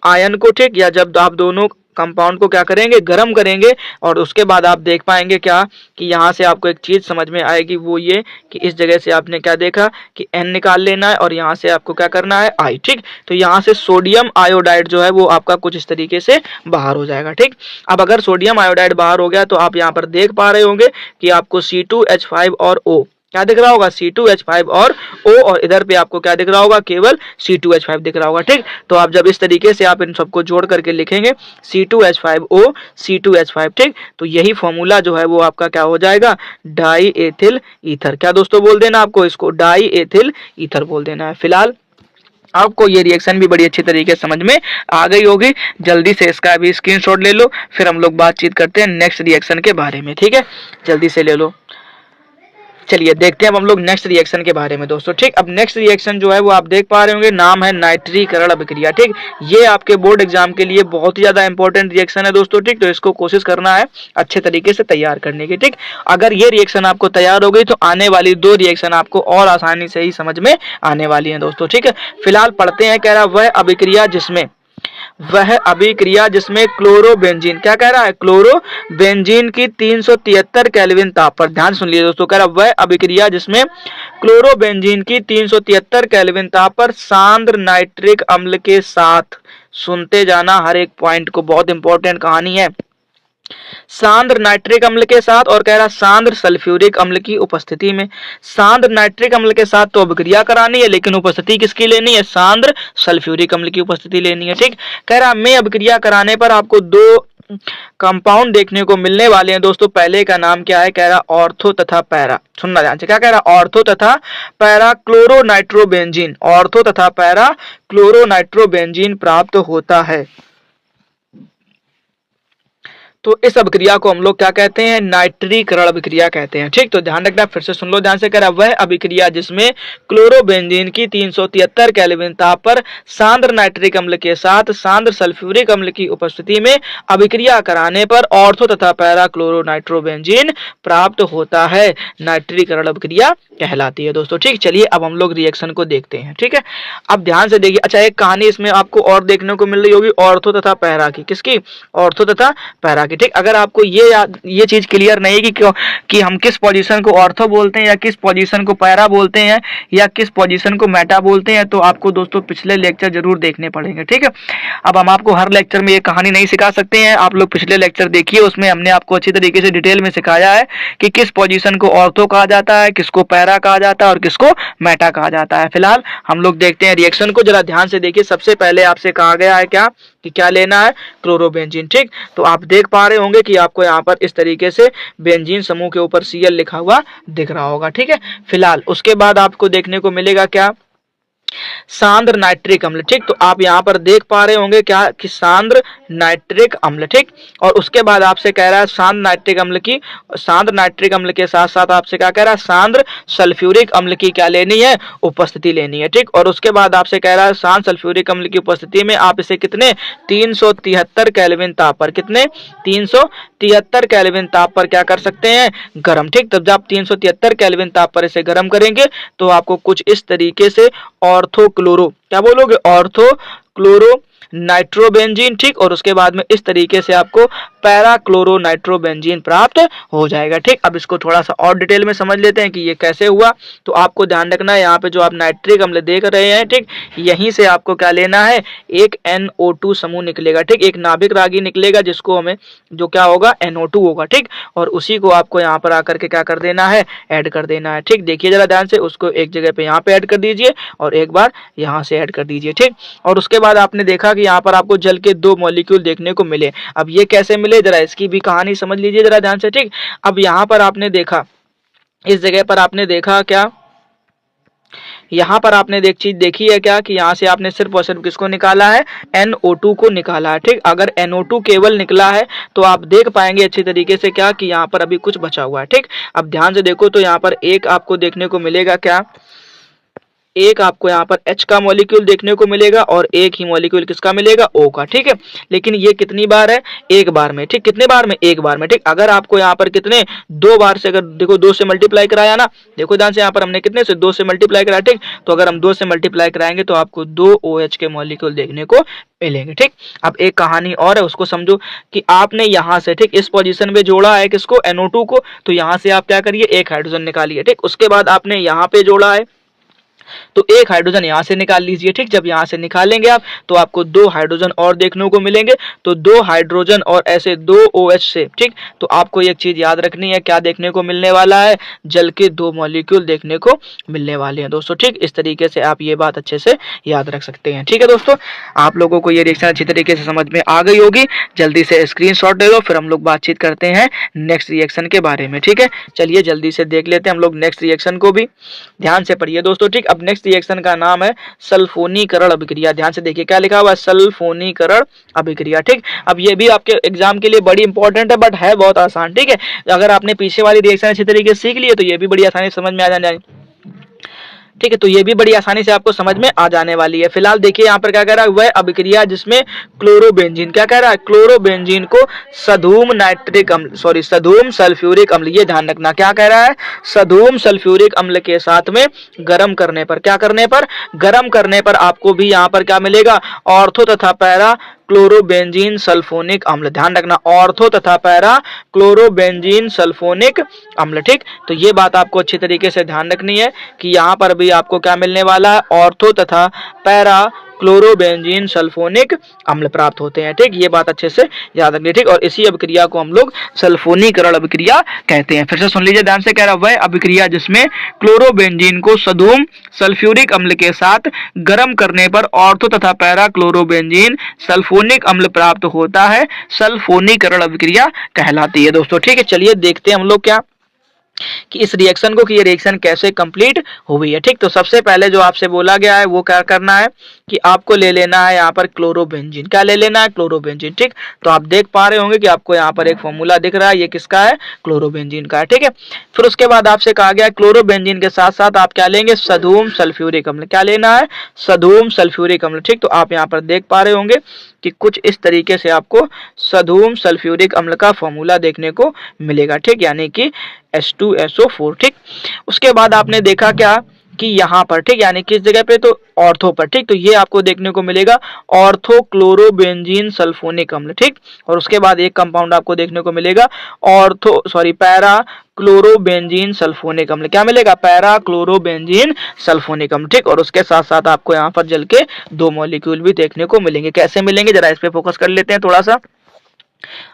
A: आयन को, ठीक, या जब आप दोनों कंपाउंड को क्या करेंगे, गर्म करेंगे, और उसके बाद आप देख पाएंगे क्या, कि यहाँ से आपको एक चीज समझ में आएगी, वो ये कि इस जगह से आपने क्या देखा कि N निकाल लेना है और यहाँ से आपको क्या करना है, I। ठीक, तो यहाँ से सोडियम आयोडाइड जो है वो आपका कुछ इस तरीके से बाहर हो जाएगा। ठीक, अब अगर सोडियम आयोडाइड बाहर हो गया तो आप यहाँ पर देख पा रहे होंगे कि आपको C2H5 और O क्या दिख रहा होगा, C2H5 और O और इधर पे आपको क्या दिख रहा होगा, केवल C2H5 दिख रहा होगा। ठीक, तो आप जब इस तरीके से आप इन सबको जोड़ करके लिखेंगे C2H5O C2H5, ठीक, तो यही फॉर्मूला जो है वो आपका क्या हो जाएगा, डाई एथिल ईथर। क्या दोस्तों बोल देना आपको, इसको डाई एथिल ईथर बोल देना है। फिलहाल आपको ये रिएक्शन भी बड़ी अच्छी तरीके से समझ में आ गई होगी। जल्दी से इसका भी स्क्रीनशॉट ले लो, फिर हम लोग बातचीत करते हैं नेक्स्ट रिएक्शन के बारे में। ठीक है, जल्दी से ले लो। चलिए देखते हैं अब हम लोग नेक्स्ट रिएक्शन के बारे में दोस्तों। ठीक, अब नेक्स्ट रिएक्शन जो है वो आप देख पा रहे होंगे, नाम है नाइट्रीकरण अभिक्रिया। ठीक, ये आपके बोर्ड एग्जाम के लिए बहुत ही ज्यादा इंपॉर्टेंट रिएक्शन है दोस्तों। ठीक, तो इसको कोशिश करना है अच्छे तरीके से तैयार करने की। ठीक, अगर ये रिएक्शन आपको तैयार हो गई तो आने वाली 2 रिएक्शन आपको और आसानी से ही समझ में आने वाली है दोस्तों। ठीक है, फिलहाल पढ़ते हैं। कह रहा वह अभिक्रिया जिसमें क्लोरोबेंजीन, क्या कह रहा है, क्लोरोबेंजीन की 373 केल्विन ताप पर, ध्यान सुन लीजिए दोस्तों, कह रहा वह अभिक्रिया जिसमें क्लोरोबेंजीन की 373 केल्विन ताप पर सांद्र नाइट्रिक अम्ल के साथ, सुनते जाना हर एक पॉइंट को, बहुत इंपॉर्टेंट कहानी है, सांद्र नाइट्रिक अम्ल के साथ, और कह रहा सांद्र सल्फ्यूरिक अम्ल की उपस्थिति में। सांद्र नाइट्रिक अम्ल के साथ तो अभिक्रिया करानी है, लेकिन उपस्थिति किसकी लेनी है, सांद्र सल्फ्यूरिक अम्ल की उपस्थिति लेनी है। ठीक, कह रहा में अभिक्रिया कराने पर आपको 2 कंपाउंड देखने को मिलने वाले हैं दोस्तों। पहले का नाम क्या है, कह रहा ऑर्थो तथा पैरा। सुनना ध्यान से, क्या कह रहा, ऑर्थो तथा पैरा क्लोरोनाइट्रोबेंजीन, ऑर्थो तथा पैरा क्लोरोनाइट्रोबेंजीन प्राप्त होता है। तो इस अभिक्रिया को हम लोग क्या कहते हैं, नाइट्रीकरण अभिक्रिया कहते हैं। ठीक, तो ध्यान रखना, फिर से सुन लो ध्यान से। कह रहा वह अभिक्रिया जिसमें क्लोरोबेंजीन की 373 केल्विन ताप पर सांद्र नाइट्रिक अम्ल के साथ सांद्र सल्फ्यूरिक अम्ल की उपस्थिति में अभिक्रिया कराने पर ऑर्थो तथा पैरा क्लोरोनाइट्रोबेंजीन प्राप्त होता है, नाइट्रीकरण अभिक्रिया कहलाती है दोस्तों। ठीक, चलिए अब हम लोग रिएक्शन को देखते हैं। ठीक है, अब ध्यान से देखिए। अच्छा, एक कहानी इसमें आपको और देखने को मिल रही होगी, ऑर्थो तथा पैरा की। किसकी, ऑर्थो तथा पैरा की। ठीक, अगर आपको ये चीज क्लियर नहीं है कि हम किस पोजीशन को ऑर्थो बोलते हैं, या किस पोजीशन को पैरा बोलते हैं, या किस पोजीशन को मेटा बोलते हैं, तो आपको दोस्तों पिछले लेक्चर जरूर देखने पड़ेंगे। ठीक है, अब हम आपको हर लेक्चर में ये कहानी नहीं सिखा सकते हैं, आप लोग पिछले लेक्चर देखिए, उसमें हमने आपको अच्छी तरीके से डिटेल में सिखाया है कि किस पोजीशन को ऑर्थो कहा जाता है, किसको पैरा कहा जाता है और किसको मेटा कहा जाता है। फिलहाल हम लोग देखते हैं रिएक्शन को, जरा ध्यान से देखिए। सबसे पहले आपसे कहा गया है क्या लेना है, क्लोरोबेंजीन। ठीक, तो आप देख पा रहे होंगे कि आपको यहाँ पर इस तरीके से बेंजीन समूह के ऊपर Cl लिखा हुआ दिख रहा होगा। ठीक है, फिलहाल उसके बाद आपको देखने को मिलेगा क्या, सांद्र नाइट्रिक अम्ल। ठीक, तो आप यहाँ पर देख पा रहे होंगे क्या कि सांद्र नाइट्रिक अम्ल। ठीक, और उसके बाद आपसे कह रहा है सांद्र नाइट्रिक अम्ल के साथ साथ आपसे क्या कह रहा है, सांद्र सल्फ्यूरिक अम्ल की क्या लेनी है, उपस्थिति लेनी है। ठीक, और उसके बाद आपसे कह रहा है सांद्र सल्फ्यूरिक अम्ल की उपस्थिति में आप इसे कितने 373 केल्विन ताप पर, कितने 373 केल्विन ताप पर क्या कर सकते हैं, गर्म। ठीक, तब जब 373 केल्विन ताप पर इसे गर्म करेंगे तो आपको कुछ इस तरीके से ऑर्थो क्लोरो, क्या बोलोगे, ऑर्थो क्लोरो नाइट्रोबेंजीन। ठीक, और उसके बाद में इस तरीके से आपको पैरा क्लोरो नाइट्रोबेंजीन प्राप्त हो जाएगा। ठीक, अब इसको थोड़ा सा और डिटेल में समझ लेते हैं कि ये कैसे हुआ। तो आपको ध्यान रखना है, यहाँ पे जो आप नाइट्रिक अम्ल देख रहे हैं, ठीक, यहीं से आपको क्या लेना है, एक NO2 समूह निकलेगा। ठीक, एक नाभिक रागी निकलेगा, जिसको हमें जो क्या होगा, NO2 होगा। ठीक, और उसी को आपको यहाँ पर आकर के क्या कर देना है, ऐड कर देना है। ठीक, देखिए जरा ध्यान से, उसको एक जगह पे यहाँ पे ऐड कर दीजिए और एक बार यहाँ से ऐड कर दीजिए। ठीक, और उसके बाद आपने देखा कि यहाँ पर आपको जल के 2 मॉलिक्यूल देखने को मिले। अब ये कैसे मिले, जरा इसकी भी कहानी समझ लीजिए जरा ध्यान से। ठीक, अब यहाँ पर आपने देखा, इस जगह पर आपने देखा क्या, यहाँ पर आपने एक चीज देखी है क्या कि यहाँ से आपने सिर्फ और सिर्फ किसको निकाला है, NO2 को निकाला है। ठीक, अगर NO2 केवल निकला है तो आप देख पाएंगे अच्छी तरीके से क्या कि यहाँ पर अभी कुछ बचा हुआ है। ठीक, अब ध्यान से देखो तो यहाँ पर एक आपको देखने को मिलेगा क्या, एक आपको यहाँ पर H का मॉलिक्यूल देखने को मिलेगा और एक ही मॉलिक्यूल किसका मिलेगा, O का। ठीक है, लेकिन ये कितनी बार है, एक बार में। ठीक, कितने बार में, एक बार में। ठीक, अगर आपको यहाँ पर कितने 2 बार से, अगर देखो 2 से मल्टीप्लाई कराया ना, देखो ध्यान से, यहाँ पर हमने कितने से 2 से मल्टीप्लाई कराया। ठीक, तो अगर हम 2 से मल्टीप्लाई कराएंगे तो आपको 2 OH के मॉलिक्यूल देखने को मिलेंगे। ठीक, अब एक कहानी और है, उसको समझो कि आपने यहाँ से, ठीक, इस पोजीशन में जोड़ा है किसको, NO2 को, तो यहाँ से आप क्या करिए, एक हाइड्रोजन निकालिए। ठीक, उसके बाद आपने यहाँ पे जोड़ा है तो एक हाइड्रोजन यहाँ से निकाल लीजिए। ठीक, जब यहाँ से निकालेंगे आप तो आपको 2 हाइड्रोजन और देखने को मिलेंगे। तो 2 हाइड्रोजन और ऐसे 2 OH से, ठीक, तो आपको एक चीज याद रखनी है, क्या देखने को मिलने वाला है, जल के 2 मॉलिक्यूल देखने को मिलने वाले हैं दोस्तों। ठीक, इस तरीके से आप ये बात अच्छे से याद रख सकते हैं। ठीक है दोस्तों, आप लोगों को ये रिएक्शन अच्छी तरीके से समझ में आ गई होगी। जल्दी से स्क्रीनशॉट ले लो, फिर हम लोग बातचीत करते हैं नेक्स्ट रिएक्शन के बारे में। ठीक है, चलिए जल्दी से देख लेते हैं हम लोग नेक्स्ट रिएक्शन को भी। ध्यान से पढ़िए दोस्तों। ठीक, अब नेक्स्ट रिएक्शन का नाम है सल्फोनीकरण अभिक्रिया। ध्यान से देखिए क्या लिखा हुआ है, सल्फोनीकरण अभिक्रिया। ठीक, अब ये भी आपके एग्जाम के लिए बड़ी इंपॉर्टेंट है, बट है बहुत आसान। ठीक है, अगर आपने पीछे वाली रिएक्शन अच्छी तरीके से सीख ली है तो ये भी बड़ी आसानी से समझ में आ जाने। ठीक है, तो ये भी बड़ी आसानी से आपको समझ में आ जाने वाली है। फिलहाल देखिए यहाँ पर क्या कह रहा है, वह अभिक्रिया जिसमें क्लोरोबेंजीन, क्या कह रहा है, क्लोरोबेंजीन को सधूम नाइट्रिक अम्ल, सॉरी सधूम सल्फ्यूरिक अम्ल, ये ध्यान रखना, क्या कह रहा है, सधूम सल्फ्यूरिक अम्ल के साथ में गर्म करने पर, क्या करने पर, गर्म करने पर आपको भी यहाँ पर क्या मिलेगा, ऑर्थो तथा पैरा क्लोरोबेंजीन सल्फोनिक अम्ल। ध्यान रखना, ऑर्थो तथा पैरा क्लोरोबेंजीन सल्फोनिक अम्ल। ठीक, तो ये बात आपको अच्छी तरीके से ध्यान रखनी है कि यहाँ पर भी आपको क्या मिलने वाला है, ऑर्थो तथा पैरा क्लोरोबेंजीन सल्फोनिक अम्ल प्राप्त होते हैं। ठीक, ये बात अच्छे से याद रखनी। ठीक, और इसी अभिक्रिया को हम लोग सल्फोनीकरण अभिक्रिया कहते हैं। फिर से सुन लीजिए ध्यान से, कह रहा वह अभिक्रिया जिसमें क्लोरोबेंजीन को सधूम सल्फ्यूरिक अम्ल के साथ गर्म करने पर ऑर्थो तथा पैरा क्लोरोबेंजीन सल्फोनिक अम्ल प्राप्त होता है, सल्फोनीकरण अभिक्रिया कहलाती है दोस्तों। ठीक है, चलिए देखते हैं हम लोग क्या कि इस रिएक्शन को, कि ये रिएक्शन कैसे कंप्लीट हुई है। ठीक, तो सबसे पहले जो आपसे बोला गया है वो क्या करना है कि आपको ले लेना है यहाँ पर क्लोरोबेंजीन। क्या ले लेना है, क्लोरोबेंजीन। ठीक, तो आप देख पा रहे होंगे कि आपको यहाँ पर एक फॉर्मूला दिख रहा है, ये किसका है, क्लोरोबेंजीन का है। ठीक है, फिर उसके बाद आपसे कहा गया क्लोरोबेंजीन के साथ साथ आप क्या लेंगे, सधूम सल्फ्यूरिक अम्ल। क्या लेना है, सधूम सल्फ्यूरिक अम्ल। ठीक, तो आप यहाँ पर देख पा रहे होंगे कि कुछ इस तरीके से आपको सधूम सल्फ्यूरिक अम्ल का फॉर्मूला देखने को मिलेगा। ठीक, यानी कि H2SO4। ठीक, उसके बाद आपने देखा क्या कि यहाँ पर, ठीक, यानी किस जगह पे, तो ऑर्थो पर। ठीक, तो ये आपको देखने को मिलेगा ऑर्थो क्लोरोबेंजीन सल्फोनिक अम्ल। ठीक, और उसके बाद एक कंपाउंड आपको देखने को मिलेगा ortho, sorry para chlorobenzene sulphonic अम्ल। क्या मिलेगा, पैरा क्लोरोबेंजीन सल्फोनिक अम्ल। ठीक, और उसके साथ साथ आपको यहाँ पर जल के 2 मॉलिक्यूल भी देखने को मिलेंगे। कैसे मिलेंगे, जरा इस पे फोकस कर लेते हैं थोड़ा सा।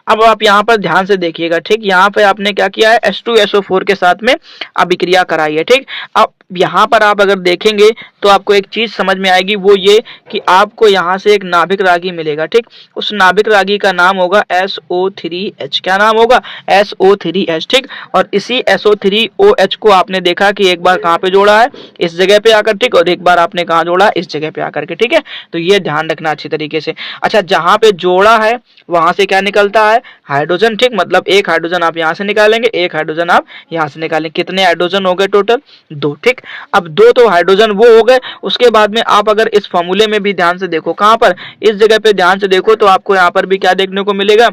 A: अब आप यहाँ पर ध्यान से देखिएगा। ठीक, यहाँ पे आपने क्या किया है, H2SO4 के साथ में अभिक्रिया कराई है। ठीक, अब यहाँ पर आप अगर देखेंगे तो आपको एक चीज समझ में आएगी, वो ये कि आपको यहाँ से एक नाभिक रागी मिलेगा। ठीक, उस नाभिक रागी का नाम होगा SO3H। क्या नाम होगा, SO3H। ठीक, और इसी SO3OH को आपने देखा कि एक बार कहाँ पे जोड़ा है, इस जगह पे आकर। ठीक, और एक बार आपने कहाँ जोड़ा, इस जगह पे आकर के। ठीक है, तो ये ध्यान रखना अच्छी तरीके से। अच्छा, जहाँ पे जोड़ा है वहां से क्या निकलता है, हाइड्रोजन। ठीक, मतलब एक हाइड्रोजन आप यहाँ से निकालेंगे, एक हाइड्रोजन आप यहाँ से निकालेंगे। कितने हाइड्रोजन हो गए टोटल, 2। ठीक, अब 2 तो हाइड्रोजन वो हो गए। उसके बाद में आप अगर इस फॉर्मूले में भी ध्यान से देखो, कहां पर, इस जगह पे ध्यान से देखो, तो आपको यहाँ पर भी क्या देखने को मिलेगा,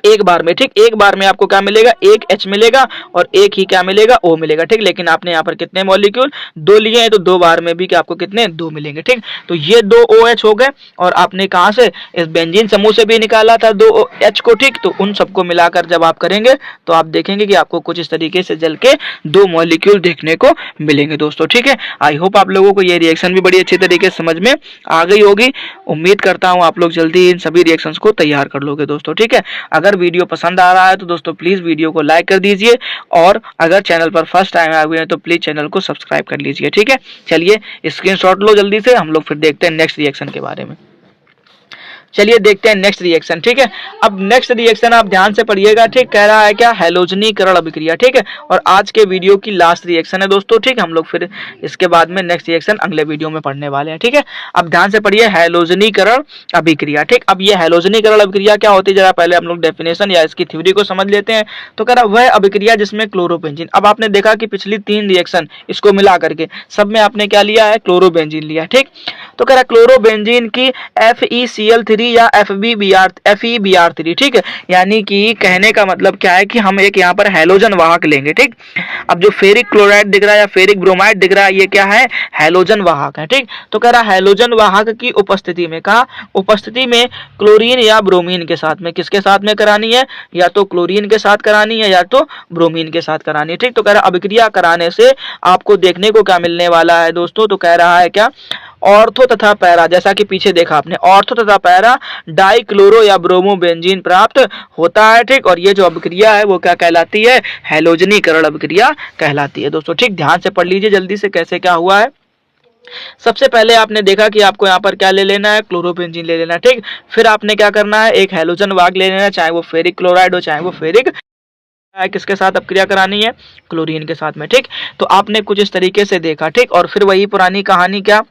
A: एक बार में। ठीक, एक बार में आपको क्या मिलेगा, एक H मिलेगा और एक ही क्या मिलेगा, O मिलेगा। ठीक, लेकिन आपने यहाँ पर कितने मॉलिक्यूल, 2 लिए हैं, तो 2 बार में भी क्या आपको कितने, 2 मिलेंगे। ठीक, तो ये 2 OH हो गए, और आपने कहाँ से, इस बेंजीन समूह से भी निकाला था 2 H को। ठीक, तो उन सबको मिलाकर जब आप करेंगे तो आप देखेंगे कि आपको कुछ इस तरीके से जल के 2 मॉलिक्यूल देखने को मिलेंगे दोस्तों। ठीक है, आई होप आप लोगों को ये रिएक्शन भी बड़ी अच्छी तरीके से समझ में आ गई होगी। उम्मीद करता हूँ आप लोग जल्दी इन सभी रिएक्शंस को तैयार कर लोगे दोस्तों। ठीक है, अगर वीडियो पसंद आ रहा है तो दोस्तों प्लीज वीडियो को लाइक कर दीजिए, और अगर चैनल पर फर्स्ट टाइम आए हुए हैं तो प्लीज चैनल को सब्सक्राइब कर लीजिए। ठीक है, चलिए स्क्रीनशॉट लो जल्दी से, हम लोग फिर देखते हैं नेक्स्ट रिएक्शन के बारे में। चलिए देखते हैं नेक्स्ट रिएक्शन। ठीक है, अब नेक्स्ट रिएक्शन आप ध्यान से पढ़िएगा। ठीक, कह रहा है क्या, हैलोजनीकरण अभिक्रिया। ठीक है, और आज के वीडियो की लास्ट रिएक्शन है दोस्तों। ठीक, हम लोग फिर इसके बाद में नेक्स्ट रिएक्शन अगले वीडियो में पढ़ने वाले हैं। ठीक है, अब ध्यान से पढ़िए, हैलोजनीकरण अभिक्रिया। ठीक, अब ये हैलोजनीकरण अभिक्रिया क्या होती है, जरा पहले हम लोग डेफिनेशन या इसकी थ्योरी को समझ लेते हैं। तो कह रहा वह अभिक्रिया जिसमें क्लोरोबेंजीन, अब आपने देखा कि पिछली 3 रिएक्शन इसको मिला करके सब में आपने क्या लिया है, क्लोरोबेंजीन लिया। ठीक, तो कह रहा क्लोरोबेंजीन की FeCl3 3 या FeBr3, ठीक है। यानी कि कहने का मतलब क्या है कि हम एक यहाँ पर हैलोजन वाहक लेंगे, ठीक। अब जो फेरिक क्लोराइड दिख रहा है या फेरिक ब्रोमाइड दिख रहा है, ये क्या है, हैलोजन वाहक है, ठीक। तो कह रहा हैलोजन वाहक की उपस्थिति में, कहा उपस्थिति में क्लोरीन या ब्रोमीन के साथ में, किसके साथ में करानी है, या तो क्लोरीन के साथ करानी है या तो ब्रोमीन के साथ करानी है, ठीक। तो कह रहा अभिक्रिया कराने से आपको देखने को क्या मिलने वाला है दोस्तों, तो कह रहा है क्या, ऑर्थो तथा पैरा, जैसा कि पीछे देखा आपने, ऑर्थो तथा पैरा डाइक्लोरो या ब्रोमो बेंजीन प्राप्त होता है, ठीक। और ये जो अभिक्रिया है वो क्या कहलाती है, हैलोजनीकरण अभिक्रिया कहलाती है दोस्तों, ठीक। ध्यान से पढ़ लीजिए जल्दी से कैसे क्या हुआ है। सबसे पहले आपने देखा कि आपको यहाँ पर क्या ले लेना है, क्लोरोबेंजीन ले लेना है, ठीक। फिर आपने क्या करना है, एक हैलोजन वाहक ले लेना है, चाहे वो फेरिक क्लोराइड हो चाहे वो फेरिक, किसके साथ अपक्रिया करानी है, क्लोरीन के साथ में, ठीक। तो आपने कुछ इस तरीके से देखा, ठीक। और फिर वही पुरानी कहानी क्या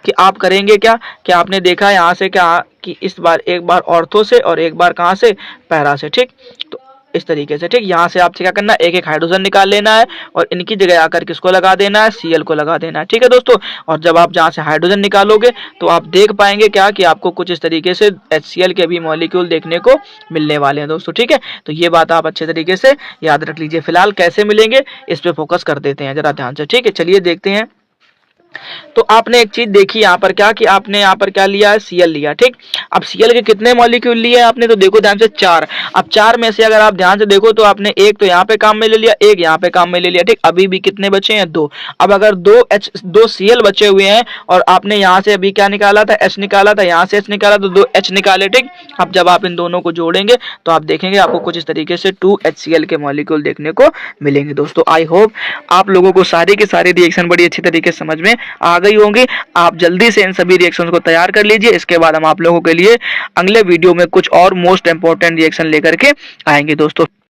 A: कि आप करेंगे क्या कि आपने देखा यहाँ से क्या कि इस बार एक बार ऑर्थो से और एक बार कहाँ से, पैरा से, ठीक। तो इस तरीके से, ठीक। यहाँ से आपसे क्या करना है, एक एक हाइड्रोजन निकाल लेना है और इनकी जगह आकर किसको लगा देना है, Cl को लगा देना है, ठीक है दोस्तों। और जब आप जहाँ से हाइड्रोजन निकालोगे तो आप देख पाएंगे क्या कि आपको कुछ इस तरीके से HCl के भी मॉलिक्यूल देखने को मिलने वाले हैं दोस्तों, ठीक है। तो ये बात आप अच्छे तरीके से याद रख लीजिए। फिलहाल कैसे मिलेंगे इस पे फोकस कर देते हैं जरा ध्यान से, ठीक है। चलिए देखते हैं। तो आपने एक चीज देखी यहाँ पर क्या कि आपने यहाँ पर क्या लिया है, Cl लिया, ठीक। अब Cl के कितने मॉलिक्यूल लिए आपने, तो देखो ध्यान से 4। अब 4 में से अगर आप ध्यान से देखो तो आपने एक तो यहाँ पे काम में ले लिया, एक यहाँ पे काम में ले लिया, ठीक। अभी भी कितने बचे हैं, 2। अब अगर 2 Cl बचे हुए हैं और आपने यहाँ से अभी क्या निकाला था, H निकाला था, यहाँ से H निकाला तो 2 H निकाले, ठीक। अब जब आप इन दोनों को जोड़ेंगे तो आप देखेंगे आपको कुछ इस तरीके से 2 HCl के मॉलिक्यूल देखने को मिलेंगे दोस्तों। आई होप आप लोगों को सारे के सारे रिएक्शन बड़ी अच्छी तरीके से समझ में आ गई होंगी। आप जल्दी से इन सभी रिएक्शंस को तैयार कर लीजिए। इसके बाद हम आप लोगों के लिए अगले वीडियो में कुछ और मोस्ट इंपोर्टेंट रिएक्शन लेकर के आएंगे दोस्तों।